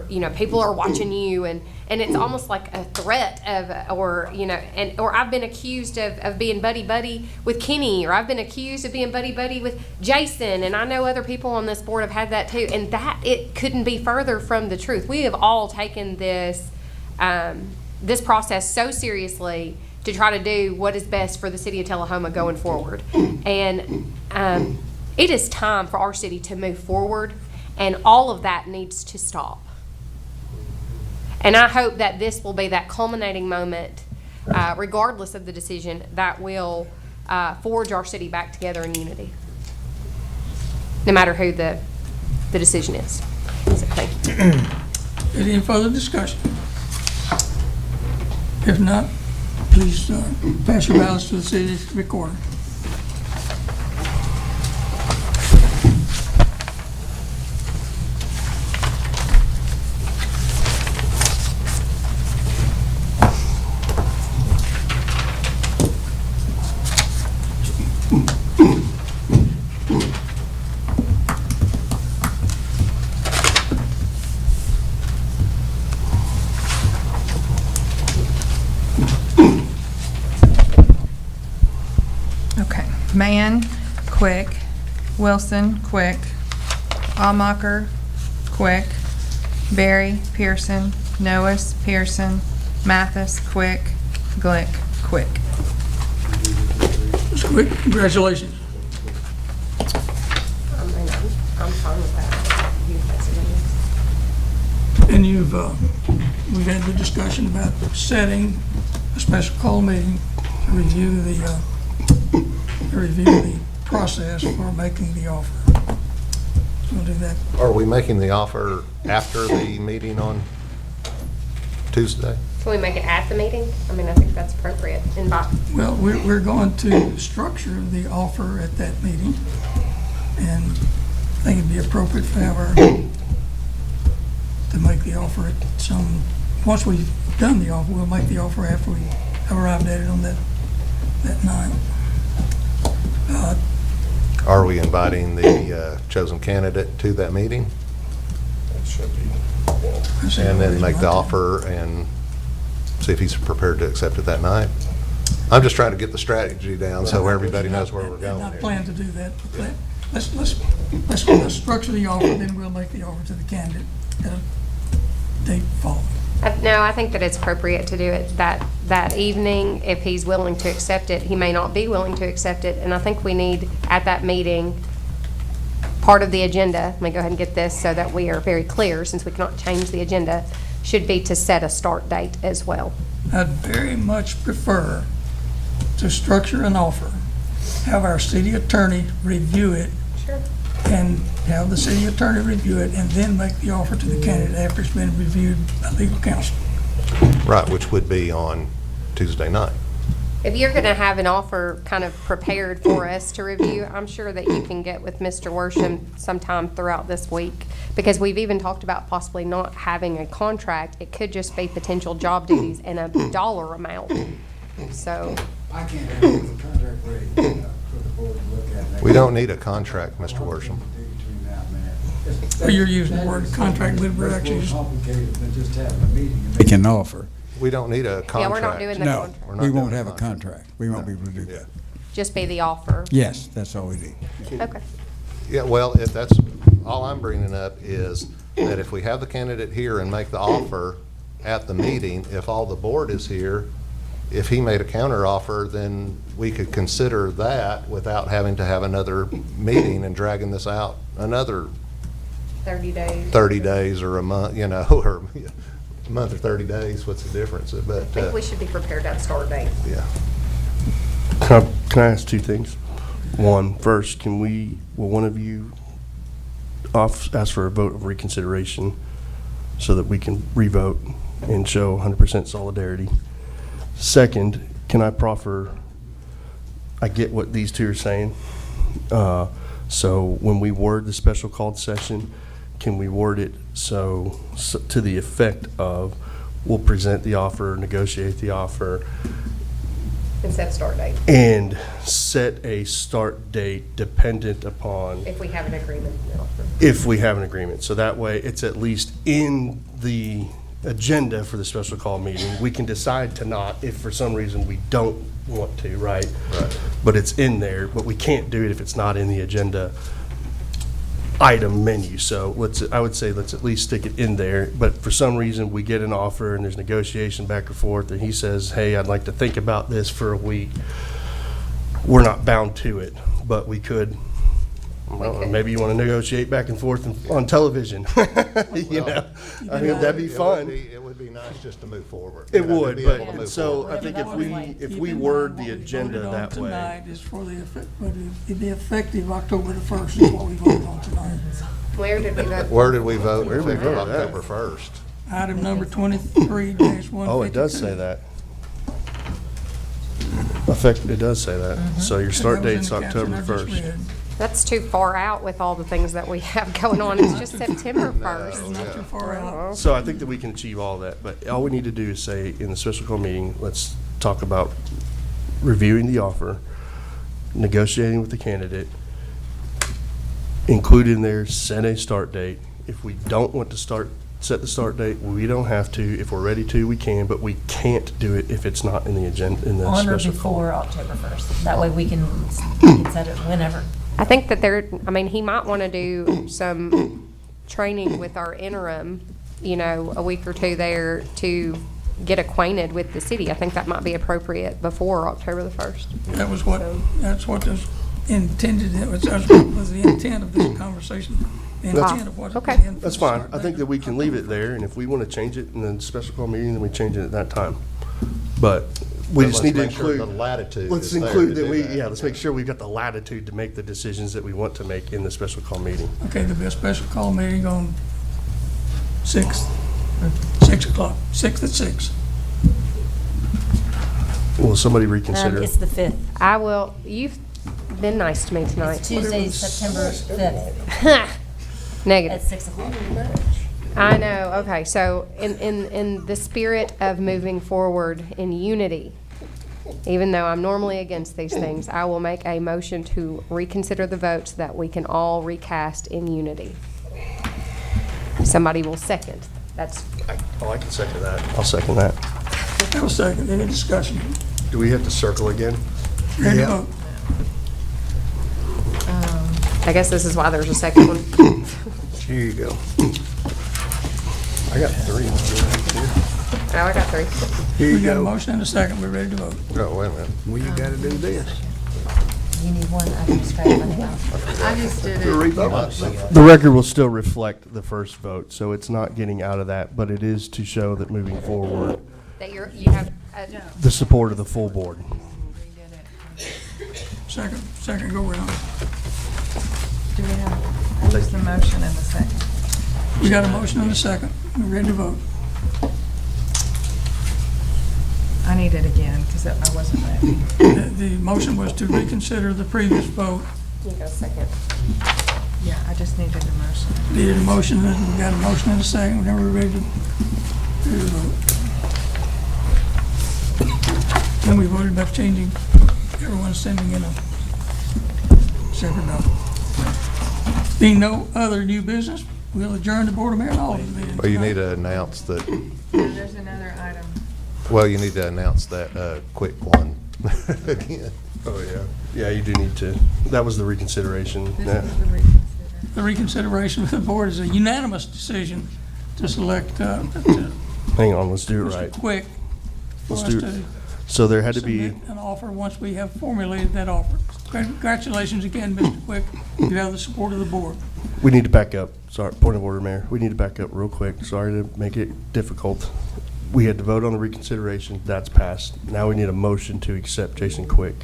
you know, people are watching you, and it's almost like a threat of, or you know, or I've been accused of being buddy with Kenny, or I've been accused of being buddy with Jason, and I know other people on this board have had that too, and that it couldn't be further from the truth. We have all taken this this process so seriously to try to do what is best for the city of Tullahoma going forward, and it is time for our city to move forward, and all of that needs to stop. And I hope that this will be that culminating moment, regardless of the decision, that will forge our city back together in unity, no matter who the decision is. So, thank you. Any further discussion? If not, please pass your ballots to the city recorder. Mann, Quick. Wilson, Quick. Almacher, Quick. Berry, Pearson. Noes, Pearson. Mathis, Quick. Glick, Quick. Ms. Quick, congratulations. I'm fine with that. And we've had the discussion about setting a special call meeting to review the process for making the offer. So we'll do that. Are we making the offer after the meeting on Tuesday? Can we make it at the meeting? I mean, I think that's appropriate. Well, we're going to structure the offer at that meeting, and I think it'd be appropriate for to make the offer at once we've done the offer, we'll make the offer after we arrived at it on that night. Are we inviting the chosen candidate to that meeting? And then make the offer and see if he's prepared to accept it that night? I'm just trying to get the strategy down so everybody knows where we're going. I plan to do that. Let's structure the offer, then we'll make the offer to the candidate at a date following. No, I think that it's appropriate to do it that evening. If he's willing to accept it, he may not be willing to accept it. And I think we need, at that meeting, part of the agenda, let me go ahead and get this so that we are very clear, since we cannot change the agenda, should be to set a start date as well. I'd very much prefer to structure an offer, have our city attorney review it, Sure. and have the city attorney review it, and then make the offer to the candidate after it's been reviewed by legal counsel. Right, which would be on Tuesday night. If you're going to have an offer kind of prepared for us to review, I'm sure that you can get with Mr. Worsham sometime throughout this week, because we've even talked about possibly not having a contract. It could just be potential job duties and a dollar amount. So I can't have a contract ready for the board to look at. We don't need a contract, Mr. Worsham. Well, you're using the word contract, but we're actually It's more complicated than just having a meeting and making an offer. We don't need a contract. Yeah, we're not doing the No, contract. we won't have a contract. We won't be able to do that. Just be the offer. Yes, that's all we need. Okay. Yeah, well, if that's, all I'm bringing up is that if we have the candidate here and make the offer at the meeting, if all the board is here, if he made a counter offer, then we could consider that without having to have another meeting and dragging this out another 30 days. 30 days or a month, or A month or 30 days, what's the difference? But, I think we should be prepared to have a start date. yeah. Can I ask two things? One, first, will one of you ask for a vote of reconsideration so that we can revote and show 100% solidarity? Second, can I proffer, I get what these two are saying. So when we word the special called session, can we word it so to the effect of, we'll present the offer, negotiate the offer, And set a start date, and set a start date dependent upon if we have an agreement. if we have an agreement. So that way, it's at least in the agenda for the special call meeting. We can decide to not if for some reason we don't want to, right? Right. But it's in there, but we can't do it if it's not in the agenda item menu. So I would say let's at least stick it in there. But for some reason, we get an offer and there's negotiation back and forth, and he says, hey, I'd like to think about this for a week. We're not bound to it, but we could, well, maybe you want to negotiate back and forth on television. You know, I mean, that'd be fun. It would be nice just to move forward. It You know, to would, be able to but move so forward. I think if we word the agenda that way. Tonight is for the, but it'd be effective October the 1st is what we voted on tonight. Where did we vote? Where did we vote? Where did we Effective vote at? October 1st. Item number 23-152. Oh, it does say that. It does say that. So your start That was in date's the caption October I just 1st. read. That's too far out with all the things that we have going on. It's just September 1st. Not too far out. So I think that we can achieve all that, but all we need to do is say in the special call meeting, let's talk about reviewing the offer, negotiating with the candidate, include in there, set a start date. If we don't want to set the start date, we don't have to. If we're ready to, we can, but we can't do it if it's not in the agenda, in the On or special call. before October 1st. That way we can set it whenever. I think that he might want to do some training with our interim, a week or two there to get acquainted with the city. I think that might be appropriate before October the 1st. That's what was intended, that was the intent of this conversation. The intent of what. Okay. the end That's of the fine. start I think date. that we can leave it there, and if we want to change it in the special call meeting, then we change it at that time. But we But just let's need to make sure include. the latitude Let's is there include to that do that. let's make sure we've got the latitude to make the decisions that we want to make in the special call meeting. Okay, there'll be a special call meeting on 6th, 6 o'clock, 6th at 6. Will somebody reconsider? It's the 5th. I will, you've been nice to me tonight. It's Tuesday, September 5th Negative. at 6 o'clock. I know, okay, so in the spirit of moving forward in unity, even though I'm normally against these things, I will make a motion to reconsider the vote so that we can all recast in unity. Somebody will second. I can second that. I'll second that. Have a second, any discussion? Do we have to circle again? Ready to vote? I guess this is why there's a second one. Here you go. I got 3. Oh, I got 3. Here We you got a go. motion and a second, we're ready to vote. Oh, wait a minute. Well, you gotta do this. You need one, I can scratch my name out. I just did The record will still reflect the first vote, so it's not getting out of that, but it is to show that moving forward, That you have, the support of the full board. Second go round. Do we have, there's the motion and the second. We got a motion and a second, we're ready to vote. I need it again, because I wasn't ready. The motion was to reconsider the previous vote. you go second. Yeah, I just needed a motion. Needed a motion, and we got a motion and a second, now we're ready to vote. Then we voted about changing, everyone sending in a separate note. Being no other new business, we'll adjourn the Board of Mayor and Alderman meeting. Well, you need to announce that, There's another item. you need to announce that quick one again. Oh, yeah. Yeah, you do need to. That was the reconsideration. This Yeah. is the reconsider. The reconsideration of the board is a unanimous decision to select Hang on, let's do it right. Mr. Quick for Let's us do to it. So there had to be, submit an offer once we have formulated that offer. Congratulations again, Mr. Quick. You have the support of the board. we need to back up. Sorry, point of order, Mayor. We need to back up real quick. Sorry to make it difficult. we had to vote on the reconsideration, that's passed. Now we need a motion to accept Jason Quick.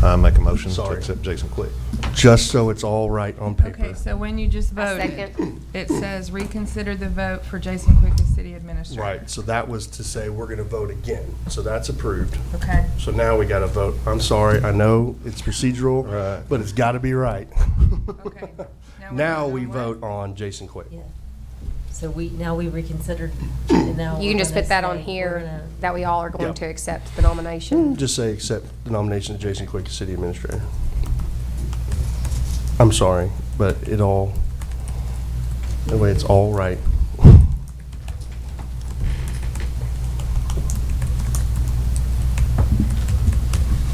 I make a motion to Sorry. accept Jason Quick. Just so it's all right on paper. Okay, so when you just voted, second. it says reconsider the vote for Jason Quick as city administrator. Right, so that was to say we're gonna vote again, so that's approved. Okay. So now we gotta vote. I'm sorry, I know it's procedural, Right. but it's gotta be right. Okay. Now we on what? vote on Jason Quick. Yeah. So now we reconsidered, and now You can we're just gonna put that on say here, we're gonna- that we all are going Yep. to accept the nomination. Just say accept the nomination of Jason Quick as city administrator. I'm sorry, but that way it's all right.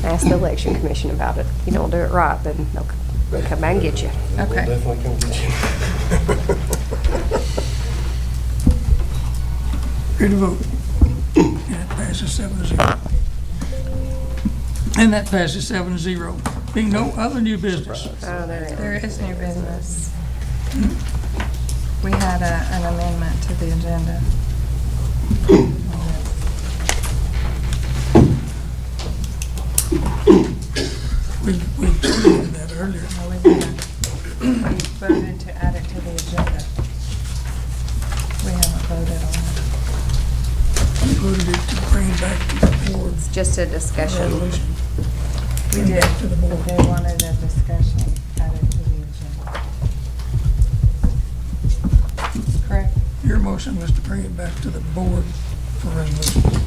Ask the election commission about it. If you don't do it right, then they'll come back and get you. Okay. Definitely come get you. Ready to vote? And that passes 7-0. And that passes 7-0. Being no other new business. Oh, There is new business. We had an amendment to the agenda. We did that earlier. No, we didn't. We voted to add it to the agenda. We haven't voted on We voted it to bring it back to the board. It's just a discussion. Resolution. it. We Bring it did, back to the but board. they wanted a discussion added to the agenda. Correct? Your motion was to bring it back to the board for resolution.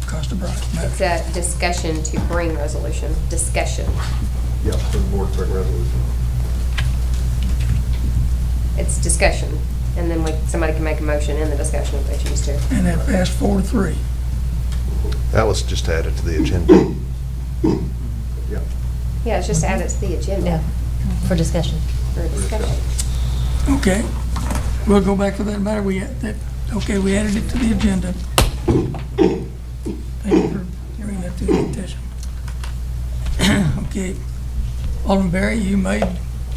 Costa Bryce. It's a discussion to bring resolution. Discussion. Yep, for the board for resolution. It's discussion. And then somebody can make a motion in the discussion if they choose to. And that passed 4-3. That was just added to the agenda. Yeah, it's just added to the agenda. Yeah, for discussion. For a discussion. Okay, we'll go back to that matter. We added it to the agenda. Thank you for bringing that to the attention. Okay, Alderman Berry, you made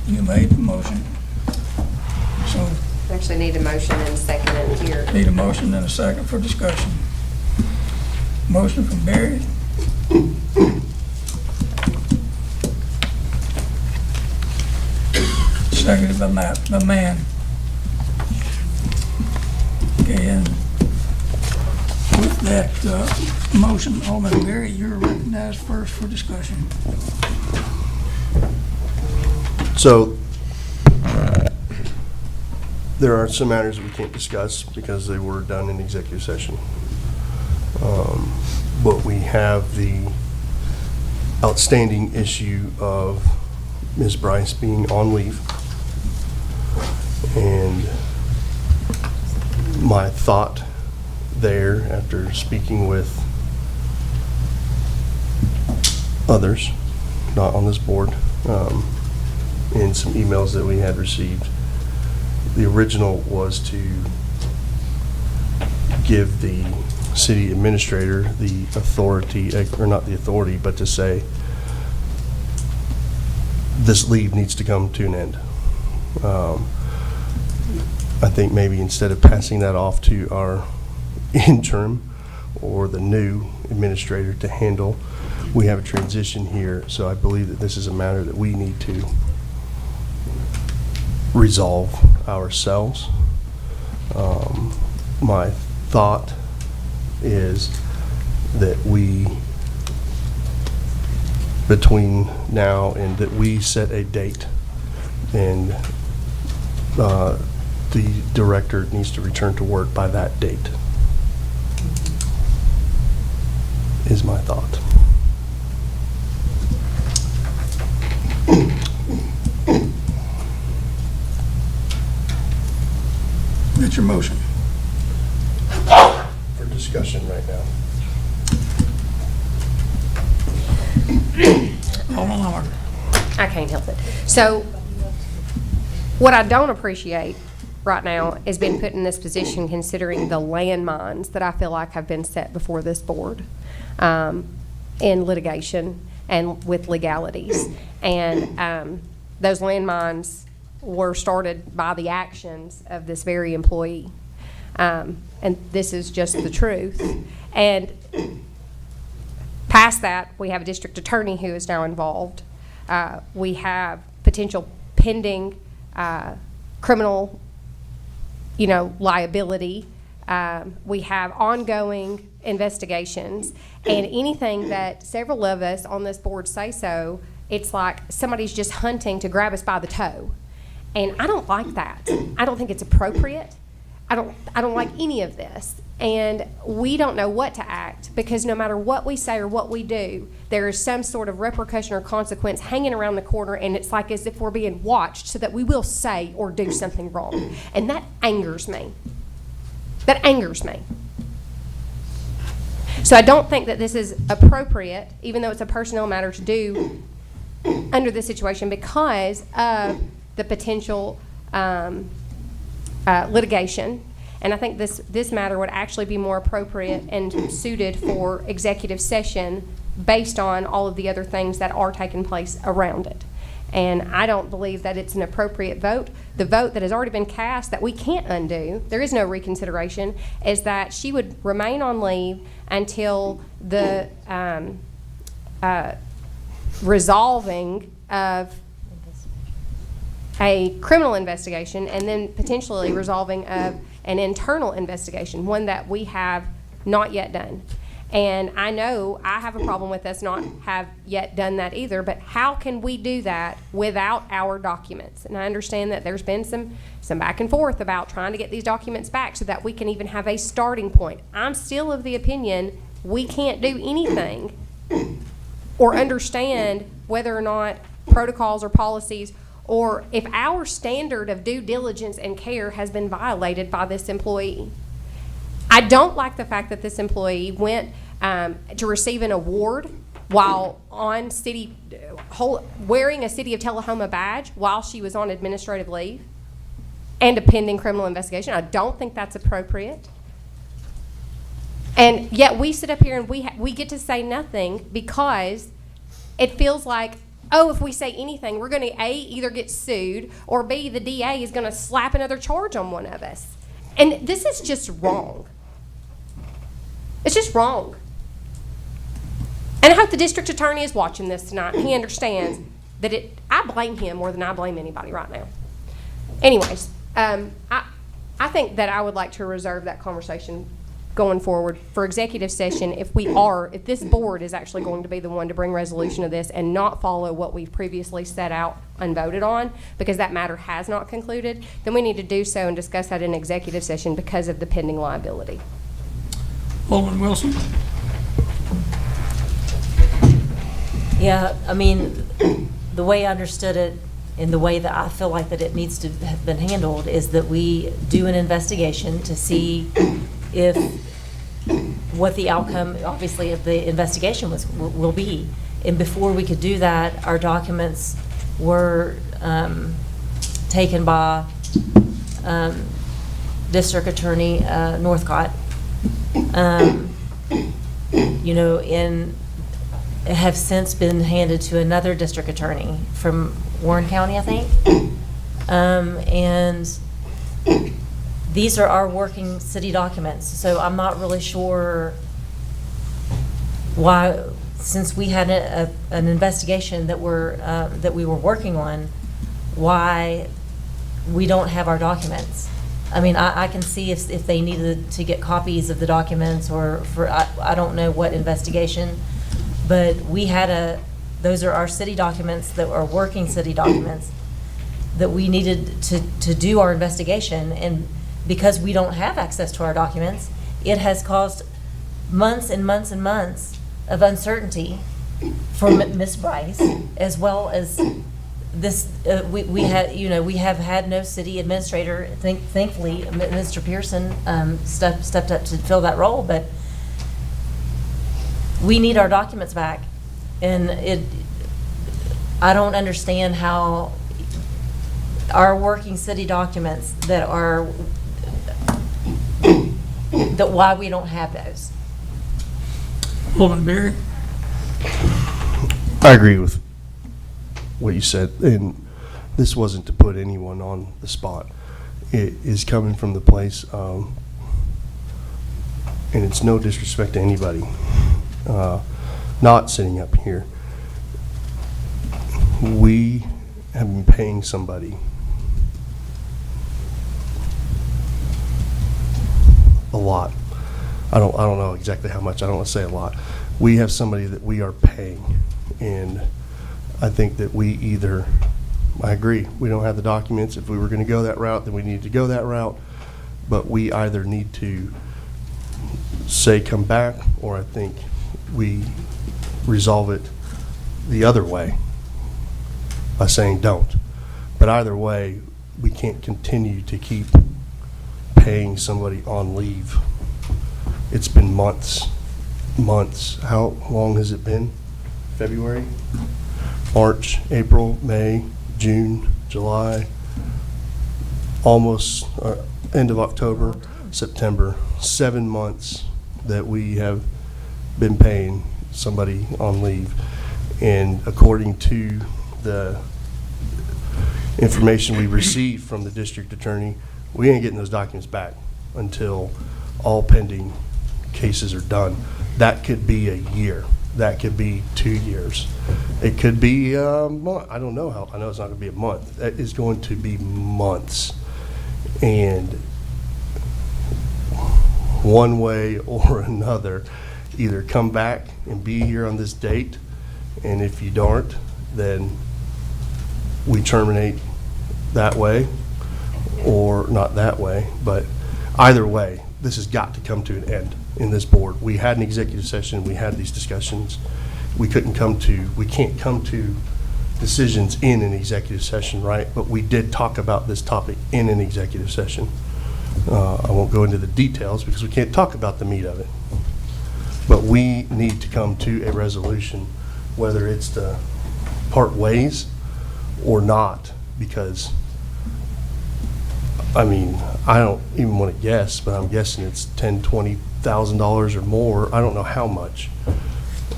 the motion. So Actually need a motion and a second in here. need a motion and a second for discussion. Motion from Berry. Seconded by Mann. Okay, and with that motion, Alderman Berry, you're recognized first for discussion. So, there are some matters we can't discuss because they were done in executive session. But we have the outstanding issue of Ms. Bryce being on leave. And my thought there, after speaking with others, not on this board, in some emails that we had received, the original was to give the city administrator the authority, or not the authority, but to say, this leave needs to come to an end. I think maybe instead of passing that off to our interim or the new administrator to handle, we have a transition here, so I believe that this is a matter that we need to resolve ourselves. My thought is that we, between now and that we set a date, and the director needs to return to work by that date, is my thought. That's your motion. For discussion right now. Alderman Howard. I can't help it. So what I don't appreciate right now is being put in this position considering the landmines that I feel like have been set before this board in litigation and with legalities. And those landmines were started by the actions of this very employee. And this is just the truth. And past that, we have a district attorney who is now involved. We have potential pending criminal, liability. We have ongoing investigations, and anything that several of us on this board say so, it's like somebody's just hunting to grab us by the toe. And I don't like that. I don't think it's appropriate. I don't like any of this. And we don't know what to act, because no matter what we say or what we do, there is some sort of repercussion or consequence hanging around the corner, and it's like as if we're being watched so that we will say or do something wrong. And that angers me. That angers me. So I don't think that this is appropriate, even though it's a personnel matter, to do under this situation because of the potential litigation. And I think this matter would actually be more appropriate and suited for executive session based on all of the other things that are taking place around it. And I don't believe that it's an appropriate vote. The vote that has already been cast that we can't undo, there is no reconsideration, is that she would remain on leave until the resolving of a criminal investigation, and then potentially resolving of an internal investigation, one that we have not yet done. And I know I have a problem with us not have yet done that either, but how can we do that without our documents? And I understand that there's been some back and forth about trying to get these documents back so that we can even have a starting point. I'm still of the opinion we can't do anything or understand whether or not protocols or policies, or if our standard of due diligence and care has been violated by this employee. I don't like the fact that this employee went to receive an award while on wearing a City of Tullahoma badge while she was on administrative leave and a pending criminal investigation. I don't think that's appropriate. And yet we sit up here and we get to say nothing because it feels like, oh, if we say anything, we're going to A, either get sued, or B, the DA is going to slap another charge on one of us. And this is just wrong. It's just wrong. And I hope the district attorney is watching this tonight. He understands that I blame him more than I blame anybody right now. Anyways, I think that I would like to reserve that conversation going forward for executive session if this board is actually going to be the one to bring resolution of this and not follow what we've previously set out and voted on, because that matter has not concluded, then we need to do so and discuss that in executive session because of the pending liability. Alderman Wilson? Yeah, I mean, the way I understood it and the way that I feel like that it needs to have been handled is that we do an investigation to see what the outcome, obviously, of the investigation will be. And before we could do that, our documents were taken by District Attorney Northcott, and have since been handed to another district attorney from Warren County, I think. And these are our working city documents, so I'm not really sure why, since we had an investigation that we were working on, why we don't have our documents. I mean, I can see if they needed to get copies of the documents or I don't know what investigation, but we had those are our city documents that are working city documents that we needed to do our investigation. And because we don't have access to our documents, it has caused months and months and months of uncertainty for Ms. Bryce, as well as this. We have had no city administrator. Thankfully, Mr. Pearson stepped up to fill that role, but we need our documents back, and I don't understand how our working city documents why we don't have those. Alderman Berry? I agree with what you said, and this wasn't to put anyone on the spot. It is coming from the place of and it's no disrespect to anybody not sitting up here, we have been paying somebody a lot. I don't know exactly how much. I don't want to say a lot. We have somebody that we are paying, and I think that we either, I agree, we don't have the documents. If we were going to go that route, then we need to go that route. But we either need to say come back, or I think we resolve it the other way by saying don't. But either way, we can't continue to keep paying somebody on leave. It's been months. How long has it been? February, March, April, May, June, July, almost end of October, September. 7 months that we have been paying somebody on leave. And according to the information we received from the district attorney, we ain't getting those documents back until all pending cases are done. That could be a year. That could be 2 years. It could be a month. I don't know how. I know it's not going to be a month. That is going to be months. And one way or another, either come back and be here on this date, and if you don't, then we terminate that way, or not that way, but either way, this has got to come to an end in this board. We had an executive session, we had these discussions. We can't come to decisions in an executive session, right? But we did talk about this topic in an executive session. I won't go into the details because we can't talk about the meat of it. But we need to come to a resolution, whether it's to part ways or not, because I mean, I don't even want to guess, but I'm guessing it's $10,000, $20,000 or more. I don't know how much.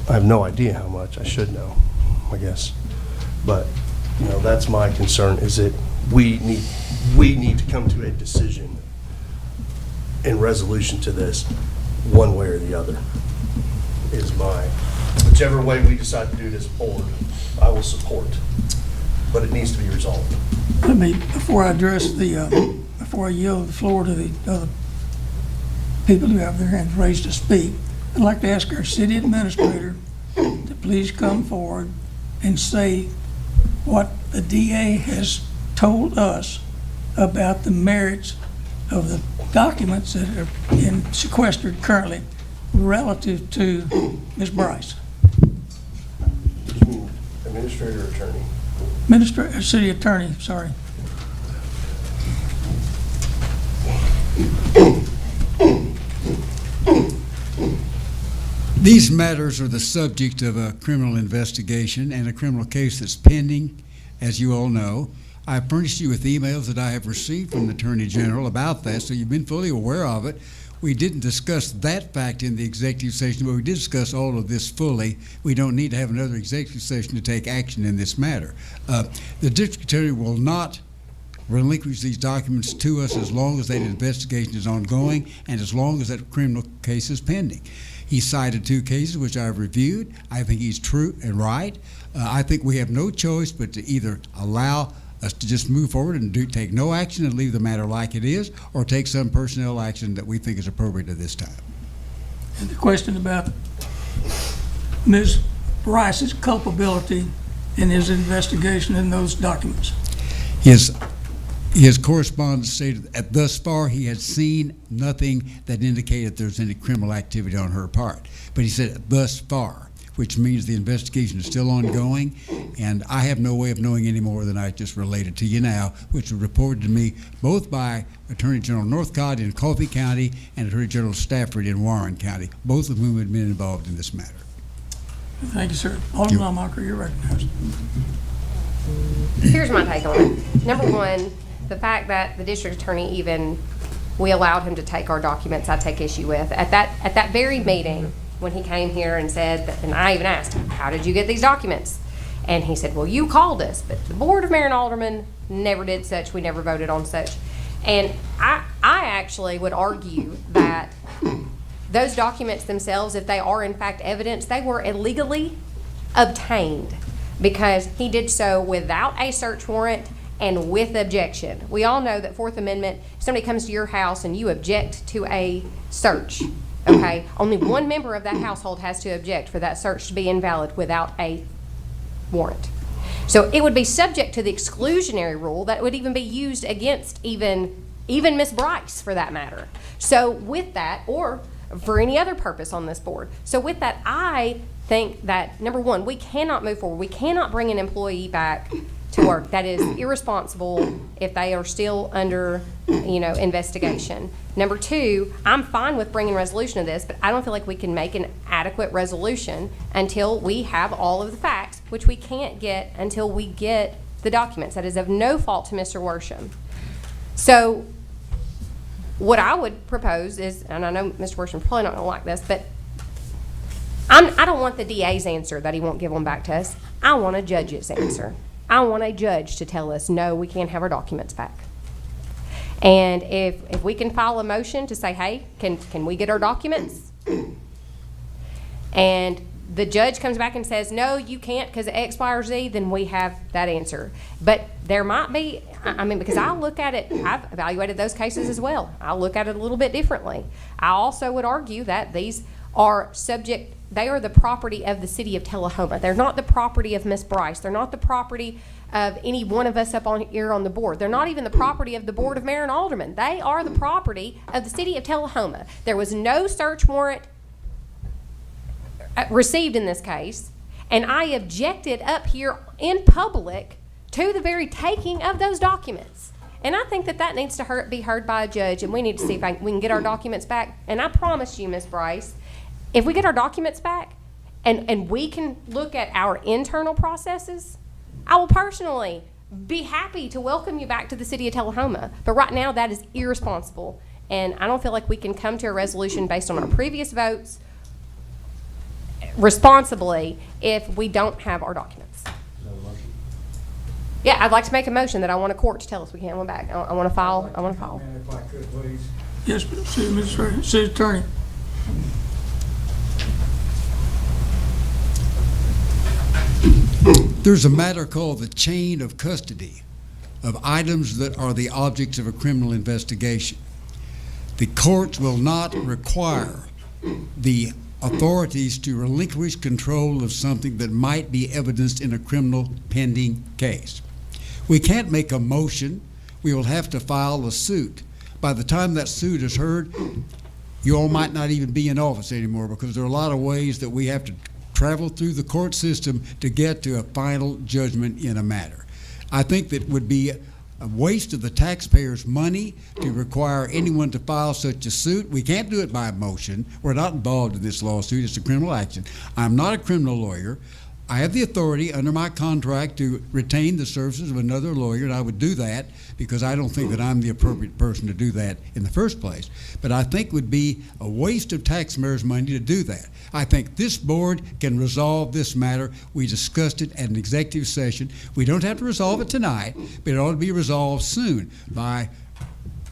I have no idea how much. I should know, I guess. But, you know, that's my concern, is that we need to come to a decision and resolution to this one way or the other, is my, whichever way we decide to do this board, I will support, but it needs to be resolved. Let me, before I address the, before I yield the floor to the other people who have their hands raised to speak, I'd like to ask our city administrator to please come forward and say what the DA has told us about the merits of the documents that are sequestered currently relative to Ms. Bryce. Administrator or attorney? City attorney, sorry. These matters are the subject of a criminal investigation and a criminal case that's pending, as you all know. I furnished you with emails that I have received from the Attorney General about that, so you've been fully aware of it. We didn't discuss that fact in the executive session, but we did discuss all of this fully. We don't need to have another executive session to take action in this matter. The district attorney will not relinquish these documents to us as long as that investigation is ongoing and as long as that criminal case is pending. He cited 2 cases which I've reviewed. I think he's true and right. I think we have no choice but to either allow us to just move forward and take no action and leave the matter like it is, or take some personnel action that we think is appropriate at this time. And the question about Ms. Bryce's culpability in his investigation in those documents. His correspondence stated that thus far he had seen nothing that indicated there's any criminal activity on her part. But he said thus far, which means the investigation is still ongoing, and I have no way of knowing any more than I just related to you now, which was reported to me both by Attorney General Northcott in Coffee County and Attorney General Stafford in Warren County, both of whom had been involved in this matter. Thank you, sir. Alderman Longmacher, you're recognized. Here's my take on it. Number one, the fact that the district attorney we allowed him to take our documents, I take issue with. At that very meeting, when he came here and said that, and I even asked him, how did you get these documents? And he said, well, you called us, but the Board of Mayor and Aldermen never did such. We never voted on such. And I actually would argue that those documents themselves, if they are in fact evidence, they were illegally obtained because he did so without a search warrant and with objection. We all know that Fourth Amendment, if somebody comes to your house and you object to a search, okay, only one member of that household has to object for that search to be invalid without a warrant. So it would be subject to the exclusionary rule that would even be used against even Ms. Bryce for that matter. So with that, or for any other purpose on this board. So with that, I think that, number one, we cannot move forward. We cannot bring an employee back to work. That is irresponsible if they are still under, investigation. Number two, I'm fine with bringing resolution of this, but I don't feel like we can make an adequate resolution until we have all of the facts, which we can't get until we get the documents. That is of no fault to Mr. Worsham. So what I would propose is, and I know Mr. Worsham's probably not going to like this, but I don't want the DA's answer that he won't give them back to us. I want a judge's answer. I want a judge to tell us, no, we can't have our documents back. And if we can file a motion to say, hey, can we get our documents? And the judge comes back and says, no, you can't because of X, Y, or Z, then we have that answer. But there might be, because I look at it, I've evaluated those cases as well. I look at it a little bit differently. I also would argue that these are they are the property of the city of Tullahoma. They're not the property of Miss Bryce. They're not the property of any one of us up on here on the board. They're not even the property of the Board of Mayor and Aldermen. They are the property of the city of Tullahoma. There was no search warrant received in this case, and I objected up here in public to the very taking of those documents. And I think that needs to be heard by a judge, and we need to see if we can get our documents back. And I promise you, Miss Bryce, if we get our documents back and we can look at our internal processes, I will personally be happy to welcome you back to the city of Tullahoma. But right now, that is irresponsible. And I don't feel like we can come to a resolution based on our previous votes responsibly if we don't have our documents. Yeah, I'd like to make a motion that I want a court to tell us we can't have them back. I want to file. If I could, please. Yes, Mr. City Attorney. There's a matter called the chain of custody of items that are the objects of a criminal investigation. The courts will not require the authorities to relinquish control of something that might be evidenced in a criminal pending case. We can't make a motion. We will have to file a suit. By the time that suit is heard, you all might not even be in office anymore because there are a lot of ways that we have to travel through the court system to get to a final judgment in a matter. I think that would be a waste of the taxpayers' money to require anyone to file such a suit. We can't do it by motion. We're not involved in this lawsuit. It's a criminal action. I'm not a criminal lawyer. I have the authority under my contract to retain the services of another lawyer, and I would do that because I don't think that I'm the appropriate person to do that in the first place. But I think it would be a waste of taxpayers' money to do that. I think this board can resolve this matter. We discussed it at an executive session. We don't have to resolve it tonight, but it ought to be resolved soon by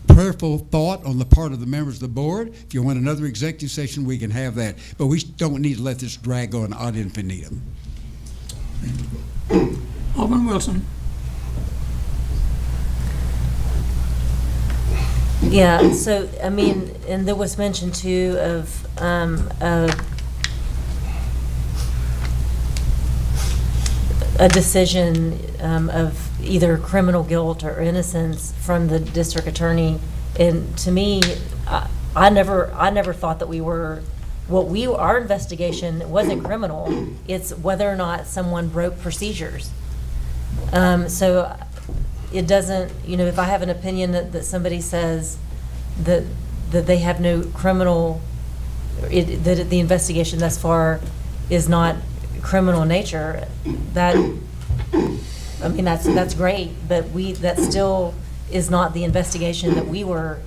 prayerful thought on the part of the members of the board. If you want another executive session, we can have that. But we don't need to let this drag on ad infinitum. Alderman Wilson. Yeah, so, and there was mention too of a decision of either criminal guilt or innocence from the district attorney. And to me, I never thought that we were, our investigation wasn't criminal. It's whether or not someone broke procedures. So it doesn't, if I have an opinion that somebody says that they have no criminal, that the investigation thus far is not criminal in nature, that's great, but that still is not the investigation that we were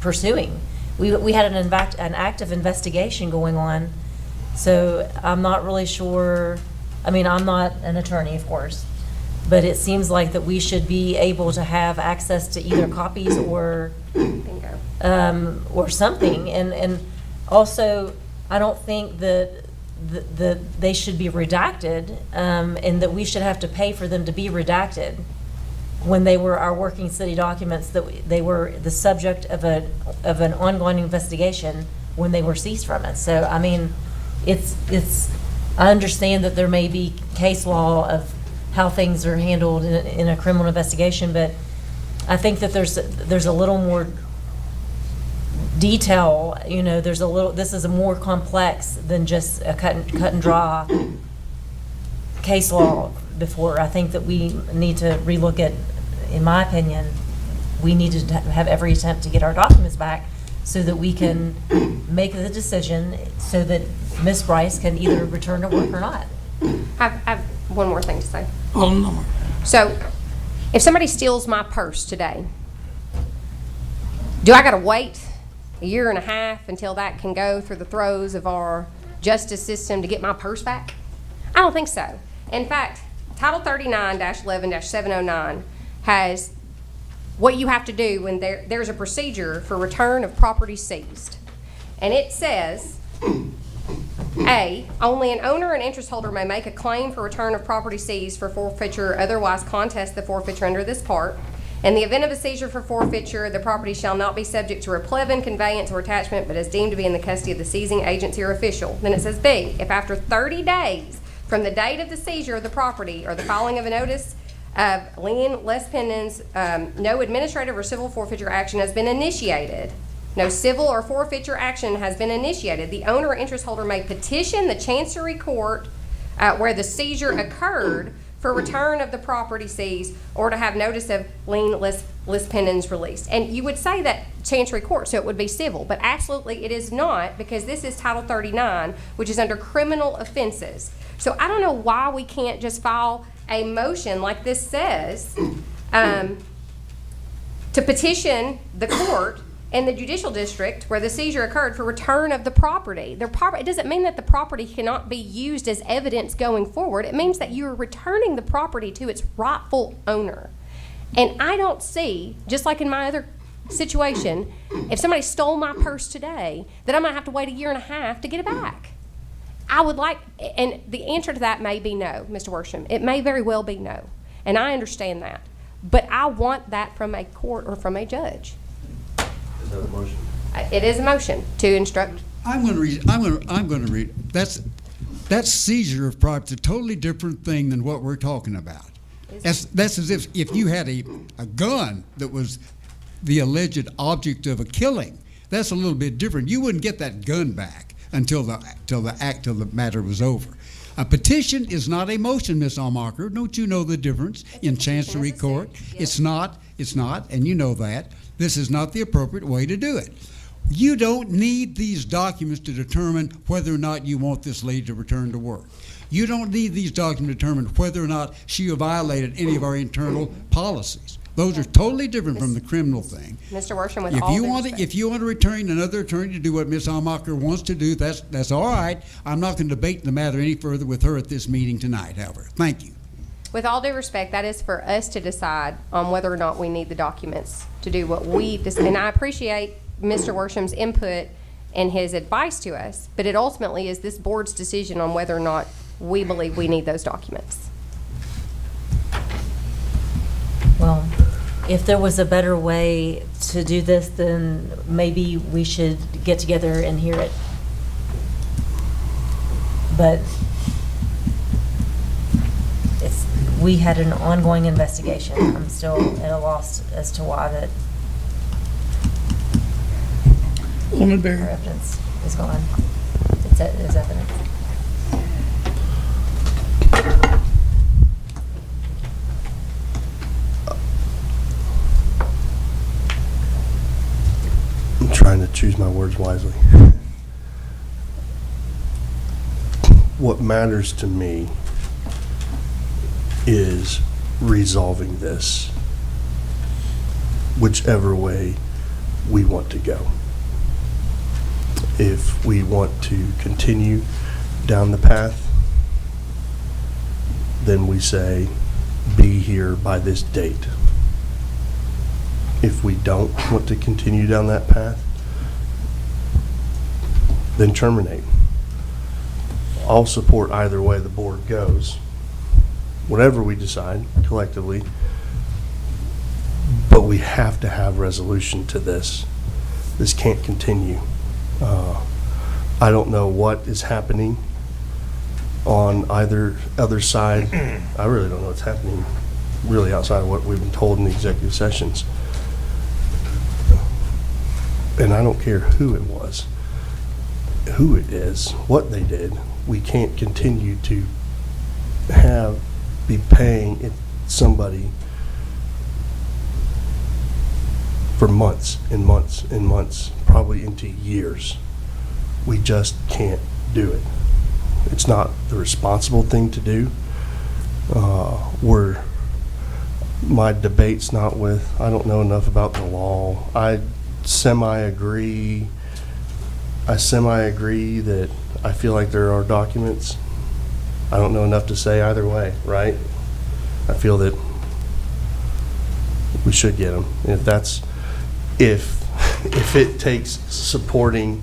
pursuing. We had an active investigation going on, so I'm not really sure. I'm not an attorney, of course, but it seems like that we should be able to have access to either copies or something. And Also, I don't think that they should be redacted, and that we should have to pay for them to be redacted when they were our working city documents, that they were the subject of an ongoing investigation when they were seized from us. So, I mean, I understand that there may be case law of how things are handled in a criminal investigation, but I think that there's a little more detail. You know, this is a more complex than just a cut and draw case law before. I think that we need to relook at, in my opinion, we need to have every attempt to get our documents back so that we can make the decision so that Ms. Bryce can either return to work or not. I have one more thing to say. Oh, no. So, if somebody steals my purse today, do I gotta wait a year and a half until that can go through the throes of our justice system to get my purse back? I don't think so. In fact, Title 39-11-709 has what you have to do when there's a procedure for return of property seized. And it says, A, only an owner and interest holder may make a claim for return of property seized for forfeiture or otherwise contest the forfeiture under this part. In the event of a seizure for forfeiture, the property shall not be subject to replevin, conveyance, or attachment, but is deemed to be in the custody of the seizing agency or official. Then it says B, if after 30 days from the date of the seizure of the property or the filing of a notice of lien les pendens, no administrative or civil forfeiture action has been initiated. No civil or forfeiture action has been initiated. The owner or interest holder may petition the Chancery Court where the seizure occurred for return of the property seized or to have notice of lien les pendens released. And you would say that Chancery Court, so it would be civil, but absolutely it is not, because this is Title 39, which is under criminal offenses. So I don't know why we can't just file a motion like this says to petition the court in the judicial district where the seizure occurred for return of the property. It doesn't mean that the property cannot be used as evidence going forward. It means that you're returning the property to its rightful owner. And I don't see, just like in my other situation, if somebody stole my purse today, that I might have to wait a year and a half to get it back. I would like, and the answer to that may be no, Mr. Worsham. It may very well be no, and I understand that. But I want that from a court or from a judge. Is that a motion? It is a motion to instruct. I'm going to read. That's seizure of property. It's a totally different thing than what we're talking about. That's as if you had a gun that was the alleged object of a killing. That's a little bit different. You wouldn't get that gun back until the matter was over. A petition is not a motion, Ms. Almacher. Don't you know the difference in Chancery Court? It's not, and you know that. This is not the appropriate way to do it. You don't need these documents to determine whether or not you want this lady to return to work. You don't need these documents to determine whether or not she violated any of our internal policies. Those are totally different from the criminal thing. Mr. Worsham, with all due respect. If you want to return another attorney to do what Ms. Almacher wants to do, that's all right. I'm not going to debate the matter any further with her at this meeting tonight, however. Thank you. With all due respect, that is for us to decide on whether or not we need the documents to do what we decide. And I appreciate Mr. Worsham's input and his advice to us, but it ultimately is this board's decision on whether or not we believe we need those documents. Well, if there was a better way to do this, then maybe we should get together and hear it. But we had an ongoing investigation. I'm still at a loss as to why that our evidence is gone. It's evidence. I'm trying to choose my words wisely. What matters to me is resolving this whichever way we want to go. If we want to continue down the path, then we say, be here by this date. If we don't want to continue down that path, then terminate. I'll support either way the board goes, whatever we decide collectively, but we have to have resolution to this. This can't continue. I don't know what is happening on either other side. I really don't know what's happening really outside of what we've been told in the executive sessions. And I don't care who it was, who it is, what they did. We can't continue to be paying somebody for months and months and months, probably into years. We just can't do it. It's not the responsible thing to do. My debate's not with, I don't know enough about the law. I semi-agree that I feel like there are documents. I don't know enough to say either way, right? I feel that we should get them. And if it takes supporting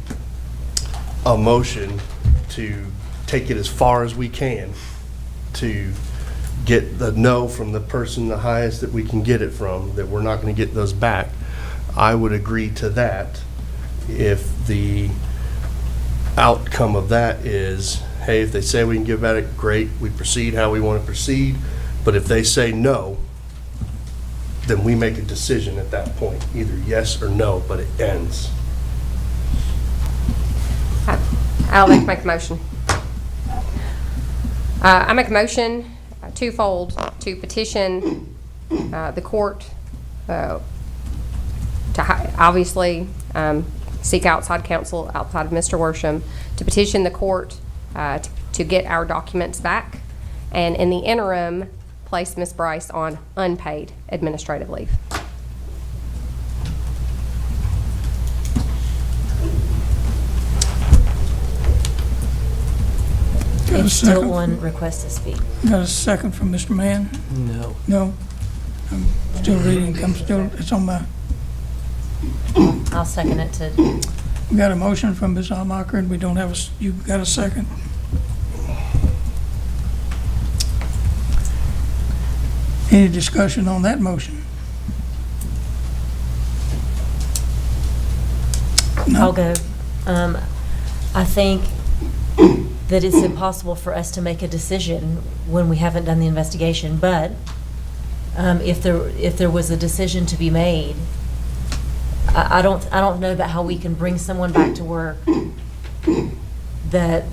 a motion to take it as far as we can to get the no from the person the highest that we can get it from, that we're not going to get those back, I would agree to that if the outcome of that is, hey, if they say we can give back it, great, we proceed how we want to proceed. But if they say no, then we make a decision at that point, either yes or no, but it ends. I'll make a motion. I make a motion twofold to petition the court to obviously seek outside counsel outside of Mr. Worsham, to petition the court to get our documents back, and in the interim, place Ms. Bryce on unpaid administrative leave. It's still on request to speak. Got a second from Mr. Mann? No. No? I'm still reading, it's on my, I'll second it to, we got a motion from Ms. Almacher, and we don't have you got a second? Any discussion on that motion? I'll go. I think that it's impossible for us to make a decision when we haven't done the investigation, but if there was a decision to be made, I don't know that how we can bring someone back to work that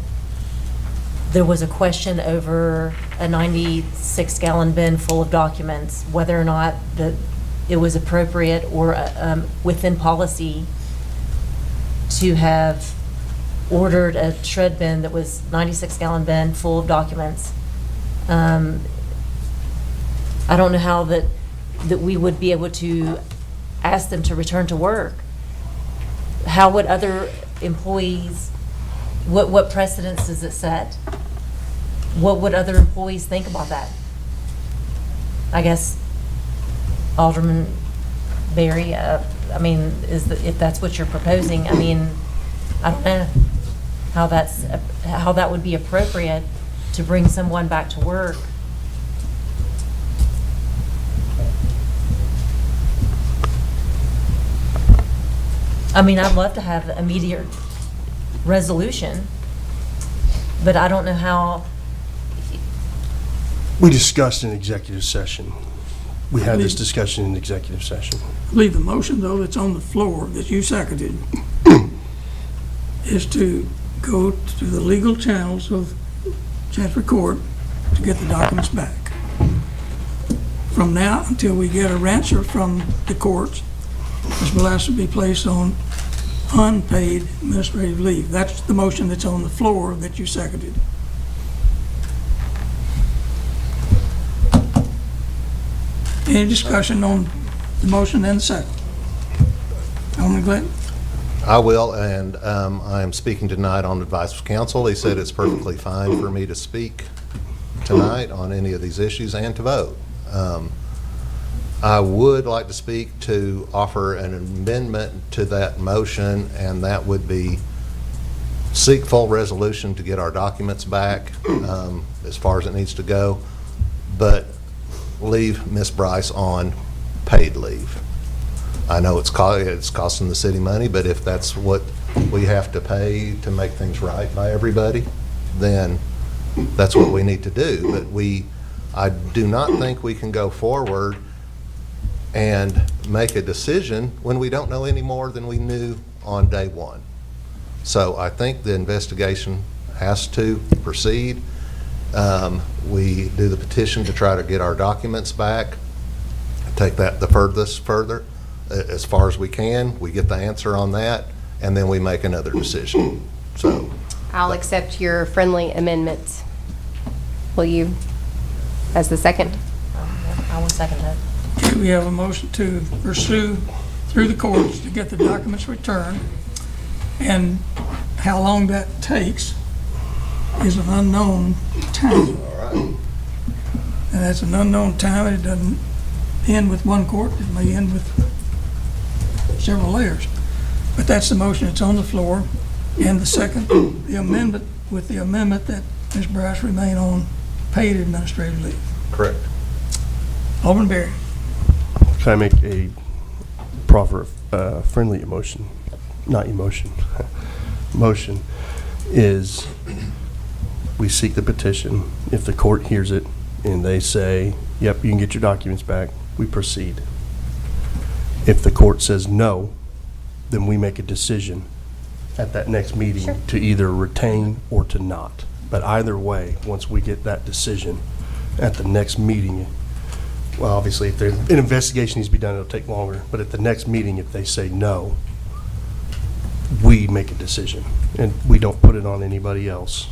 there was a question over a 96-gallon bin full of documents, whether or not that it was appropriate or within policy to have ordered a shred bin that was 96-gallon bin full of documents. I don't know how that we would be able to ask them to return to work. How would other employees, what precedence does it set? What would other employees think about that? I guess Alderman Berry, I mean, if that's what you're proposing, I mean, I don't know how that would be appropriate to bring someone back to work. I mean, I'd love to have immediate resolution, but I don't know how. We discussed in executive session. We had this discussion in executive session. I believe the motion, though, that's on the floor that you seconded is to go to the legal channels of Chancery Court to get the documents back. From now until we get an answer from the courts, this will have to be placed on unpaid administrative leave. That's the motion that's on the floor that you seconded. Any discussion on the motion and the second? Alderman Glenn? I will, and I am speaking tonight on advice of counsel. He said it's perfectly fine for me to speak tonight on any of these issues and to vote. I would like to speak to offer an amendment to that motion, and that would be seek full resolution to get our documents back as far as it needs to go, but leave Ms. Bryce on paid leave. I know it's costing the city money, but if that's what we have to pay to make things right by everybody, then that's what we need to do. But I do not think we can go forward and make a decision when we don't know any more than we knew on day one. So I think the investigation has to proceed. We do the petition to try to get our documents back, take that the furthest further as far as we can. We get the answer on that, and then we make another decision. So I'll accept your friendly amendment. Will you, as the second? I will second that. We have a motion to pursue through the courts to get the documents returned, and how long that takes is an unknown time. And that's an unknown time, and it doesn't end with one court, it may end with several layers. But that's the motion that's on the floor, and the second, the amendment, with the amendment that Ms. Bryce remain on paid administrative leave. correct. Alderman Berry. Can I make a proper friendly emotion? Not emotion. Motion is we seek the petition. If the court hears it and they say, yep, you can get your documents back, we proceed. If the court says no, then we make a decision at that next meeting to either retain or to not. But either way, once we get that decision at the next meeting, well, obviously, if there's an investigation needs to be done, it'll take longer. But at the next meeting, if they say no, we make a decision, and we don't put it on anybody else.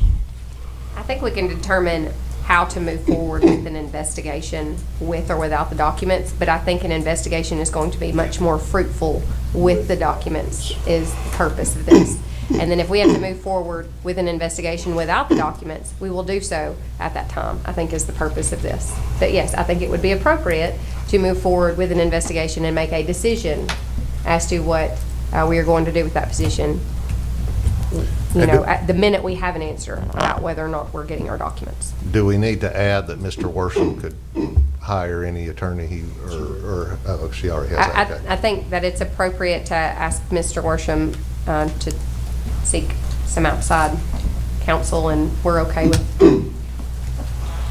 I think we can determine how to move forward with an investigation with or without the documents, but I think an investigation is going to be much more fruitful with the documents is the purpose of this. And then if we have to move forward with an investigation without the documents, we will do so at that time, I think is the purpose of this. But yes, I think it would be appropriate to move forward with an investigation and make a decision as to what we are going to do with that position, you know, at the minute we have an answer about whether or not we're getting our documents. Do we need to add that Mr. Worsham could hire any attorney oh, she already has that. Okay. I think that it's appropriate to ask Mr. Worsham to seek some outside counsel, and we're okay with.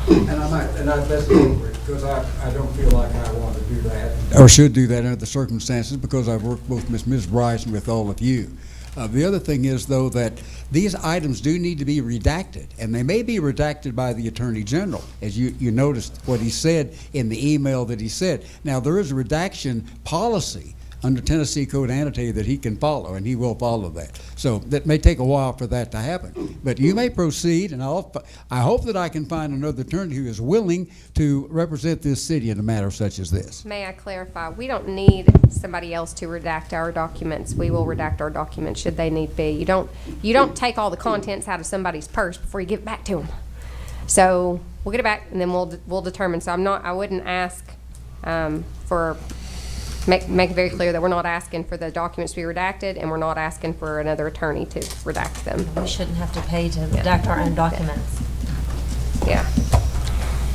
And that's appropriate, because I don't feel like I want to do that. Or should do that under the circumstances, because I've worked both with Ms. Bryce and with all of you. The other thing is, though, that these items do need to be redacted, and they may be redacted by the Attorney General, as you noticed what he said in the email that he said. Now, there is a redaction policy under Tennessee Code Annotated that he can follow, and he will follow that. So that may take a while for that to happen. But you may proceed, and I hope that I can find another attorney who is willing to represent this city in a matter such as this. May I clarify? We don't need somebody else to redact our documents. We will redact our documents should they need be. You don't take all the contents out of somebody's purse before you give it back to them. So we'll get it back, and then we'll determine. So I wouldn't ask for. Make it very clear that we're not asking for the documents to be redacted, and we're not asking for another attorney to redact them. We shouldn't have to pay to redact our own documents. Yeah.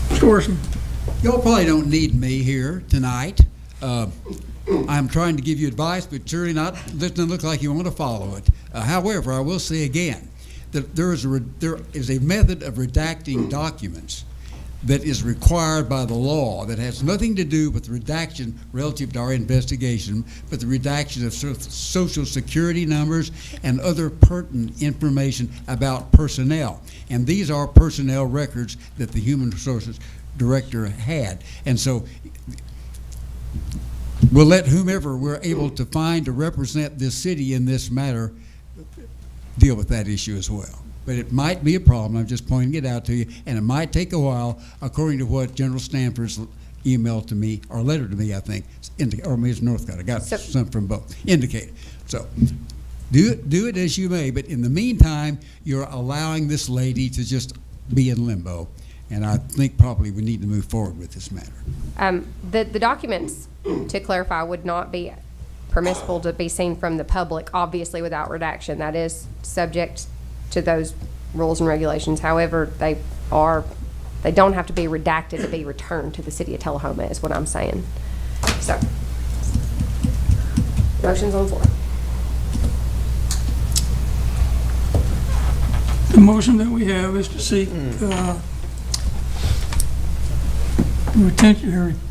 Mr. Worsham. Y'all probably don't need me here tonight. I'm trying to give you advice, but surely not. This doesn't look like you want to follow it. However, I will say again that there is a method of redacting documents that is required by the law that has nothing to do with redaction relative to our investigation, but the redaction of social security numbers and other pertinent information about personnel. And these are personnel records that the Human Resources Director had. And so we'll let whomever we're able to find to represent this city in this matter deal with that issue as well. But it might be a problem. I'm just pointing it out to you, and it might take a while, according to what General Stanford's email to me, or letter to me, I think, or Ms. Northcott. I got some from both indicated. So do it as you may, but in the meantime, you're allowing this lady to just be in limbo, and I think probably we need to move forward with this matter. The documents, to clarify, would not be permissible to be seen from the public, obviously without redaction. That is subject to those rules and regulations. However, they don't have to be redacted to be returned to the city of Tullahoma, is what I'm saying. So, motion's on the floor. The motion that we have is to seek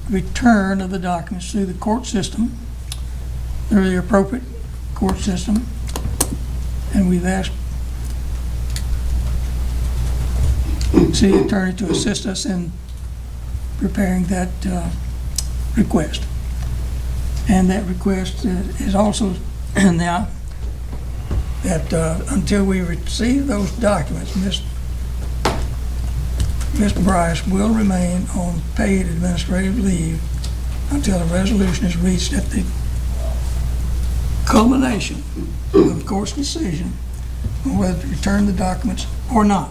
return of the documents through the court system, through the appropriate court system, and we've asked the city attorney to assist us in preparing that request. And that request is also now that until we receive those documents, Ms. Bryce will remain on paid administrative leave until a resolution is reached at the culmination of the court's decision on whether to return the documents or not.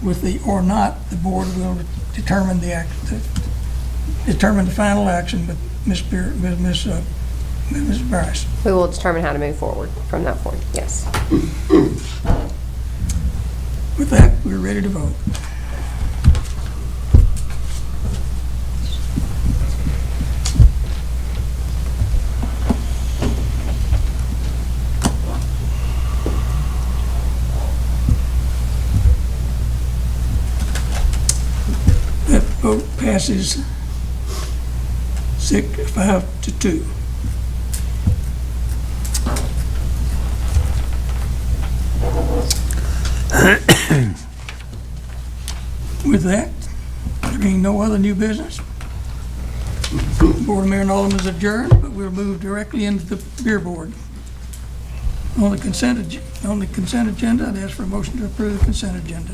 With the or not, the board will determine the final action with Ms. Bryce. We will determine how to move forward from that point, yes. With that, we're ready to vote. That vote passes 5-2. With that, there being no other new business, the Board of Mayor and Aldermen is adjourned, but we'll move directly into the beer board. On the consent agenda, I'd ask for a motion to approve the consent agenda.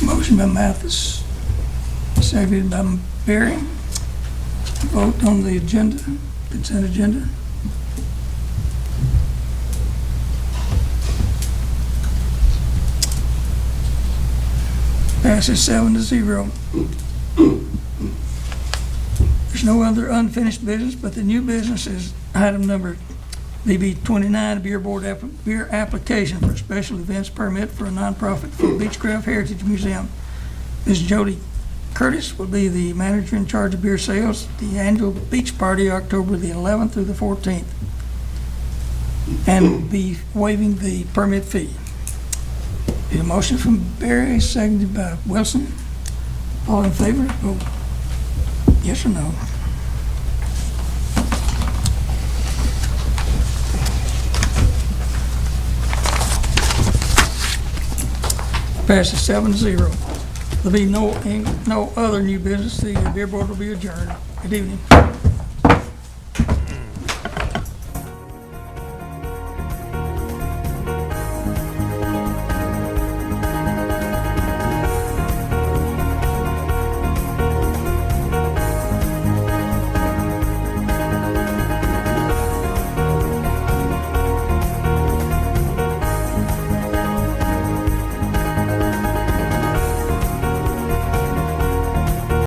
Motion by Mathis, seconded by Berry. Vote on the agenda, consent agenda. Passes 7-0. There's no other unfinished business, but the new business is item number BB 29, beer application for a special events permit for a nonprofit for Beechcraft Heritage Museum. Ms. Jody Curtis will be the manager in charge of beer sales. The annual beach party, October the 11th through the 14th, and will be waiving the permit fee. A motion from Barry, seconded by Wilson. All in favor, vote yes or no. Passes 7-0. There'll be no other new business. The beer board will be adjourned. Good evening.